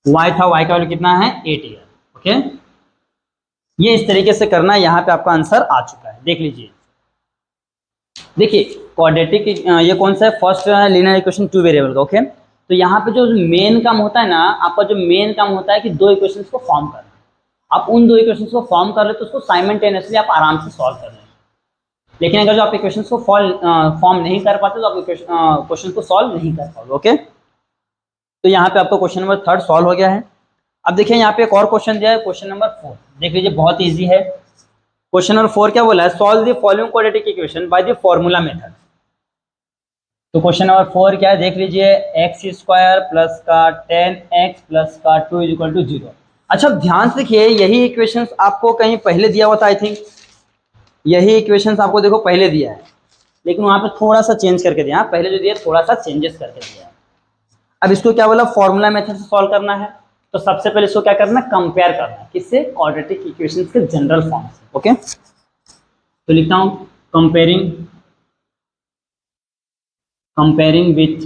y था, y का वैल्यू कितना है 8 ईयर। ओके, ये इस तरीके से करना है। यहाँ पे आपका आंसर आ चुका है, देख लीजिए। देखिए क्वाड्रेटिक, ये कौन सा है, फर्स्ट लीनियर इक्वेशन 2 वेरिएबल का। ओके, तो यहाँ पे जो मेन काम होता है ना, आपका जो मेन काम होता है कि 2 इक्वेशंस को फॉर्म करना। आप उन 2 इक्वेशंस को फॉर्म कर ले तो उसको साइमल्टेनियसली आप आराम से सॉल्व कर लें। लेकिन अगर जो आप इक्वेशंस को फॉर्म नहीं कर पाते तो आप क्वेश्चन को सॉल्व नहीं कर पाओगे। ओके, तो यहाँ पे आपका क्वेश्चन नंबर 3 सॉल्व हो गया है। अब देखिए यहाँ पे एक और क्वेश्चन दिया है, क्वेश्चन नंबर 4, देख लीजिए, बहुत ईजी है। क्वेश्चन नंबर 4 क्या बोला है, solve the following quadratic equation by the formula method. तो क्वेश्चन नंबर 4 क्या है, देख लीजिए, x² + का 10x + का 2 = 0। अच्छा ध्यान से देखिए, यही इक्वेशंस आपको कहीं पहले दिया हुआ था, आई थिंक यही इक्वेशंस आपको देखो पहले दिया है, लेकिन वहां पे थोड़ा सा चेंज करके दिया, पहले जो दिया थोड़ा सा चेंजेस करके दिया है। अब इसको क्या बोला, फॉर्मूला मेथड से सॉल्व करना है। तो सबसे पहले इसको क्या करना है, कंपेयर करना है, किससे, क्वाड्रेटिक इक्वेशंस के जनरल फॉर्म से। ओके, तो लिखता हूं comparing with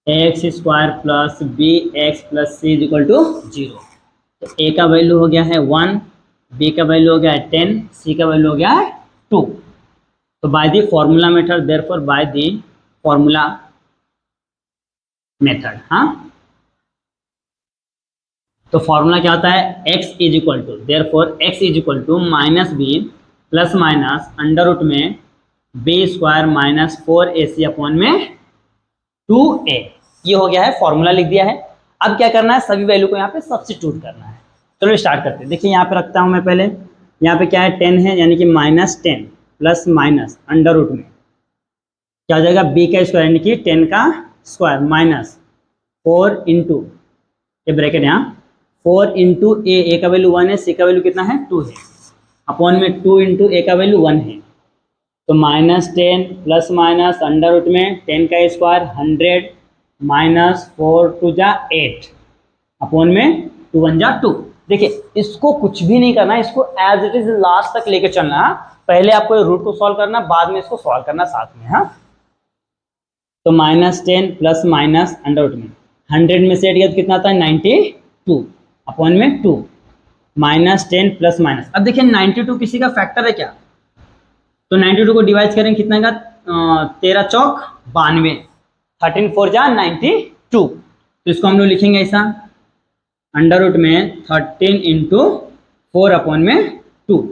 x² + bx + c = 0। तो a का वैल्यू हो गया है 1, b का वैल्यू हो गया है 10, c का वैल्यू हो गया है 2। तो by the formula method, therefore by the formula method, हाँ, तो फॉर्मूला क्या होता है, x = therefore x = -b ± under root में b² - 4ac/में 2a। ये हो गया है, फॉर्मूला लिख दिया है। अब क्या करना है, सभी वैल्यू को यहाँ पे सब्स्टिट्यूट करना है। चलो स्टार्ट करते हैं। देखिए यहाँ पे रखता हूँ मैं पहले, यहाँ पे क्या है 10 है, यानी कि -10 ± अंडर रूट में क्या हो जाएगा, b का स्क्वायर यानी कि 10 का स्क्वायर माइनस 4 इंटू, ये ब्रैकेट यहाँ 4 इंटू ए का वैल्यू 1 है, सी का वैल्यू कितना है 2 है, अपॉन में 2 इंटू ए का वैल्यू 1 है, तो -10 प्लस माइनस अंडर रूट में 10 का स्क्वायर 100 माइनस 4 टू जा 8 अपॉन में 2 1 जा 2। देखिए इसको कुछ भी नहीं करना, इसको एज इट इज लास्ट तक लेके चलना। पहले आपको रूट को सॉल्व करना, बाद में इसको सॉल्व करना साथ में। हाँ, तो -10 प्लस माइनस अंडर रूट में 100 में से 8 गया तो कितना आता है 92 अपॉन में 2 -10 प्लस माइनस। अब देखिए 92 किसी का फैक्टर है क्या, तो 92 को डिवाइड करेंगे कितना का 13 चौक 92, 13 4 जा 92, तो इसको हम लोग लिखेंगे ऐसा अंडर रूट में 13 इंटू 4 अपॉन में 2।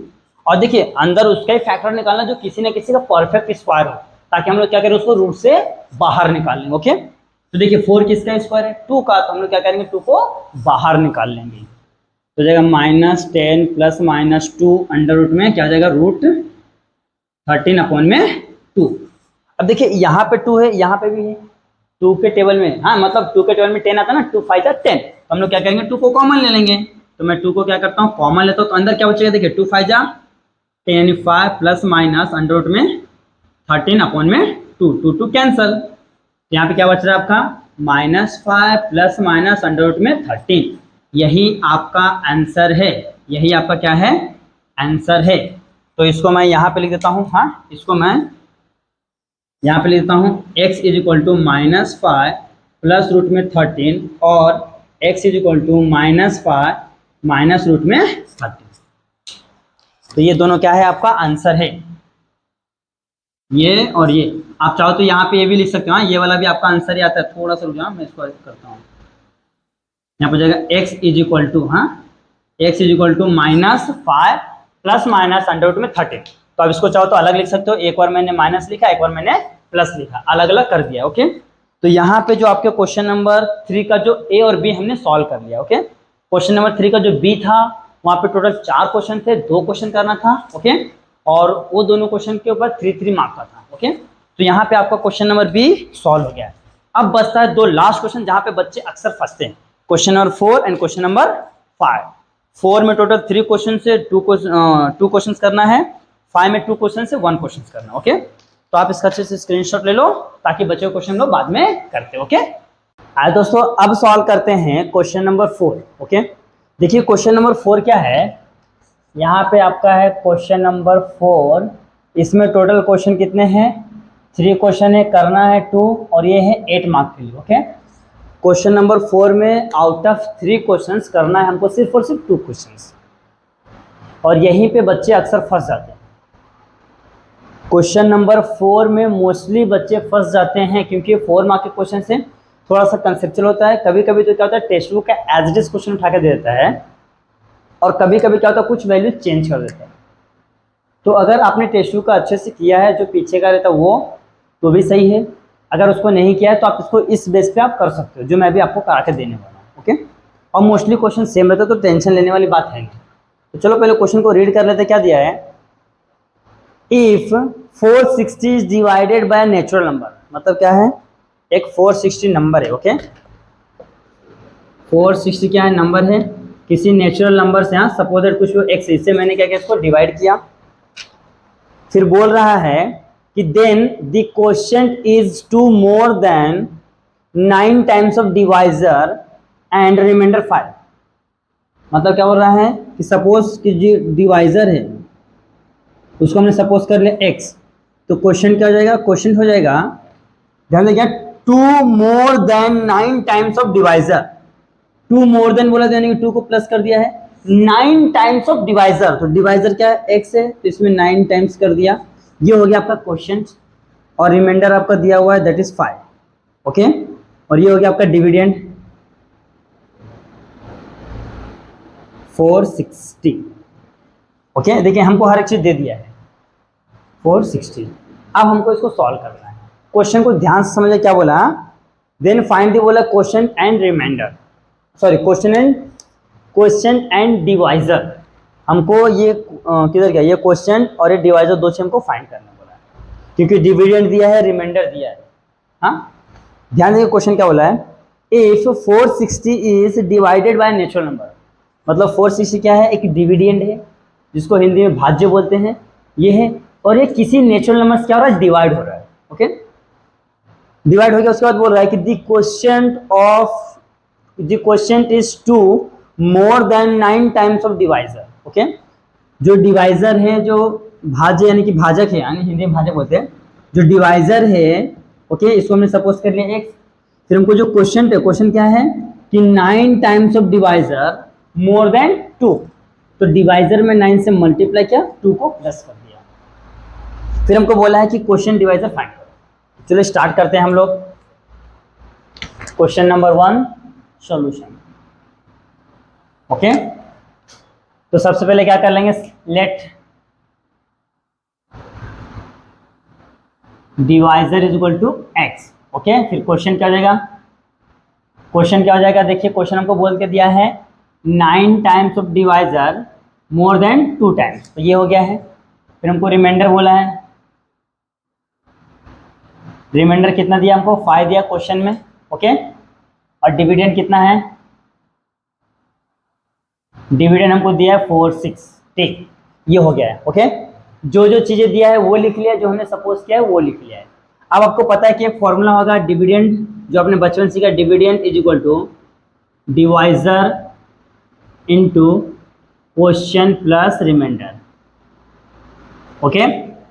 और देखिए अंदर उसका ही फैक्टर निकालना जो किसी न किसी का परफेक्ट स्क्वायर हो, ताकि हम लोग क्या करें उसको रूट से बाहर निकाल लेंगे। ओके, तो देखिए 4 किसका स्क्वायर है 2 का, तो हम लोग क्या करेंगे 2 को बाहर निकाल लेंगे, तो जाएगा -10 प्लस माइनस 2 अंडर रूट में क्या जाएगा रूट 13 अपॉन में 2। अब देखिए यहाँ पे 2 है, यहाँ पे भी है, 2 के टेबल में, हाँ मतलब 2 के टेबल में 10 आता है ना, 2 5 10, तो हम लोग क्या करेंगे 2 को कॉमन ले लेंगे, तो मैं 2 को क्या करता हूँ कॉमन लेता हूँ, तो अंदर क्या बचेगा देखिए 2 5 जा 10 यानी 5 प्लस माइनस अंडर रूट में 13 अपॉन में 2, 2 2 कैंसल, यहाँ पे क्या बच रहा है आपका -5 प्लस माइनस अंडर रूट में 13, यही आपका आंसर है, यही आपका क्या है आंसर है। तो इसको मैं यहाँ पे लिख देता हूँ, हाँ इसको मैं यहाँ पे लिख देता हूँ x is equal to -5 plus root में 13 और x is equal to -5 minus root में 13, तो ये दोनों क्या है आपका आंसर है, ये और ये। आप चाहो तो यहाँ पे ये भी लिख सकते हो, हाँ ये वाला भी आपका आंसर ही आता है, थोड़ा सा रुक जाओ मैं इसको करता हूँ, यहाँ पर जाएगा x इज इक्वल टू, हाँ x is equal to -5 plus minus under root में 13, तो अब इसको चाहो तो अलग लिख सकते हो, एक बार मैंने माइनस लिखा एक बार मैंने प्लस लिखा, अलग अलग कर दिया। ओके, तो यहाँ पे जो आपके क्वेश्चन नंबर 3 का जो ए और बी हमने सॉल्व कर लिया। ओके, क्वेश्चन नंबर 3 का जो बी था वहाँ पे टोटल 4 क्वेश्चन थे, 2 क्वेश्चन करना था। ओके, और वो दोनों क्वेश्चन के ऊपर 3 मार्क का था। ओके, तो यहाँ पे आपका क्वेश्चन नंबर बी सॉल्व हो गया है। अब बचता है 2 लास्ट क्वेश्चन जहाँ पे बच्चे अक्सर फंसते हैं, question number 4 and question number 5। 4 में टोटल 3 क्वेश्चन से 2 क्वेश्चन करना है, 5 में 2 क्वेश्चन से 1 क्वेश्चन करना। ओके, तो आप इसका अच्छे से स्क्रीनशॉट ले लो ताकि बचे हुए क्वेश्चन लोग बाद में करते। ओके, आइए दोस्तों अब सॉल्व करते हैं क्वेश्चन नंबर 4। ओके, देखिए क्वेश्चन नंबर 4 क्या है, यहाँ पे आपका है क्वेश्चन नंबर 4, इसमें टोटल क्वेश्चन कितने हैं 3 क्वेश्चन है, करना है 2 और ये है 8 मार्क के लिए। ओके, क्वेश्चन नंबर 4 में आउट ऑफ 3 क्वेश्चंस करना है हमको सिर्फ और सिर्फ 2 क्वेश्चंस, और यहीं पे बच्चे अक्सर फंस जाते हैं। क्वेश्चन नंबर 4 में मोस्टली बच्चे फंस जाते हैं क्योंकि 4 मार्क के क्वेश्चन से थोड़ा सा कंसेप्चुअल होता है, कभी कभी तो क्या होता है टेक्स्ट बुक का एज इट इज क्वेश्चन उठा के दे देता है, और कभी कभी क्या होता है कुछ वैल्यू चेंज कर देता है। तो अगर आपने टेक्स्ट बुक का अच्छे से किया है, जो पीछे का रहता है वो तो भी सही है, अगर उसको नहीं किया है तो आप इसको इस बेस पे आप कर सकते हो, जो मैं भी आपको करा के देने वाला हूँ। ओके, और मोस्टली क्वेश्चन सेम रहता है तो टेंशन लेने वाली बात है नहीं। तो चलो पहले क्वेश्चन को रीड कर लेते, क्या दिया है, if 460 is divided by natural number, मतलब क्या है एक 460 नंबर है। ओके, 460 क्या है नंबर है किसी नेचुरल नंबर से, हाँ सपोज कुछ एक्स, इससे मैंने क्या किया इसको डिवाइड किया, फिर बोल रहा है कि then the quotient is 2 more than 9 times of divisor and reminder 5। मतलब क्या बोल रहा है कि सपोज कि जो डिवाइजर है उसको हमने सपोज कर लिया x, तो क्वेश्चन क्या हो जाएगा, क्वेश्चन हो जाएगा ध्यान देखिए 2 more than 9 times of divisor, 2 more then बोला यानी कि 2 को प्लस कर दिया है, 9 टाइम्स ऑफ डिवाइजर, तो डिवाइजर क्या है x है तो इसमें 9 टाइम्स कर दिया, ये हो गया आपका क्वेश्चन, और रिमाइंडर आपका दिया हुआ है दैट इज 5। ओके, और ये हो गया आपका डिविडेंड 460। ओके, देखिए हमको हर एक चीज दे दिया है 460, अब हमको इसको सॉल्व करना है। क्वेश्चन को ध्यान से समझिए क्या बोला, देन फाइंड दी बोला question and reminder, sorry question and divisor, हमको ये किधर गया ये क्वेश्चन और ये डिवाइजर दो चीज हमको फाइंड करना बोला है। क्योंकि डिविडेंड दिया है, रिमाइंडर दिया है। हाँ, ध्यान देखिए क्वेश्चन क्या बोला है, if 460 is divided by natural number, मतलब 460 क्या है, एक डिविडेंड है जिसको हिंदी में भाज्य बोलते हैं, ये है, और ये किसी नेचुरल नंबर से क्या हो रहा है, डिवाइड हो रहा है। ओके, डिवाइड हो गया, उसके बाद बोल रहा है कि the quotient is 2 more than 9 times of divisor. Okay, जो डिवाइजर है, जो भाज्य यानी कि भाजक है, यानी हिंदी में भाजक बोलते हैं, जो डिवाइजर है, ओके, इसको हमने सपोज कर लिया x, फिर हमको जो क्वोशिएंट है, क्वेश्चन क्या है कि 9 times of divisor more than 2, तो डिवाइजर में 9 से मल्टीप्लाई किया, 2 को प्लस कर दिया, फिर हमको बोला है कि क्वोशिएंट डिवाइजर फाइंड करो। चलिए स्टार्ट करते हैं हम लोग। Question number 1 solution. ओके, तो सबसे पहले क्या कर लेंगे, let divisor is equal to x. Okay, फिर क्वेश्चन क्या हो जाएगा, क्वेश्चन क्या हो जाएगा, देखिए क्वेश्चन हमको बोल के दिया है 9 times of divisor more than 2 times, तो ये हो गया है। फिर हमको रिमाइंडर बोला है, रिमाइंडर कितना दिया हमको, 5 दिया क्वेश्चन में। ओके, और डिविडेंड कितना है, डिविडेंड हमको दिया है 460, ये हो गया है। ओके, जो जो चीजें दिया है वो लिख लिया, जो हमने सपोज किया है वो लिख लिया है। अब आपको पता है कि एक फॉर्मूला होगा डिविडेंड, जो आपने बचपन सीखा, dividend is equal to divisor into quotient plus reminder. Okay,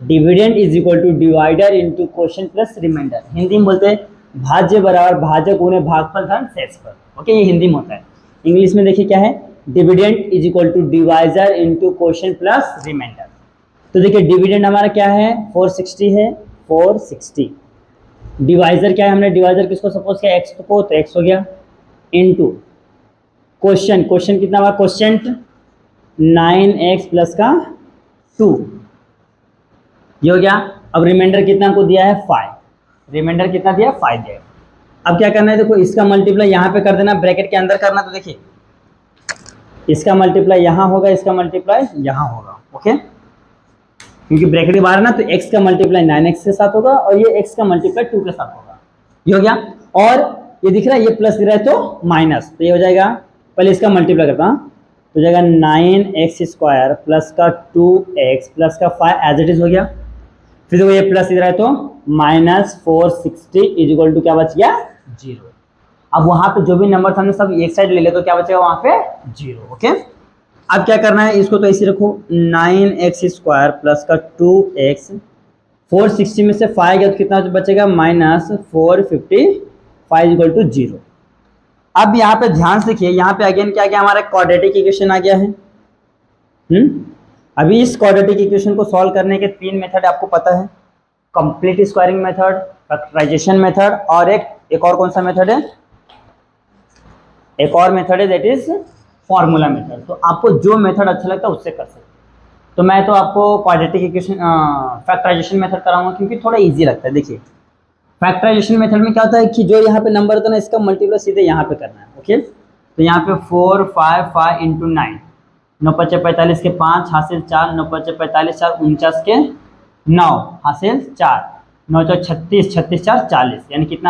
dividend is equal to divider into quotient plus reminder. Hindi में बोलते हैं भाज्य बराबर भाजक गुणे भागफल धन शेषफल। ओके, ये हिंदी में होता है। इंग्लिश में देखिए क्या है, dividend is equal to divisor into quotient plus reminder. तो देखिए डिविडेंड हमारा क्या है, 460 है, 460। डिवाइजर क्या है, हमने डिवाइजर किसको सपोज किया, एक्स को, तो एक्स हो गया, इनटू क्वोशिएंट, क्वोशिएंट कितना हुआ, क्वोशिएंट 9x प्लस का 2, ये हो गया। अब रिमाइंडर कितना हमको दिया है, 5, रिमाइंडर कितना दिया, 5 दिया। अब क्या करना है, देखो इसका मल्टीप्लाई यहाँ पे कर देना, ब्रैकेट के अंदर करना, तो देखिए इसका मल्टीप्लाई यहाँ होगा, इसका मल्टीप्लाई यहाँ होगा। ओके, क्योंकि ब्रैकेट के बाहर ना, तो x का मल्टीप्लाई 9x के साथ होगा और ये x का मल्टीप्लाई 2 के साथ होगा, ये हो गया। और ये दिख रहा है, ये प्लस दिख रहा है तो माइनस, तो ये हो जाएगा, पहले इसका मल्टीप्लाई करता हूँ, तो जाएगा 9x स्क्वायर प्लस का 2x प्लस का 5 एज इट इज हो गया। फिर देखो ये प्लस दिख रहा है तो माइनस 460 इज इक्वल टू क्या बच गया, 0। अब वहां पे जो भी नंबर हमने सब एक साइड ले ले, तो क्या बचेगा वहां पे, 0। ओके, अब क्या करना है, इसको तो ऐसे रखो, 9x स्क्वायर प्लस का 2x, 460 में से 5 गया तो कितना बचेगा, माइनस 455 इक्वल टू 0। अब यहाँ पे ध्यान से देखिए, यहाँ पे अगेन क्या गया, हमारा क्वाड्रेटिक इक्वेशन आ गया है। अभी इस क्वाड्रेटिक इक्वेशन को सॉल्व करने के 3 मेथड आपको पता है, complete squaring method, factorisation method, और एक और कौन सा मेथड है, एक और मेथड है दैट इज फॉर्मूला मेथड। तो आपको जो मेथड अच्छा लगता है उससे कर सकते हैं। तो मैं तो आपको क्वाड्रेटिक इक्वेशन फैक्टराइजेशन मेथड कराऊंगा, क्योंकि थोड़ा इजी लगता है। देखिए फैक्टराइजेशन मेथड में क्या होता है कि जो यहाँ पे नंबर होता है ना, इसका मल्टीप्लाई सीधे यहाँ पे करना है। ओके, तो यहाँ पे 4 5 5 इंटू 9, 9 5 45 के 5 हासिल 4, 9 5 45 4 49 के 9 हासिल 4, 9 4 36, 36 4 40, यानी कितना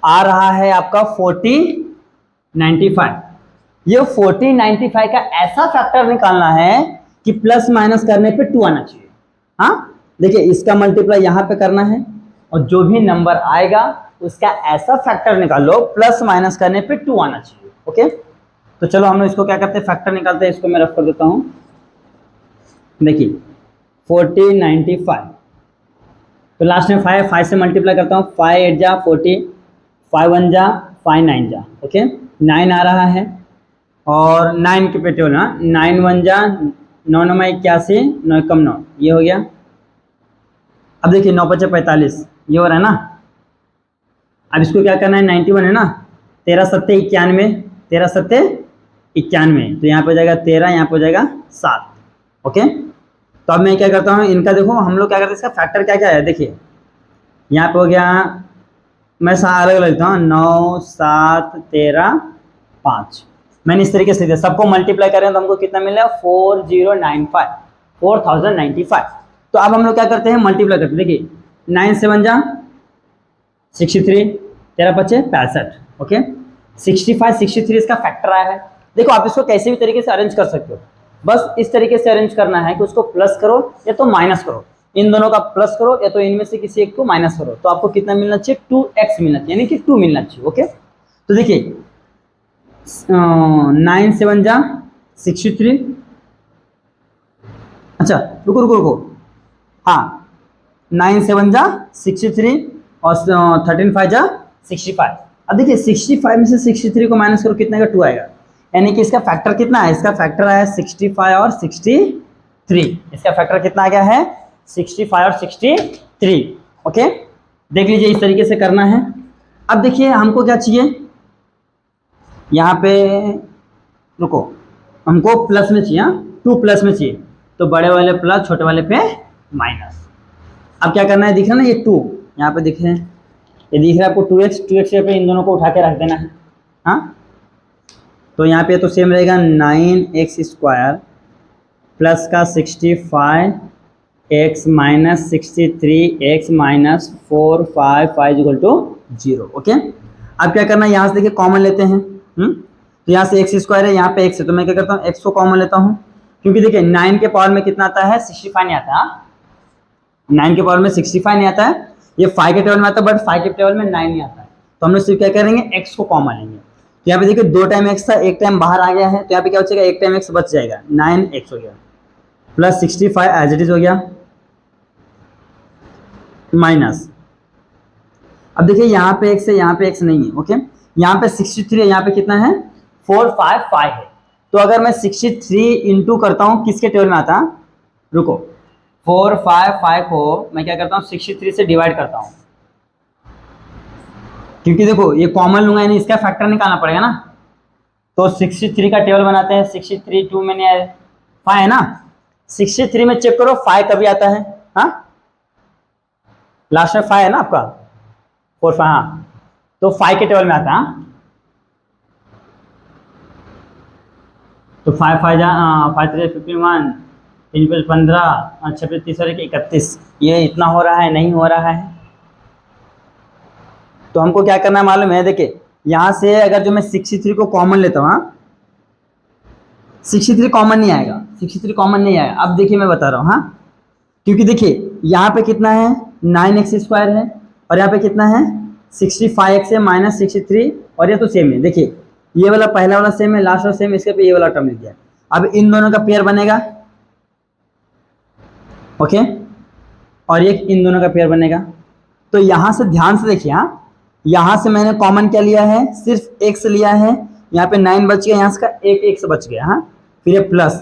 आ रहा है आपका 4095। ये 4095 का ऐसा फैक्टर निकालना है कि प्लस माइनस करने पे 2 आना चाहिए। हाँ, देखिए इसका मल्टीप्लाई यहाँ पे करना है, और जो भी नंबर आएगा उसका ऐसा फैक्टर निकालो प्लस माइनस करने पे 2 आना चाहिए। ओके, तो चलो हम लोग इसको क्या करते हैं, फैक्टर निकालते हैं। इसको मैं रफ कर देता हूँ। देखिए 4095, तो लास्ट में 5 से मल्टीप्लाई करता हूँ, 5 8 जा 40, 5 1 जा 5 9 जा, ओके 9 आ रहा है, और 9 के पेटे ना, 9 1 जा 9 9 81, 9 कम 9, ये हो गया। अब देखिए 9 5 45, ये हो रहा है ना। अब इसको क्या करना है, 91 है ना, 13 7 91, 13 7 91, तो यहाँ पे हो जाएगा 13, यहाँ पे हो जाएगा 7। ओके, तो अब मैं क्या करता हूँ, इनका देखो हम लोग क्या करते हैं, इसका फैक्टर क्या क्या है। देखिए यहाँ पे हो गया, मैं अलग अलग लिखता हूँ, 9 7 13 5, मैंने इस तरीके से दिया। सबको मल्टीप्लाई करें तो हमको कितना मिलेगा, 4095, 4095। तो अब हम लोग क्या करते हैं, मल्टीप्लाई करते हैं। देखिए 9 7 जा 63, 13 5 65, ओके 65 63 इसका फैक्टर आया है। देखो आप इसको कैसे भी तरीके से अरेंज कर सकते हो, बस इस तरीके से अरेंज करना है कि उसको प्लस करो या तो माइनस करो, इन दोनों का प्लस करो या तो इनमें से किसी एक को माइनस करो, तो आपको कितना मिलना चाहिए, 2x मिलना चाहिए, यानी कि 2 मिलना चाहिए। ओके तो देखिए 9 7 जा 63, अच्छा रुको रुको रुको, हाँ 9 7 जा 63 और 13 5 जा 65। अब देखिए 65 में से 63 को माइनस करो, कितने का 2 आएगा, यानी कि इसका फैक्टर कितना है, इसका फैक्टर आया 65 और 63, इसका फैक्टर कितना आ गया है 65 और 63। ओके देख लीजिए इस तरीके से करना है। अब देखिए हमको क्या चाहिए, यहाँ पे रुको, हमको प्लस में चाहिए, 2 प्लस में चाहिए, तो बड़े वाले प्लस छोटे वाले पे माइनस। अब क्या करना है, दिख रहा है ना ये 2 यहाँ पे दिख रहे हैं, ये दिख रहा है आपको 2x, 2x पे इन दोनों को उठा के रख देना है। हाँ तो यहाँ पे तो सेम रहेगा 9x स्क्वायर प्लस का 65x minus 63x minus 4 5 5 equal to 0। Okay अब क्या करना है, यहाँ से देखिए कॉमन लेते हैं। तो यहाँ से x स्क्वायर है, यहाँ पे x है, तो मैं क्या करता हूँ x को कॉमन लेता हूँ, क्योंकि देखिए 9 के पावर में कितना आता है 65 नहीं आता, 9 के पावर में 65 नहीं आता है, ये 5 के टेबल में आता है, बट 5 के टेबल में 9 नहीं आता है, तो हम लोग सिर्फ क्या करेंगे x को कॉमन लेंगे। तो यहाँ पे देखिए 2 टाइम x था, 1 टाइम बाहर आ गया है, तो यहाँ पे क्या बचेगा, 1 टाइम x बच जाएगा, 9x हो गया प्लस 65 एज इट इज हो गया माइनस। अब देखिए यहाँ पे x है, यहाँ पे x नहीं है। ओके यहाँ पे 63 है, यहाँ पे कितना है 455 है, तो अगर मैं 63 इंटू करता हूँ किसके टेबल में आता, रुको 455 को मैं क्या करता हूँ 63 से डिवाइड करता हूँ, क्योंकि देखो ये कॉमन लूंगा यानी इसका फैक्टर निकालना पड़ेगा ना, तो 63 का टेबल बनाते हैं। 63 2 में नहीं आया 5 है ना, 63 में चेक करो 5 कभी आता है, हाँ लास्ट में 5 है ना आपका 4 5, हाँ तो 5 के टेबल में आता है। तो 5 5 जा 5 3 51, 3 5 15, 6 5 30 और 31, ये इतना हो रहा है, नहीं हो रहा है, तो हमको क्या करना है मालूम है, देखिए यहाँ से अगर जो मैं 63 को कॉमन लेता हूँ, 63 कॉमन नहीं आएगा, 63 कॉमन नहीं आएगा। अब देखिए मैं बता रहा हूँ, हाँ क्योंकि देखिए यहाँ पे कितना है 9x स्क्वायर है और यहाँ पे कितना है 65x है माइनस 63, और ये तो सेम है। देखिए ये वाला पहला वाला सेम है, लास्ट वाला सेम, इसके पे ये वाला टर्म लिख दिया। अब इन दोनों का पेयर बनेगा, ओके और ये इन दोनों का पेयर बनेगा। तो यहाँ से ध्यान से देखिए, हाँ यहाँ से मैंने कॉमन क्या लिया है, सिर्फ x लिया है, यहाँ पे 9 बच गया, यहाँ से का एक x बच गया, हाँ फिर ये प्लस,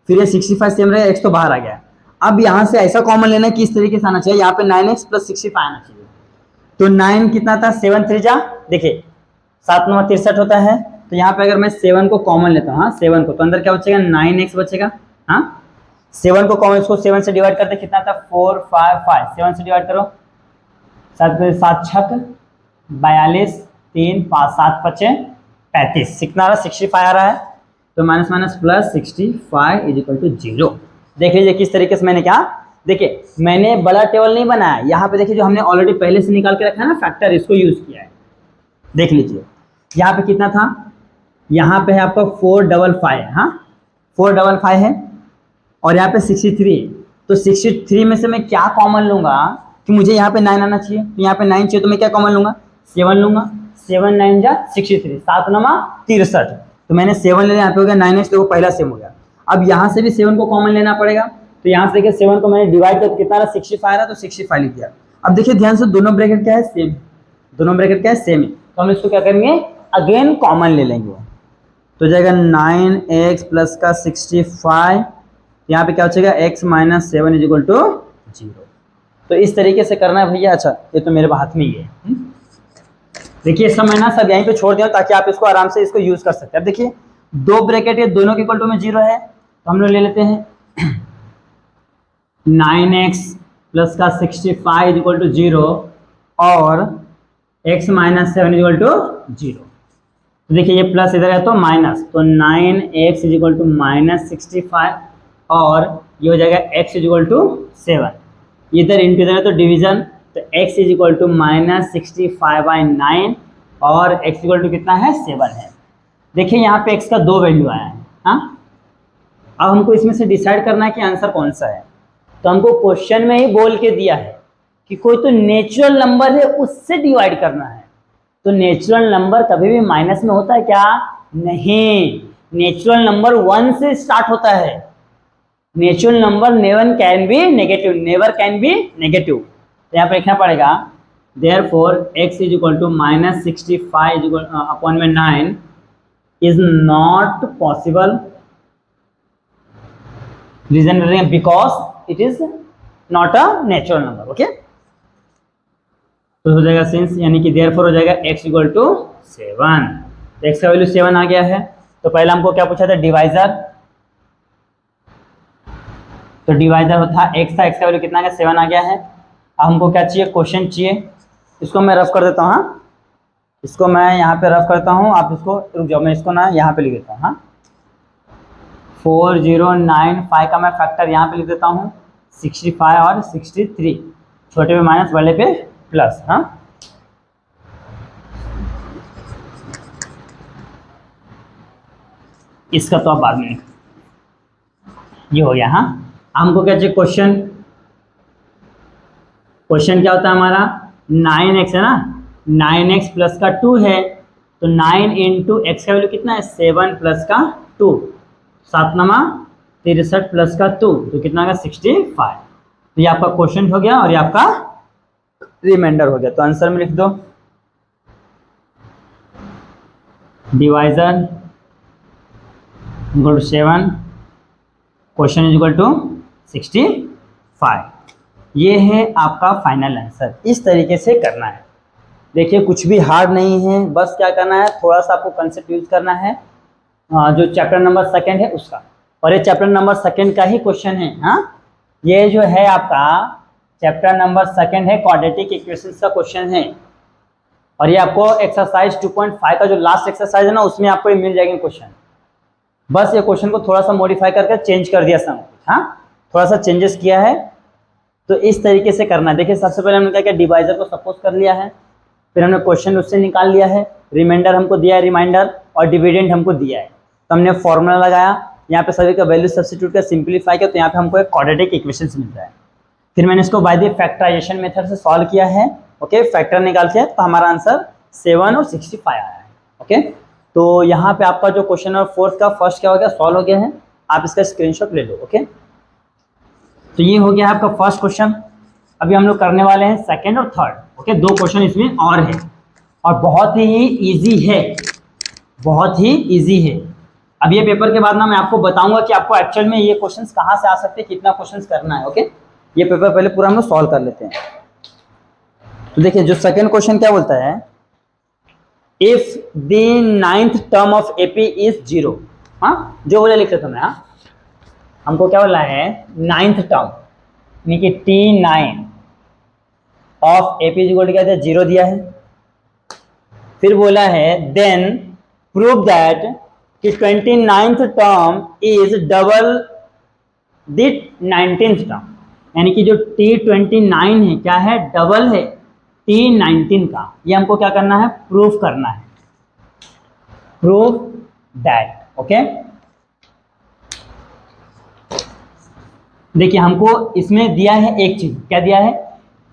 फिर ये 65 सेम रहेगा, x तो बाहर आ गया। अब यहाँ से ऐसा कॉमन लेना है कि इस तरीके से आना चाहिए, यहाँ पे 9x प्लस 65 आना चाहिए। तो 9 कितना था 7 3 जा, देखिए 7 9 63 होता है, तो यहाँ पे अगर मैं 7 को कॉमन लेता हूँ, हाँ 7 को, तो अंदर क्या बचेगा 9x बचेगा, हाँ 7 को कॉमन, इसको 7 से डिवाइड करते कितना था 4 5 5, 7 से डिवाइड करो, 7 छक 42, 3 5 7 5 35, कितना आ रहा 65 आ रहा है, तो minus minus plus 65 is equal to 0। देख लीजिए किस तरीके से मैंने क्या, देखिए मैंने बड़ा टेबल नहीं बनाया, यहाँ पे देखिए जो हमने ऑलरेडी पहले से निकाल के रखा है ना फैक्टर, इसको यूज किया है। देख लीजिए यहाँ पे कितना था, यहाँ पे है आपका 455, हाँ 455 है, और यहाँ पे 63 है, तो 63 में से मैं क्या कॉमन लूंगा कि मुझे यहाँ पे 9 आना चाहिए, तो यहाँ पे 9 चाहिए, तो मैं क्या कॉमन लूंगा 7 लूंगा, 7 9 जा 63, 7 9 63, तो मैंने 7 ले लिया, यहाँ पे हो गया 9x, तो वो पहला सेम हो गया। अब यहाँ से भी 7 को कॉमन लेना पड़ेगा, तो यहाँ से देखिए 7 को मैंने डिवाइड कर कितना रहा 65 रहा, तो 65 लिख दिया। अब देखिए ध्यान से दोनों ब्रैकेट क्या है सेम, दोनों ब्रैकेट क्या है सेम है, तो हम इसको क्या करेंगे अगेन कॉमन ले लेंगे, तो जाएगा 9x प्लस का 65, यहाँ पे क्या बचेगा x minus 7 is equal to 0। तो इस तरीके से करना है भैया। अच्छा ये तो मेरे हाथ में ही है, देखिए इसका मैं ना सब यहीं पे छोड़ दिया ताकि आप इसको आराम से इसको यूज कर सकते हैं। अब देखिए दो ब्रैकेट है, दोनों के इक्वल टू में 0 है, तो हम लोग ले लेते हैं 9x प्लस का 65 इज इक्वल टू 0 और x minus 7 is equal to 0। तो देखिए ये प्लस इधर है तो माइनस, तो 9x is equal to minus 65 और ये हो जाएगा x इज इक्वल टू 7, इधर इंटू इधर तो डिवीजन, तो x इज इक्वल टू -65/9 और x इक्वल टू कितना है 7 है। देखिए यहाँ पे x का 2 वैल्यू आया है। हाँ, अब हमको इसमें से डिसाइड करना है कि आंसर कौन सा है। तो हमको क्वेश्चन में ही बोल के दिया है कि कोई तो नेचुरल नंबर है उससे डिवाइड करना है। तो नेचुरल नंबर कभी भी माइनस में होता है क्या? नहीं, नेचुरल नंबर 1 से स्टार्ट होता है। Natural number never can be negative, never can be negative. तो यहाँ पे लिखना पड़ेगा therefore x is equal to -65/9 is not possible, reason because it is not a natural number. Okay, तो हो जाएगा सिंस, यानी कि देयरफॉर हो जाएगा x इक्वल टू 7। तो x का वैल्यू 7 आ गया है। तो पहले हमको क्या पूछा था? डिवाइजर। तो डिवाइजर होता है x था, x का वैल्यू कितना है? 7 आ गया है। अब हमको क्या चाहिए? क्वेश्चन चाहिए। इसको मैं रफ कर देता हूँ। हाँ, इसको मैं यहाँ पे रफ करता हूँ, आप इसको रुक जाओ, मैं इसको ना यहाँ पे लिख देता हूँ। हाँ, 4095 का मैं फैक्टर यहाँ पे लिख देता हूँ, 65 और 63, छोटे पे माइनस बड़े पे प्लस। हाँ, इसका तो आप बाद में, ये हो गया। हाँ, हमको क्या चाहिए? क्वेश्चन। क्वेश्चन क्या होता है हमारा? 9x है ना, 9x प्लस का 2 है, तो 9 इंटू एक्स का वैल्यू कितना है? 7 प्लस का 2, 7 63 प्लस का 2, तो कितना होगा? 65। तो ये आपका क्वेश्चन हो गया और ये आपका रिमाइंडर हो गया। तो आंसर में लिख दो divisor equal to 7, question is equal to 65। ये है आपका फाइनल आंसर। इस तरीके से करना है। देखिए कुछ भी हार्ड नहीं है, बस क्या करना है, थोड़ा सा आपको कंसेप्ट यूज करना है जो चैप्टर नंबर 2 है उसका, और ये चैप्टर नंबर 2 का ही क्वेश्चन है। हाँ, ये जो है आपका चैप्टर नंबर 2 है, क्वाड्रेटिक इक्वेशंस का क्वेश्चन है, और ये आपको एक्सरसाइज 2.5 का जो लास्ट एक्सरसाइज है ना, उसमें आपको ये मिल जाएंगे क्वेश्चन। बस ये क्वेश्चन को थोड़ा सा मॉडिफाई करके चेंज कर दिया सब कुछ। हाँ, थोड़ा सा चेंजेस किया है। तो इस तरीके से करना है। देखिए सबसे पहले हमने क्या किया? डिवाइजर को सपोज कर लिया है, फिर हमने क्वेश्चन उससे निकाल लिया है, रिमाइंडर हमको दिया है, रिमाइंडर और डिविडेंड हमको दिया है। तो हमने फॉर्मूला लगाया, यहाँ पे सभी का वैल्यू सब्स्टिट्यूट कर सिंप्लीफाई किया, तो यहाँ पे हमको एक क्वाड्रेटिक इक्वेशंस मिलता है। फिर मैंने इसको बाय द फैक्टराइजेशन मेथड से सॉल्व किया है। ओके, फैक्टर निकाल के, तो हमारा आंसर 7 और 65 आया है। ओके, तो यहाँ पे आपका जो क्वेश्चन नंबर 4 का फर्स्ट क्या हो गया? सॉल्व हो गया है। आप इसका स्क्रीनशॉट ले लो। ओके, तो ये हो गया आपका फर्स्ट क्वेश्चन। अभी हम लोग करने वाले हैं सेकंड और थर्ड। ओके, 2 क्वेश्चन इसमें और है, और बहुत ही इजी है, बहुत ही इजी है। अब ये पेपर के बाद ना मैं आपको बताऊंगा कि आपको एक्चुअल में ये क्वेश्चंस कहाँ से आ सकते हैं, कितना क्वेश्चंस करना है। ओके, ये पेपर पहले पूरा हम लोग सॉल्व कर लेते हैं। तो देखिए जो सेकंड क्वेश्चन क्या बोलता है, if the 9th term of AP is 0। हाँ, जो बोले लिख लेता मैं। हाँ, हमको क्या बोला है? 9th टर्म यानी कि T9 of AP is equal to क्या दिया? 0 दिया है। फिर बोला है देन प्रूव दैट कि 29th term is double the 19th term, यानी कि जो T29 है क्या है? डबल है T19 का। ये हमको क्या करना है? प्रूफ करना है। Prove that. ओके, देखिए हमको इसमें दिया है एक चीज, क्या दिया है?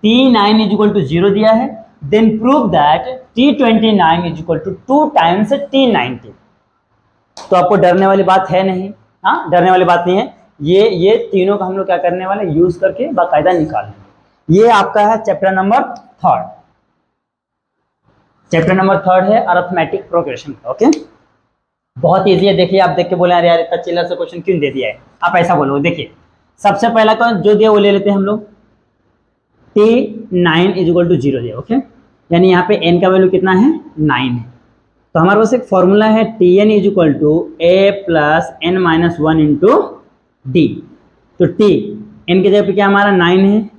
T9 इज इक्वल टू 0 दिया है। Then prove that T29 is equal to 2 times T19। तो आपको डरने वाली बात है नहीं। हाँ, डरने वाली बात नहीं है। ये तीनों का हम लोग क्या करने वाले? यूज करके बाकायदा निकालेंगे। ये आपका है चैप्टर नंबर 3। चैप्टर नंबर 3 है अरिथमेटिक प्रोग्रेशन का। ओके, बहुत इजी है। देखिए आप देख के बोले अरे यार इतना चिल्लर से क्वेश्चन क्यों दे दिया है, आप ऐसा बोलो। देखिए सबसे पहला तो जो दिया वो ले लेते हैं हम लोग, T9 इज इक्वल टू 0 दिया। ओके, यानी यहाँ पे n का वैल्यू कितना है? 9 है। तो हमारे पास एक फॉर्मूला है Tn is equal to a plus n minus 1 into D. तो T n के जगह पे क्या हमारा 9 है,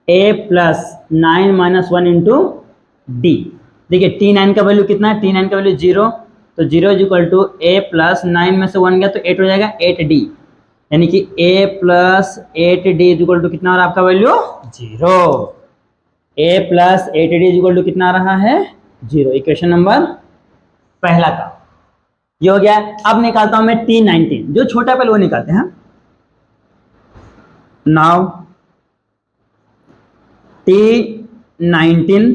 a plus 9 minus 1 into D. देखिए T9 का वैल्यू कितना है? T9 का वैल्यू 0, तो 0 is equal to a plus 9 में से 1 गया तो 8 हो जाएगा, 8d। यानी कि a plus 8d equal to कितना आ रहा है आपका value 0। a plus 8d equal to कितना आ रहा है 0। इक्वेशन नंबर पहला का ये हो गया। अब निकालता हूं मैं T19, जो छोटा पहले वो निकालते हैं। नाउ T19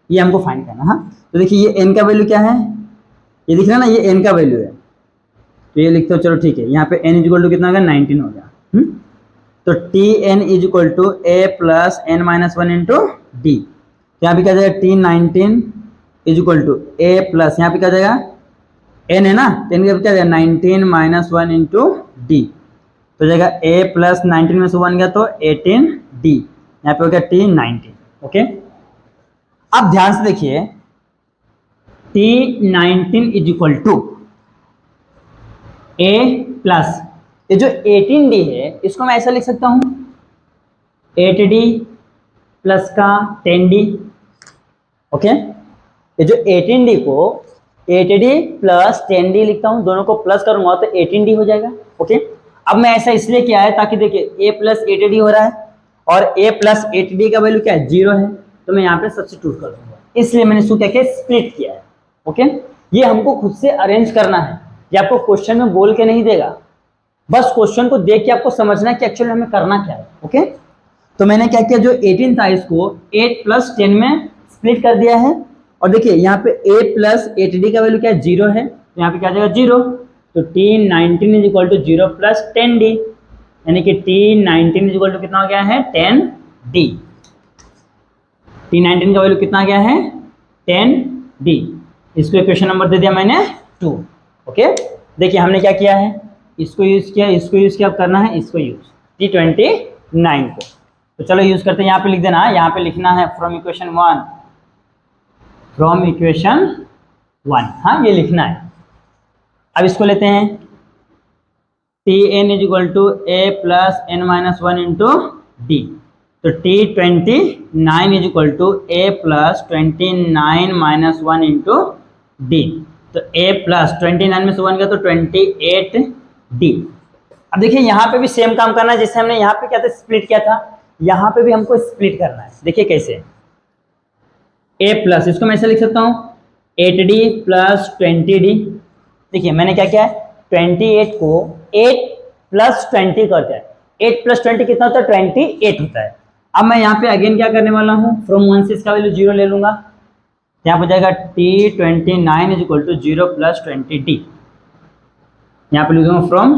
ये हमको फाइंड करना है। तो देखिए ये n का वैल्यू क्या है, ये दिख रहा है ना, ये n का वैल्यू है। तो ये लिखते हो, चलो ठीक है। यहाँ पे n इक्वल टू कितना हो गया 19 हो गया। तो Tn is equal to a plus n minus one into D. यहाँ पे क्या जाएगा T19 is equal to a plus, यहाँ पे क्या जाएगा n है ना, तो n का क्या जाएगा 19 माइनस वन इंटू डी। तो जाएगा a प्लस 19 में से 1 गया तो 18d। यहाँ पे हो गया T19। ओके, अब ध्यान से देखिए T19 is equal to a plus ये जो 18d है इसको मैं ऐसा लिख सकता हूं 8d प्लस का 10d। ओके, ये जो 18d को 8d प्लस 10d लिखता हूं, दोनों को प्लस करूंगा तो 18d हो जाएगा। ओके, अब मैं ऐसा इसलिए किया है ताकि देखिए a प्लस 8d हो रहा है और a प्लस 8d का वैल्यू क्या है 0 है, तो मैं यहाँ पे सब्स्टिट्यूट कर दूंगा, इसलिए मैंने इसको क्या किया स्प्लिट किया है। ओके, ये हमको खुद से अरेंज करना है, ये आपको क्वेश्चन में बोल के नहीं देगा, बस क्वेश्चन को देख के आपको समझना है कि एक्चुअली हमें करना क्या है। ओके, तो मैंने क्या किया, जो 18 था इसको 8 प्लस 10 में स्प्लिट कर दिया है। और देखिए यहाँ पे a प्लस 8d का वैल्यू क्या है 0 है, तो यहाँ पे क्या जाएगा 0। तो T19 is equal to 0 plus 10d, यानी कि T19 इज इक्वल टू कितना हो गया है 10d। T19 का वैल्यू कितना गया है 10d। इसको इक्वेशन नंबर दे दिया मैंने 2। ओके, देखिए हमने क्या किया है, इसको यूज किया, इसको यूज किया, अब करना है इसको यूज T29 को। तो चलो यूज करते हैं, यहाँ पे लिख देना, यहाँ पे लिखना है फ्रॉम इक्वेशन 1, फ्रॉम इक्वेशन 1, हाँ ये लिखना है। अब इसको लेते हैं Tn is equal to a plus n minus one into D. तो T29 is equal to a plus 29 minus one into D. तो a प्लस 29 में से 1 गया तो 28d। अब देखिए यहाँ पे भी सेम काम करना है जैसे हमने यहाँ पे क्या था स्प्लिट किया था, यहाँ पे भी हमको स्प्लिट करना है। देखिए कैसे, a प्लस, इसको मैं ऐसे लिख सकता हूँ 8d प्लस 20d। देखिए मैंने क्या किया है 28 को 8 प्लस 20 करता है, 8 प्लस 20 कितना होता है 28 होता है। अब मैं यहाँ पे अगेन क्या करने वाला हूँ, फ्रॉम 1 से इसका वैल्यू 0 ले लूंगा, यहाँ पर जाएगा T29 is equal to 0 plus 20d। यहाँ पे लिख दूंगा फ्रॉम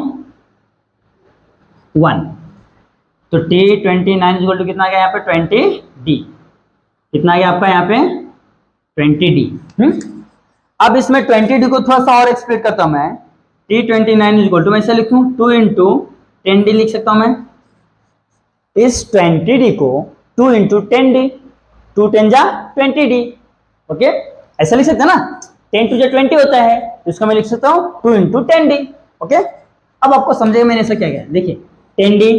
1। तो T29 इज इक्वल टू कितना आ गया यहाँ पे 20d, कितना आ गया आपका यहाँ पे 20d। अब इसमें 20d को थोड़ा सा और एक्सप्लेन करता हूँ मैं। T29 इज इक्वल टू मैं इसे लिखूँ 2 इंटू 10d लिख सकता हूँ मैं। इस 20d को 2 इंटू 10d, 2 10 जा 20d। ओके, ऐसा लिख सकते हैं ना, 10 टू जा 20 होता है, तो इसको मैं लिख सकता हूँ 2 इंटू 10d। ओके, अब आपको समझेगा मैंने ऐसा क्या किया। देखिए 10d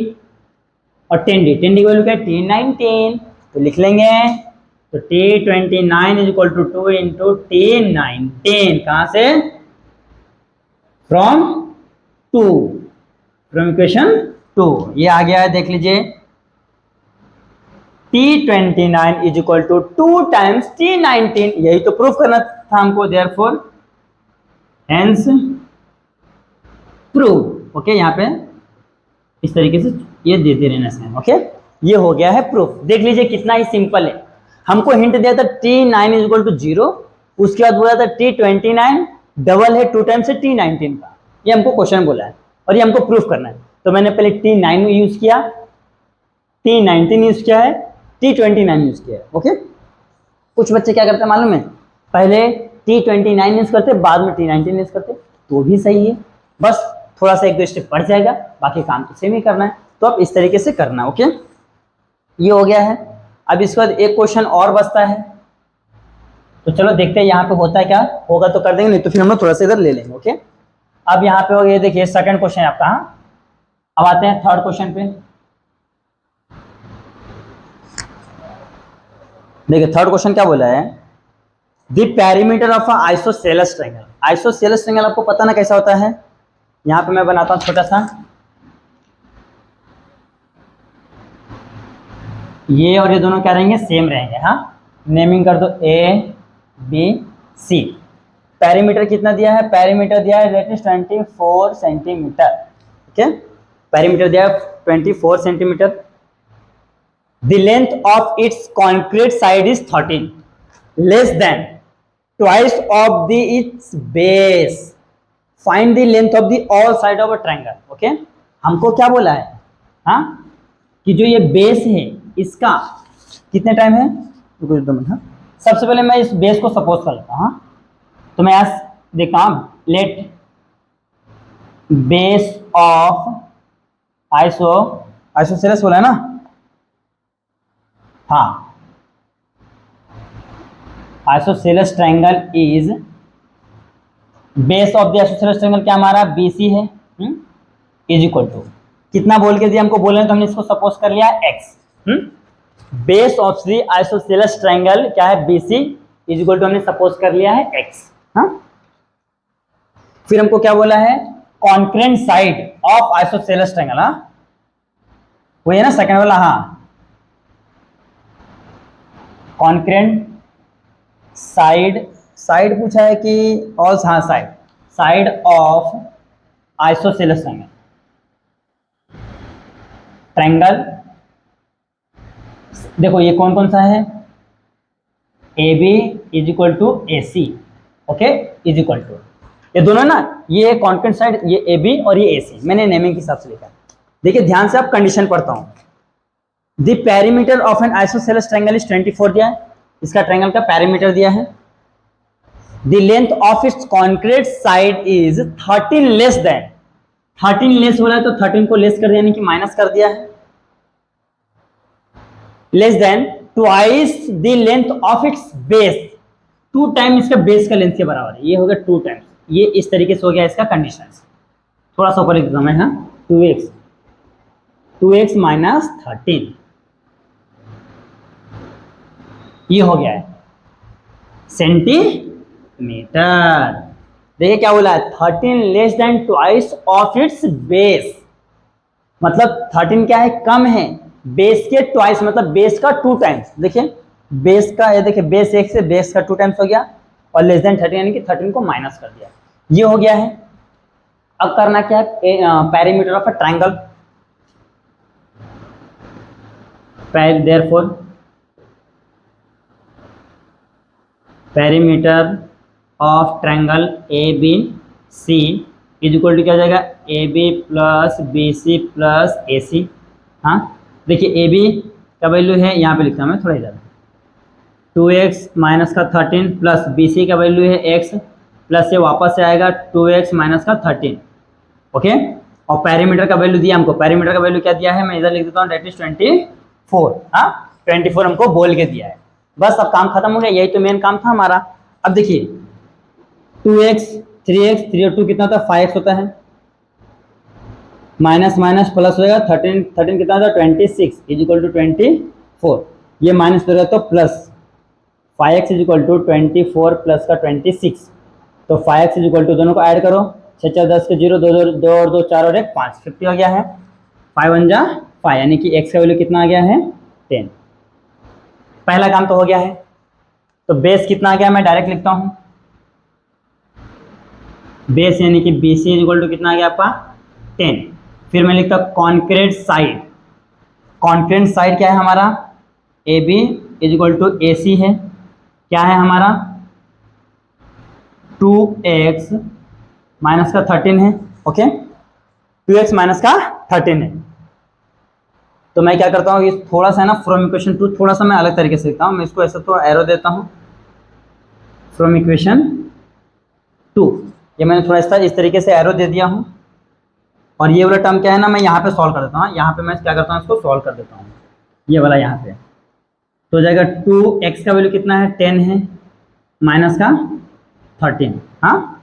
और 10d, 10d की वैल्यू क्या है T19, तो लिख लेंगे। तो T29 is equal to 2 into T19, कहाँ से फ्रॉम 2, फ्रॉम इक्वेशन 2, ये आ गया है देख लीजिए। T29 is equal to 2 times T19, यही तो प्रूफ करना था हमको, देयरफॉर हेंस प्रूफ। ओके, यहाँ पे इस तरीके से ये देते रहना है। ओके, ये हो गया है प्रूफ। देख लीजिए कितना ही सिंपल है। हमको हिंट दिया था T9 इज इक्वल टू 0, उसके बाद बोला था T29 डबल है 2 टाइम्स से T19 का, ये हमको क्वेश्चन बोला है और ये हमको प्रूफ करना है। तो मैंने पहले T9 यूज किया, T19 यूज किया है, T29 यूज किया है। ओके, कुछ बच्चे क्या करते हैं मालूम है, पहले T29 यूज करते बाद में T19 यूज करते, तो भी सही है, बस थोड़ा सा एक दो स्टेप बढ़ जाएगा, बाकी काम तो सेम ही करना है। तो अब इस तरीके से करना। ओके, ये हो गया है। अब इसके बाद एक क्वेश्चन और बचता है, तो चलो देखते हैं यहाँ पे होता है क्या, होगा तो कर देंगे, नहीं तो फिर हम लोग थोड़ा सा इधर ले लेंगे। ओके, अब यहाँ पे हो गया, देखिए सेकंड क्वेश्चन है आपका। अब आते हैं थर्ड क्वेश्चन पे। देखिए थर्ड क्वेश्चन क्या बोला है, the perimeter of isosceles triangle. Isosceles triangle आपको पता ना कैसा होता है, यहाँ पे मैं बनाता हूँ छोटा सा। ये और ये दोनों क्या रहेंगे, सेम रहेंगे। हाँ, नेमिंग कर दो ए बी सी। पेरीमीटर कितना दिया है, पेरीमीटर दिया है that is 24 centimetre. Okay, perimeter दिया है 24 centimetre. The length of its concrete side is 13 less than twice of the it's base. Find the length of the all side of a triangle. Okay, हमको क्या बोला है, हाँ, कि जो ये बेस है इसका कितने टाइम है, रुको 2 मिनट। हाँ, सबसे पहले मैं इस बेस को सपोज कर लेता हूँ। हाँ, तो मैं आज देखता हूँ, लेट बेस ऑफ आइसोसेलेस बोला है ना, हाँ, isosceles triangle is, base of the isosceles triangle क्या हमारा BC है, इज इक्वल टू कितना बोल के दिया हमको, बोले तो हमने इसको सपोज कर लिया x। Base of the isosceles triangle क्या है, BC इज इक्वल टू हमने सपोज कर लिया है x। हाँ, फिर हमको क्या बोला है, congruent side of isosceles triangle. हाँ, वही है ना सेकंड वाला। हाँ, कॉन्क्रेंट साइड, साइड पूछा है कि ऑल, हाँ, साइड ऑफ आइसोसेलेस ट्रायंगल। देखो ये कौन कौन सा है, AB is equal to AC। Okay, is equal to, ये दोनों ना, ये कॉन्क्रेंट साइड, ये AB और ये AC, मैंने नेमिंग के हिसाब से लिखा। देखिए ध्यान से, आप कंडीशन पढ़ता हूं। The perimeter of N isosceles triangle is 24 दिया है, इसका ट्रायंगल का पेरीमीटर दिया है। The length of its concrete side is 13 less than, 13 less हो रहा है तो 13 को लेस कर दिया, यानी कि माइनस कर दिया है, less than twice the length of its base, 2 time इसका बेस का लेंथ के बराबर है, ये हो गया 2 टाइम्स। ये इस तरीके से हो गया इसका कंडीशन। थोड़ा सा ऊपर एग्जाम है। हाँ, 2x माइनस 13, ये हो गया है सेंटीमीटर। देखिए क्या बोला है, 13 less than twice of its base, मतलब 13 क्या है, कम है, बेस के ट्वाइस, मतलब बेस का 2 टाइम्स। देखिए बेस का, ये देखिए बेस 1 से बेस का 2 टाइम्स हो गया, और लेस देन 13 यानी कि 13 को माइनस कर दिया, ये हो गया है। अब करना क्या है, perimeter of a triangle. Therefore perimeter of triangle ABC is equal to क्या हो जाएगा, AB plus BC plus AC। हाँ, देखिए AB का वैल्यू है, यहाँ पे लिखता हूँ मैं थोड़ा इधर, 2x माइनस का 13 प्लस BC का वैल्यू है x, प्लस से वापस से आएगा 2x माइनस का 13। ओके, और पेरीमीटर का वैल्यू दिया हमको, पेरीमीटर का वैल्यू क्या दिया है, मैं इधर लिख देता हूँ, डेट इज 24। हाँ, 24 हमको बोल के दिया है। बस अब काम खत्म हो गया, यही तो मेन काम था हमारा। अब देखिए 2x 3x 3 और 2 कितना होता है, 5x होता है, माइनस माइनस प्लस हो जाएगा, 13 कितना होता है, 26 इज इक्वल टू 24, ये माइनस हो जाएगा तो plus, 5x is equal to 24 plus का 26, तो 5x इज इक्वल टू, दोनों को ऐड करो, 6 4 10 के 0, 2 और 2 4 और 1 5, 50 हो गया है। 5 1 जा 5, यानी कि x का वैल्यू कितना आ गया है, 10। पहला काम तो हो गया है। तो बेस कितना आ गया, मैं डायरेक्ट लिखता हूँ, बेस यानी कि BC इज इक्वल टू कितना आ गया आपका, 10। फिर मैं लिखता हूँ कॉन्क्रीट साइड, कॉन्क्रीट साइड क्या है हमारा, AB is equal to AC है, क्या है हमारा 2x माइनस का 13 है। ओके, 2x माइनस का 13 है। तो मैं क्या करता हूँ, ये थोड़ा सा ना फ्रॉम इक्वेशन 2 थोड़ा सा मैं अलग तरीके से लिखता हूँ, मैं इसको ऐसा तो एरो देता हूँ, फ्रॉम इक्वेशन 2, ये मैंने थोड़ा सा इस तरीके से एरो दे दिया हूँ। और ये वाला टर्म क्या है ना, मैं यहाँ पे सॉल्व कर देता हूँ, यहाँ पे मैं क्या करता हूँ, इसको सॉल्व कर देता हूँ, ये वाला यहाँ पे तो हो जाएगा 2x का वैल्यू कितना है, 10 है, माइनस का 13। हाँ,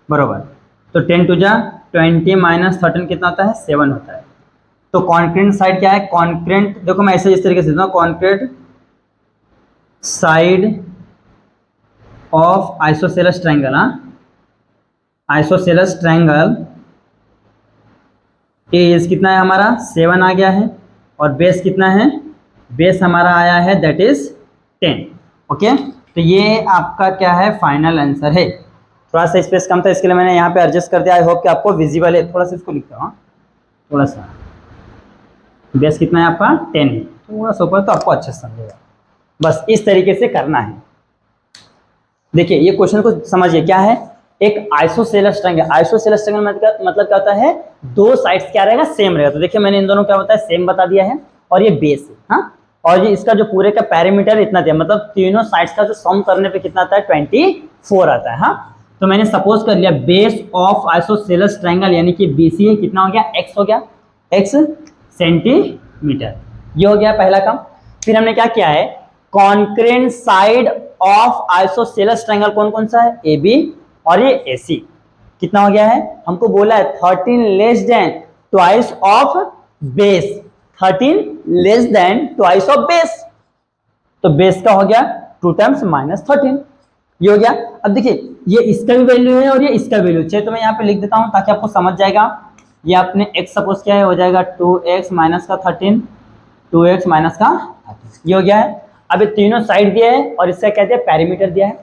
बरोबर, तो 10 टू जा 20 माइनस 13 कितना होता है, 7 होता है। तो कॉन्क्रीट साइड क्या है, कॉन्क्रीट, देखो मैं ऐसे इस तरीके से देता हूँ, concrete side of isosceles triangle. हाँ, आइसोसेलेस ट्रायंगल इज कितना है हमारा, 7 आ गया है, और बेस कितना है बेस हमारा आया है दैट इज 10। ओके, तो ये आपका क्या है, फाइनल आंसर है। थोड़ा सा स्पेस कम था इसके लिए मैंने यहाँ पे एडजस्ट कर दिया। आई होप कि आपको विजिबल है। थोड़ा सा इसको लिखता हूँ, थोड़ा सा बेस कितना है आपका 10 है, थोड़ा सा ऊपर तो आपको अच्छे से समझेगा। बस इस तरीके से करना है। देखिए ये क्वेश्चन को समझिए, क्या है, एक आइसोसेलेस ट्रायंगल। आइसोसेलेस ट्रायंगल मतलब क्या होता है, दो साइड्स क्या रहेगा, सेम रहेगा। तो देखिए मैंने इन दोनों क्या बताया, सेम बता दिया है, और ये बेस है। हाँ, और ये इसका जो पूरे का पैरामीटर इतना दिया, मतलब तीनों साइड्स का जो सम करने पे कितना आता है, 24 आता है। हाँ, तो मैंने सपोज कर लिया बेस ऑफ आइसोसेलेस ट्रायंगल यानी कि बीसी है, कितना हो गया, x हो गया, x सेंटीमीटर। ये हो गया पहला काम। फिर हमने क्या किया है, congruent side of isosceles triangle कौन कौन सा है, ए बी और ये ए सी, कितना हो गया है, हमको बोला है 13 less than twice of base, 13 less than twice of base. तो बेस का हो गया 2 टाइम्स -13, ये हो गया। अब देखिए ये इसका भी वैल्यू है और ये इसका वैल्यू है, तो मैं यहाँ पे लिख देता हूँ ताकि आपको समझ जाएगा। ये आपने x सपोज किया है, हो जाएगा 2x माइनस का 13, 2x माइनस का 13, ये हो गया है। अब ये तीनों साइड दिया है और इसका क्या दिया, पैरीमीटर दिया है।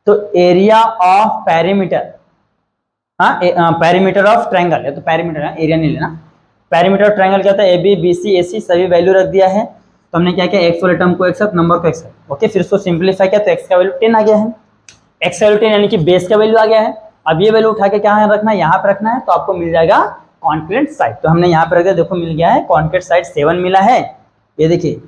तो एरिया ऑफ पैरीमीटर, हाँ पैरीमीटर ऑफ ट्रायंगल है, तो पैरीमीटर है, एरिया नहीं लेना। पैरीमीटर ऑफ ट्रायंगल क्या होता है, ए बी बी सी ए सी सभी वैल्यू रख दिया है। तो हमने क्या किया, एक्स वाले टर्म को एक साथ, नंबर को एक साथ। ओके, फिर उसको सिंप्लीफाई किया तो एक्स का वैल्यू 10 आ गया है। एक्स का वैल्यू 10 यानी कि बेस का वैल्यू आ गया है। अब ये वैल्यू उठा के क्या रखना है, यहाँ पे रखना है, तो आपको मिल जाएगा कॉन्क्रीट साइड। तो हमने यहाँ पे रख दिया, देखो मिल गया है, कॉन्क्रीट साइड 7 मिला है। ये देखिए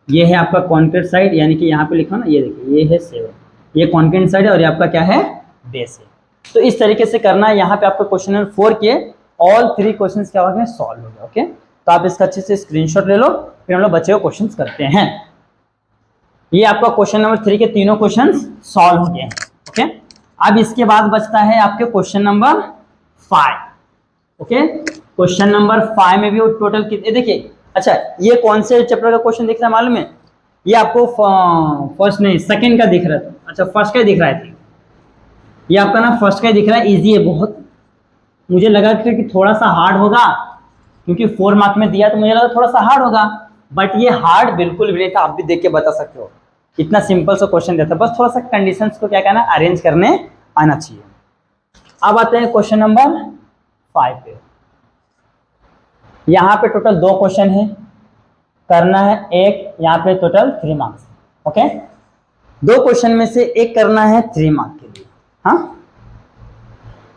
ये है आपका कॉन्क्रीट साइड, यानी कि यहाँ पे लिखा ना, ये देखिए ये है 7, ये कॉन्क्रीट साइड और ये आपका क्या है, बेस है। तो इस तरीके से करना है। यहाँ पे आपको क्वेश्चन नंबर 4 के ऑल 3 क्वेश्चंस क्या हो गए, सॉल्व हो गए। ओके, तो आप इसका अच्छे से स्क्रीनशॉट ले लो, फिर हम लोग बच्चे को क्वेश्चंस करते हैं। ये आपका क्वेश्चन नंबर 3 के तीनों क्वेश्चंस सॉल्व हो गए हैं। ओके, अब इसके बाद बचता है आपके question number 5। Okay, question number 5 में भी टोटल कितने, देखिए अच्छा ये कौन से चैप्टर का क्वेश्चन दिख रहा है मालूम है, ये आपको फर्स्ट नहीं सेकंड का दिख रहा था, अच्छा फर्स्ट का दिख रहा है, ये आपका ना फर्स्ट का दिख रहा है, इजी है बहुत। मुझे लगा कि थोड़ा सा हार्ड होगा, क्योंकि 4 मार्क में दिया तो मुझे लगा थोड़ा सा हार्ड होगा, बट ये हार्ड बिल्कुल भी नहीं था। आप भी देख के बता सकते हो, इतना सिंपल सा क्वेश्चन देता, बस थोड़ा सा कंडीशंस को क्या कहना अरेंज करने आना चाहिए। अब आते हैं क्वेश्चन नंबर 5 पे। यहाँ पे टोटल 2 क्वेश्चन है, करना है एक, यहाँ पे टोटल 3 मार्क्स। ओके, 2 क्वेश्चन में से एक करना है 3 मार्क के लिए। हाँ,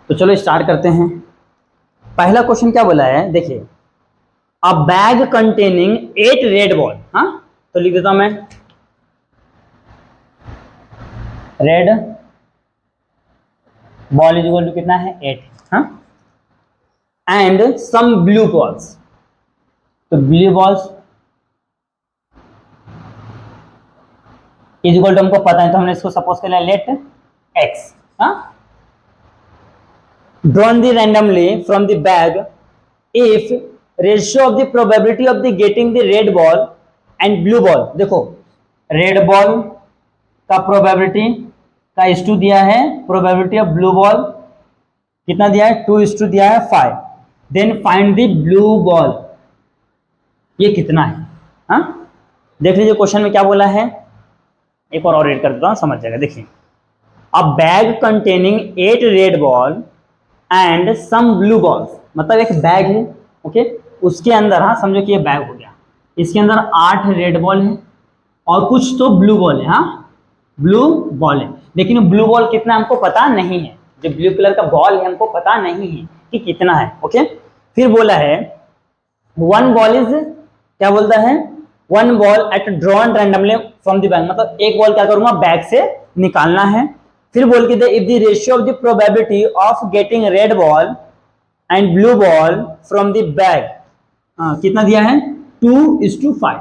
तो चलो स्टार्ट करते हैं। पहला क्वेश्चन क्या बोला है, देखिए a bag containing 8 red ball. हाँ, तो लिख देता हूं मैं, red ball is equal to कितना है, 8। हाँ, एंड सम ब्लू बॉल्स, तो blue balls is equal to हमको पता है, तो हमने इसको सपोज कर लिया लेट एक्स। हाँ, drawn the randomly from the bag if ratio of the probability of the getting the red ball and blue ball। देखो रेड बॉल का प्रोबेबिलिटी का इस टू दिया है, प्रोबेबिलिटी ऑफ ब्लू बॉल कितना दिया है, 2:2 दिया है 5। Then find the blue ball, ये कितना है। हाँ, देख लीजिए क्वेश्चन में क्या बोला है, एक और रीड कर देता हूँ, समझ जाएगा। देखिए a bag containing 8 red ball and some blue balls, मतलब एक बैग है। ओके, उसके अंदर, हाँ समझो कि ये बैग हो गया, इसके अंदर 8 रेड बॉल है और कुछ तो ब्लू बॉल है। हाँ, ब्लू बॉल है, लेकिन ब्लू बॉल कितना हमको पता नहीं है, जो ब्लू कलर का बॉल है हमको पता नहीं है कि कितना है। ओके, फिर बोला है 1 बॉल इज, क्या बोलता है, 1 ball at drawn randomly from the bag, मतलब एक बॉल क्या करूंगा, बैग से निकालना है। फिर बोल के दे if the ratio of the probability of getting red ball and blue ball from the bag, कितना दिया है, 2:5।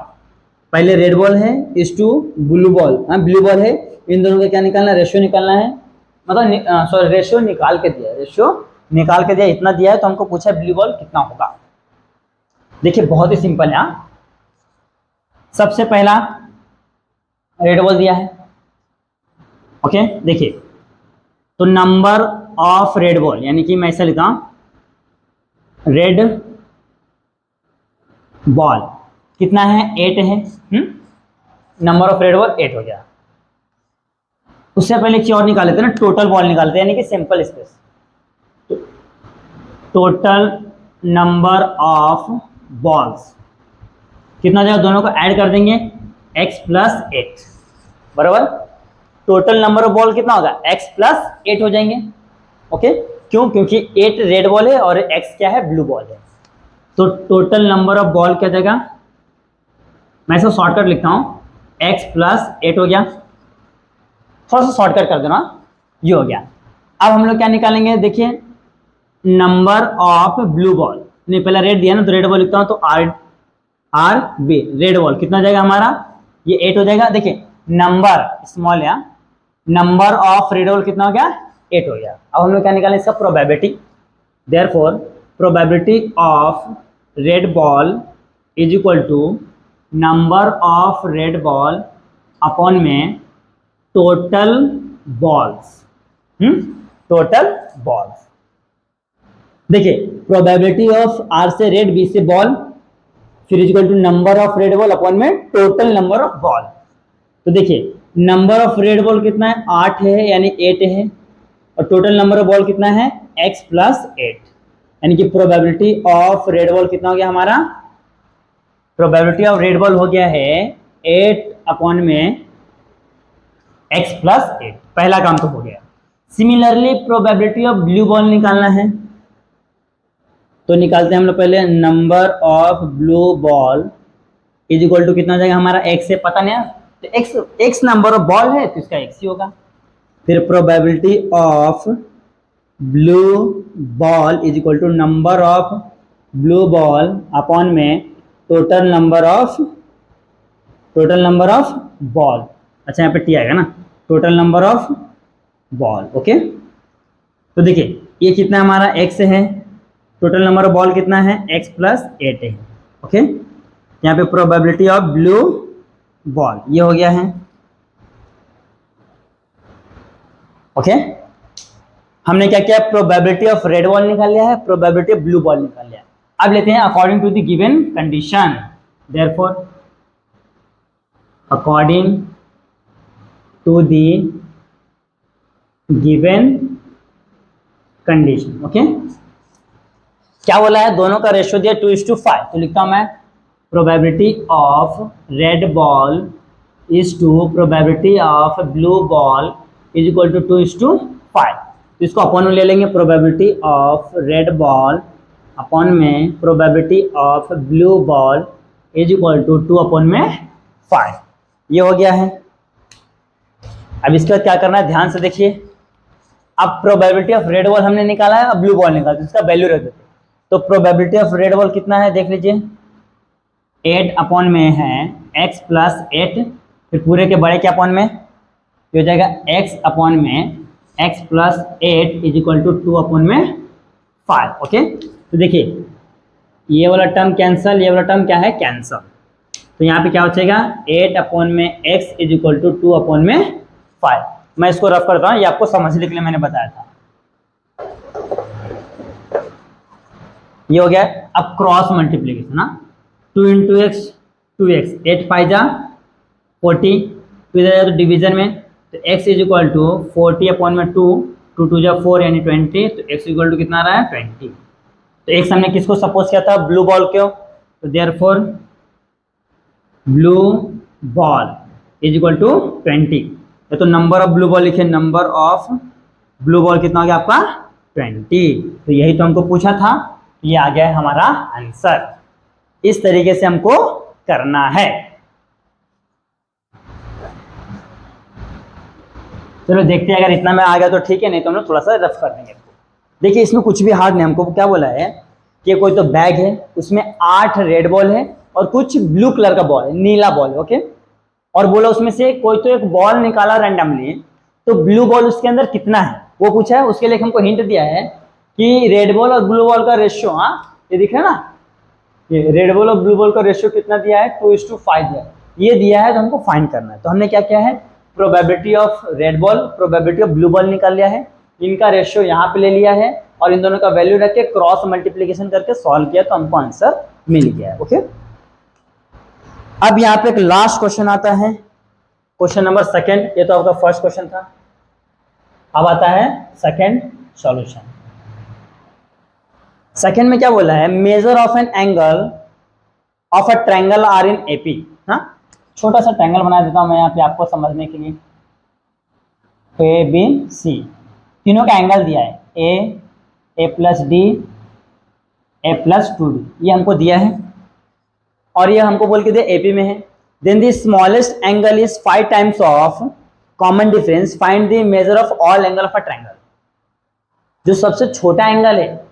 पहले रेड बॉल है is to blue ball, blue ball है, इन दोनों का क्या निकालना है, रेशियो निकालना है, मतलब सॉरी रेशियो निकाल के दिया, रेशियो निकाल के दिया, इतना दिया है, तो हमको पूछा ब्लू बॉल कितना होगा। देखिए बहुत ही सिंपल है। सबसे पहला रेड बॉल दिया है। ओके, देखिए तो नंबर ऑफ रेड बॉल, यानी कि मैं ऐसा लिखता हूं, रेड बॉल कितना है, 8 है। नंबर ऑफ रेड बॉल 8 हो गया। उससे पहले एक चीज और निकाल लेते हैं ना, टोटल बॉल निकालते हैं, यानी कि simple space. Total number of balls कितना हो जाएगा, दोनों को ऐड कर देंगे x प्लस 8 बराबर। टोटल नंबर ऑफ बॉल कितना होगा, x प्लस 8 हो जाएंगे। ओके, क्यों, क्योंकि 8 रेड बॉल है और x क्या है, ब्लू बॉल है। तो टोटल नंबर ऑफ बॉल क्या जाएगा, मैं इसको शॉर्टकट लिखता हूं, x प्लस 8 हो गया। थोड़ा सा शॉर्टकट कर देना, ये हो गया। अब हम लोग क्या निकालेंगे, देखिए नंबर ऑफ ब्लू बॉल, नहीं पहले रेड दिया ना, तो रेड बॉल लिखता हूं, तो आर बी रेड बॉल कितना जाएगा हमारा, ये 8 हो जाएगा। देखिए नंबर स्मॉल या नंबर ऑफ रेड बॉल कितना हो गया, 8 हो गया। अब हम लोग क्या निकालें, इसका probability. Therefore probability of red ball is equal to number of red ball upon में टोटल बॉल्स। टोटल बॉल्स, देखिए प्रोबेबिलिटी ऑफ आर से रेड, बी से बॉल, फिर equal to number of red ball upon में total number of ball. तो देखिए number of red ball कितना है, 8 है यानी 8 है, और टोटल नंबर ऑफ बॉल कितना है, x प्लस 8, यानी कि प्रोबेबिलिटी ऑफ रेड बॉल कितना हो गया हमारा, प्रोबेबिलिटी ऑफ रेड बॉल हो गया है 8 अपॉन में x प्लस 8, पहला काम तो हो गया। Similarly probability of blue ball निकालना है, तो निकालते हैं हम लोग पहले, number of blue ball is equal to कितना हो जाएगा हमारा, x से पता नहीं, तो x नंबर ऑफ बॉल है तो इसका x ही होगा। फिर probability of blue ball is equal to number of blue ball upon में टोटल नंबर ऑफ बॉल, अच्छा यहाँ पे टी आएगा ना, total number of ball. Okay, तो देखिए ये कितना हमारा x है, टोटल नंबर ऑफ बॉल कितना है, x प्लस 8 है। ओके, यहाँ पे प्रोबेबिलिटी ऑफ ब्लू बॉल ये हो गया है। ओके, हमने क्या किया, प्रोबेबिलिटी ऑफ रेड बॉल निकाल लिया है, प्रोबेबिलिटी ऑफ ब्लू बॉल निकाल लिया। अब लेते हैं according to the given condition. Therefore according to the given condition. Okay, क्या बोला है, दोनों का रेशियो दिया 2:5, तो लिखता हूं मैं probability of red ball is to probability of blue ball is equal to 2:5। तो इसको अपॉन में ले लेंगे, probability of red ball upon में probability of blue ball is equal to 2/5, ये हो गया है। अब इसके बाद क्या करना है, ध्यान से देखिए। अब प्रोबेबिलिटी ऑफ रेड बॉल हमने निकाला है, अब ब्लू बॉल निकाला, तो इसका वैल्यू रख देते हैं। तो प्रोबेबिलिटी ऑफ रेड बॉल कितना है, देख लीजिए, 8 अपॉन में है x प्लस 8, फिर पूरे के बड़े के अपॉन में हो जाएगा x अपॉन में x plus 8 is equal to 2/5। Okay, तो देखिए ये वाला टर्म कैंसल, ये वाला टर्म क्या है, कैंसल। तो यहाँ पे क्या हो जाएगा, 8 अपॉन में x इज इक्वल टू 2/5। मैं इसको रफ करता हूँ, ये आपको समझने के लिए मैंने बताया था। ये हो गया। अब क्रॉस मल्टीप्लीकेशन ना, 2 इंटू एक्स 2x, 8 5 जा 40, तो इधर तो डिवीजन में, तो x is equal to 40 upon में 2, 2 2 जा 4 यानी 20, तो x इक्वल टू कितना आ रहा है, 20। तो x हमने किसको सपोज किया था, ब्लू बॉल को, तो therefore blue ball is equal to 20। तो नंबर ऑफ ब्लू बॉल लिखे, नंबर ऑफ ब्लू बॉल कितना हो गया आपका, 20। तो यही तो हमको पूछा था, ये आ गया है हमारा आंसर। इस तरीके से हमको करना है। चलो देखते हैं, अगर इतना में आ गया तो ठीक है, नहीं तो हम लोग थोड़ा सा रफ कर देंगे। देखिए इसमें कुछ भी हार्ड नहीं, हमको क्या बोला है कि कोई तो बैग है, उसमें 8 रेड बॉल है और कुछ ब्लू कलर का बॉल है, नीला बॉल है। ओके, और बोला उसमें से कोई तो एक बॉल निकाला रैंडमली, तो ब्लू बॉल उसके अंदर कितना है वो पूछा है। उसके लिए हमको हिंट दिया है कि रेड बॉल और ब्लू बॉल का रेशियो, हाँ ये दिख रहा है ना, ये रेड बॉल और ब्लू बॉल का रेशियो कितना दिया है, 2:5 दिया है। ये दिया है तो हमको फाइंड करना है। तो हमने क्या किया है, probability of red ball, probability of blue ball निकाल लिया है, इनका रेशियो यहाँ पे ले लिया है और इन दोनों का वैल्यू रख के क्रॉस मल्टीप्लीकेशन करके सॉल्व किया, तो हमको आंसर मिल गया है। ओके, अब यहाँ पे एक लास्ट क्वेश्चन आता है, क्वेश्चन नंबर सेकंड, ये तो आपका फर्स्ट क्वेश्चन था। अब आता है सेकंड सॉल्यूशन। सेकंड में क्या बोला है, measure of an angle of a triangle are in AP. हाँ, छोटा सा ट्रायंगल बना देता हूं मैं यहाँ पे आपको समझने के लिए। ए बी सी तीनों का एंगल दिया है, ए plus D, A plus 2d, ये हमको दिया है और ये हमको बोल के दिया एपी में है। Then the smallest angle is 5 times of common difference, find the measure of all angle of a triangle. जो सबसे छोटा एंगल है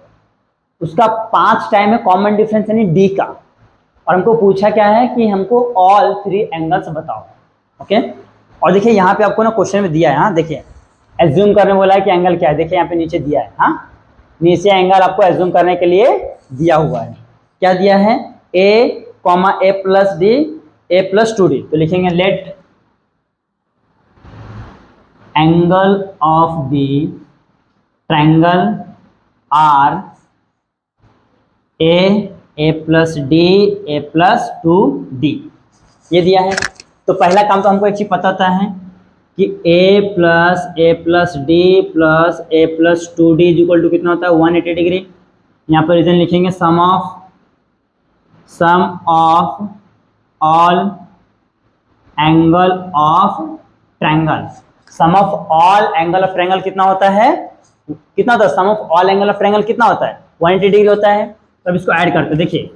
उसका 5 टाइम है कॉमन डिफरेंस यानी डी का, और हमको पूछा क्या है कि हमको ऑल 3 एंगल्स बताओ। ओके, और देखिए यहाँ पे आपको ना क्वेश्चन में दिया है, हाँ देखिए एज्यूम करने बोला है कि एंगल क्या है, देखिए यहाँ पे नीचे दिया है, हाँ नीचे एंगल आपको एज्यूम करने के लिए दिया हुआ है। क्या दिया है, A comma A plus D, A plus 2d, तो लिखेंगे let angle of the triangle are A plus D, A plus 2d, ये दिया है। तो पहला काम तो हमको एक चीज पता था है कि a plus D plus A plus 2d equal to कितना होता है 180 डिग्री। यहाँ पर रीजन लिखेंगे sum of all angle of triangle. Sum of all angle of triangle कितना होता है, कितना होता है, sum of all angle of triangle कितना होता है 180 डिग्री होता है। तो अब इसको ऐड करते, देखिए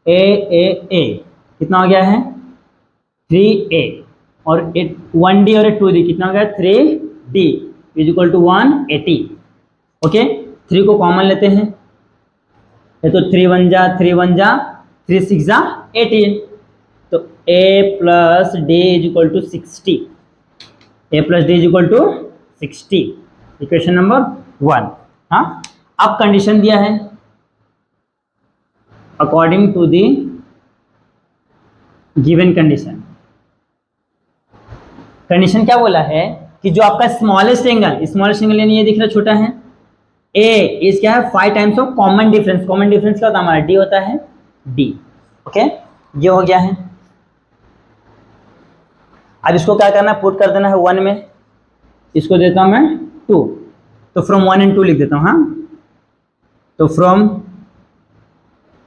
ए कितना हो गया है 3a और 1d और 2d कितना हो गया 3d is equal to 180। Okay, 3 को कॉमन लेते हैं, ये तो 3 1 जा 3 6 जा 18, तो a plus D is equal to 60, a plus D is equal to 60, equation number 1। हाँ, अब कंडीशन दिया है according to the given condition. Condition क्या बोला है कि जो आपका स्मॉलेस्ट एंगल यानी ये दिख रहा छोटा है, ए इज क्या है 5 times of common difference. Common difference क्या होता है हमारा डी होता है डी। ओके, ये हो गया है। अब इसको क्या करना है, पुट कर देना है 1 में, इसको देता हूं मैं 2, तो फ्रॉम 1 and 2 लिख देता हूं। हाँ, तो फ्रॉम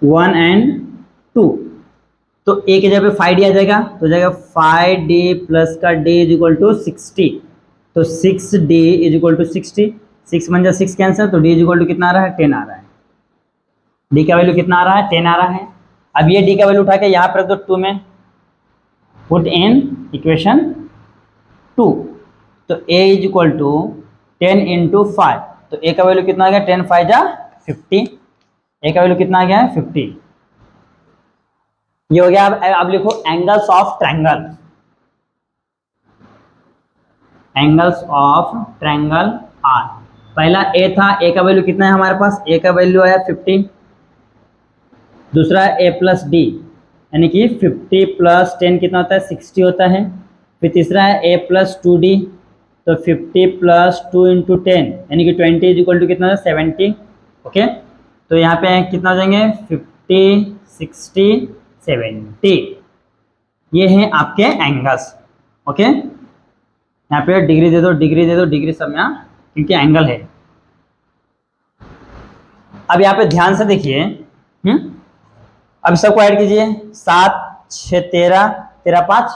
1 and 2, तो ए के जगह पे 5d आ जाएगा, तो जाएगा 5d प्लस का d इज इक्वल टू 60, तो 6d इज इक्वल टू 60, 6 बन जा 6 कैंसिल, तो d इज इक्वल टू कितना आ रहा है 10 आ रहा है। d का वैल्यू कितना आ रहा है 10 आ रहा है। अब ये d का वैल्यू उठा के यहाँ पर रख दो 2 में, पुट इन इक्वेशन 2, तो a is equal to 10 into 5, तो a का वैल्यू कितना आ गया 10 5 जा 50, a का वैल्यू कितना आ गया है 50। ये हो गया। अब लिखो angles of triangle, angles of triangle are. पहला ए था, ए का वैल्यू कितना है हमारे पास, ए का वैल्यू आया 50, दूसरा ए प्लस डी यानी कि 50 प्लस 10 कितना होता है 60 होता है, फिर तीसरा है ए प्लस 2d, तो 50 प्लस 2 इंटू 10 यानी कि 20 इज इक्वल टू कितना है 70। ओके, तो यहाँ पे कितना हो जाएंगे 50 60 70, ये हैं आपके एंगल्स। ओके, यहाँ पे डिग्री दे दो डिग्री सब यहाँ क्योंकि एंगल है। अब यहाँ पे ध्यान से देखिए, अब सबको ऐड कीजिए, 7 6 13 13 5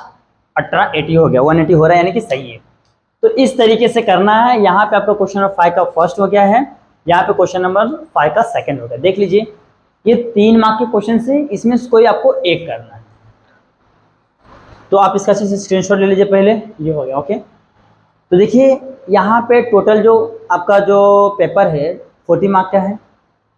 18 80 हो गया, 180 हो रहा है यानी कि सही है। तो इस तरीके से करना है। यहाँ पे आपका क्वेश्चन नंबर 5 का फर्स्ट हो गया है, यहाँ पे क्वेश्चन नंबर 5 का सेकंड हो गया। देख लीजिए, ये 3 मार्क के क्वेश्चन से इसमें से कोई आपको एक करना है, तो आप इसका स्क्रीनशॉट ले लीजिए पहले, ये हो गया। ओके, तो देखिए यहाँ पे टोटल जो आपका जो पेपर है 40 मार्क का है,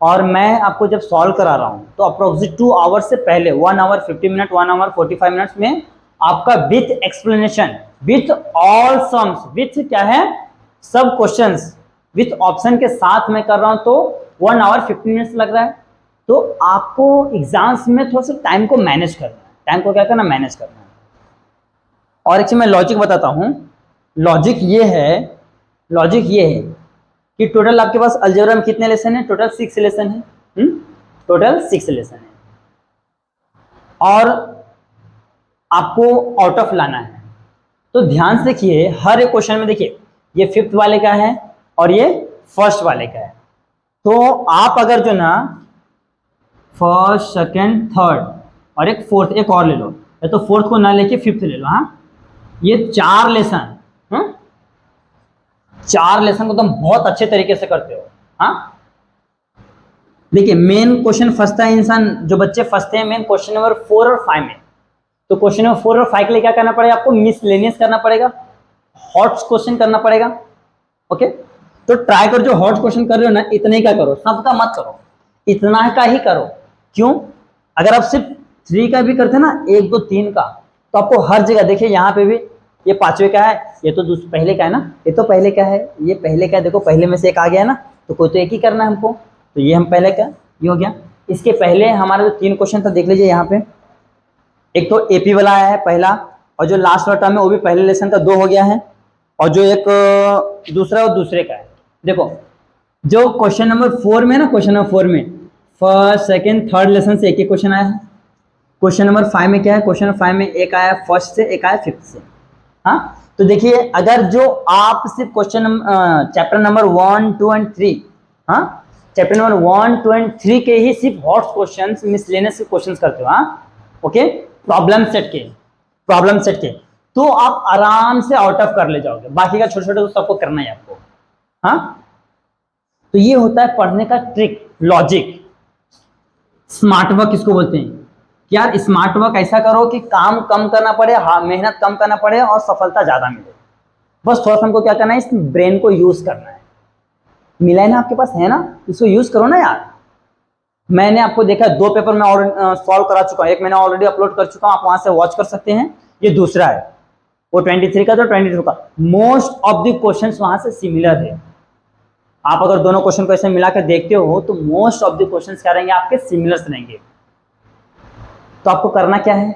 और मैं आपको जब सॉल्व करा रहा हूँ तो अप्रोक्सीमेट 2 आवर से पहले 1 आवर 50 मिनट 1 आवर 45 मिनट्स में आपका with explanation with all sums with क्या है सब क्वेश्चंस विथ ऑप्शन के साथ मैं कर रहा हूँ, तो 1 आवर 50 मिनट्स लग रहा है। तो आपको एग्जाम्स में थोड़ा सा टाइम को मैनेज करना है, टाइम को क्या करना मैनेज करना है। और एक चीज मैं लॉजिक बताता हूँ, लॉजिक ये है कि टोटल आपके पास अलजेब्रा में कितने लेसन है, टोटल 6 लेसन है, टोटल 6 लेसन है, और आपको आउट ऑफ लाना है। तो ध्यान से देखिए, हर एक क्वेश्चन में देखिए ये 5th वाले का है और ये 1st वाले का है। तो आप अगर जो ना 1st, 2nd, 3rd और एक 4th एक और ले लो, या तो 4th को ना लेके 5th ले लो। हाँ, ये 4 लेसन, 4 लेसन को तुम बहुत अच्छे तरीके से करते हो। हाँ, देखिए मेन क्वेश्चन फंसता है इंसान, जो बच्चे फंसते हैं मेन क्वेश्चन नंबर 4 और 5 में। तो क्वेश्चन नंबर 4 और 5 के लिए क्या करना पड़ेगा आपको? मिसलेनियस करना पड़ेगा, हॉट क्वेश्चन करना पड़ेगा। ओके, तो ट्राई कर, जो हॉट क्वेश्चन कर रहे हो ना, इतने का करो, सबका मत करो, इतना का ही करो। क्यों? अगर आप सिर्फ 3 का भी करते ना, 1, 2, 3 का, तो आपको हर जगह देखिए, यहाँ पे भी ये 5वें का है, ये तो पहले का है ना, ये तो पहले का है, ये पहले का है, देखो पहले में से एक आ गया ना, तो कोई तो एक ही करना है हमको, तो ये हम पहले का ये हो गया। इसके पहले हमारा जो 3 क्वेश्चन था देख लीजिए यहाँ पे, एक तो एपी वाला आया है पहला, और जो लास्ट वाला टर्म है वो भी पहले लेसन का 2 हो गया है, और जो एक दूसरा वो दूसरे का है। देखो जो क्वेश्चन नंबर 4 में ना, क्वेश्चन नंबर 4 में 1st, 2nd, 3rd लेसन से एक ही क्वेश्चन आया है। क्वेश्चन नंबर 5 में क्या है? क्वेश्चन नंबर 5 में एक आया 1st से, एक आया 5th से। हाँ, तो देखिए अगर जो आप सिर्फ क्वेश्चन चैप्टर नंबर 1, 2 एंड 3, हाँ, चैप्टर नंबर 1, 2 एंड 3 के ही सिर्फ हॉट क्वेश्चंस, मिसलेनियस क्वेश्चंस करते हो, हाँ, ओके, प्रॉब्लम सेट के, तो आप आराम से आउट ऑफ कर ले जाओगे। बाकी का छोटे छोटे तो सबको करना है आपको। हाँ, तो ये होता है पढ़ने का ट्रिक, लॉजिक, स्मार्ट वर्क इसको बोलते हैं। यार स्मार्ट वर्क ऐसा करो कि काम कम करना पड़े, हाँ, मेहनत कम करना पड़े और सफलता ज्यादा मिले। बस थोड़ा सा हमको क्या करना है, इस ब्रेन को यूज करना है। मिला है ना आपके पास, है ना, इसको यूज करो ना यार। मैंने आपको देखा 2 पेपर में और सॉल्व करा चुका हूँ, एक मैंने ऑलरेडी अपलोड कर चुका हूँ, आप वहां से वॉच कर सकते हैं। ये दूसरा है, वो 23 का, तो 22 का। मोस्ट ऑफ द क्वेश्चंस वहां से सिमिलर है। आप अगर दोनों क्वेश्चन को ऐसे मिलाकर देखते हो तो मोस्ट ऑफ द क्वेश्चंस क्या रहेंगे आपके? सिमिलर रहेंगे। तो आपको करना क्या है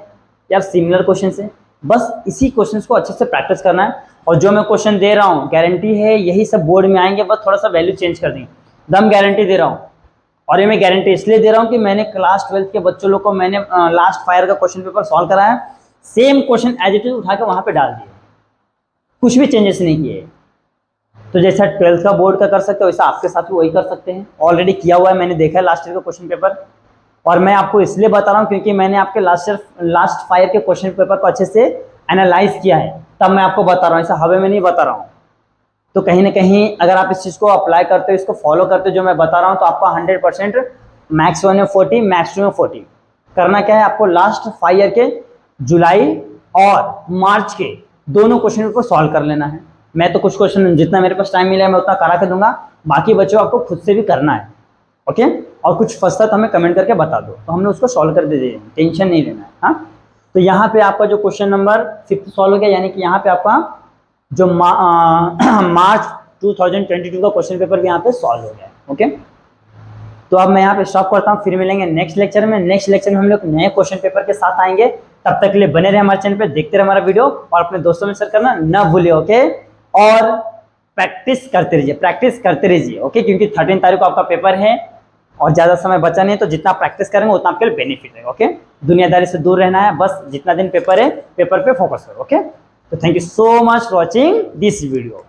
यार? सिमिलर क्वेश्चन से बस इसी क्वेश्चंस को अच्छे से प्रैक्टिस करना है, और जो मैं क्वेश्चन दे रहा हूँ गारंटी है यही सब बोर्ड में आएंगे, बस थोड़ा सा वैल्यू चेंज कर देंगे, दम गारंटी दे रहा हूँ। और ये मैं गारंटी इसलिए दे रहा हूँ कि मैंने क्लास 12th के बच्चों लोग को मैंने लास्ट फायर का क्वेश्चन पेपर सॉल्व कराया, same question as it is उठा के वहां पे डाल दिए, कुछ भी चेंजेस नहीं किए। तो जैसा 12th का बोर्ड का कर सकते हो वैसा आपके साथ भी वही कर सकते हैं। ऑलरेडी किया हुआ है, मैंने देखा है लास्ट ईयर का क्वेश्चन पेपर, और मैं आपको इसलिए बता रहा हूँ क्योंकि मैंने आपके लास्ट फायर के क्वेश्चन पेपर को अच्छे से एनालाइज किया है, तब मैं आपको बता रहा हूँ, ऐसा हवे में नहीं बता रहा हूँ। तो कहीं ना कहीं अगर आप इस चीज़ को अप्लाई करते हो, इसको फॉलो करते हो जो मैं बता रहा हूँ, तो आपका 100% मैक्स 1 में 40, मैक्स 2 में 40। करना क्या है आपको? लास्ट 5 ईयर के जुलाई और मार्च के दोनों क्वेश्चन पेपर सॉल्व कर लेना है। मैं तो कुछ क्वेश्चन जितना मेरे पास टाइम मिला है मैं उतना करा के दूंगा, बाकी बच्चों आपको खुद से भी करना है, ओके। और कुछ फंसता तो हमें कमेंट करके बता दो, तो हमने उसको सॉल्व कर दे देंगे, टेंशन नहीं लेना है। हाँ, तो यहाँ पे आपका जो क्वेश्चन नंबर 5 सॉल्व हो गया, यानी कि यहाँ पे आपका जो मार्च 2022 का क्वेश्चन पेपर भी यहाँ पे सॉल्व हो गया, ओके। तो अब मैं यहाँ पे स्टॉप करता हूँ, फिर मिलेंगे नेक्स्ट लेक्चर में। नेक्स्ट लेक्चर में हम लोग नए क्वेश्चन पेपर के साथ आएंगे। तब तक के लिए बने रहे हमारे चैनल पे, देखते रहे हमारा वीडियो, और अपने दोस्तों में शेयर करना ना भूलिए, ओके। और प्रैक्टिस करते रहिए, ओके, क्योंकि 13 तारीख को आपका पेपर है और ज़्यादा समय बचा नहीं है, तो जितना प्रैक्टिस करेंगे उतना आपके लिए बेनिफिट है, ओके। दुनियादारी से दूर रहना है, बस जितना दिन पेपर है पेपर पे फोकस करो, ओके। तो thank you so much for watching this video.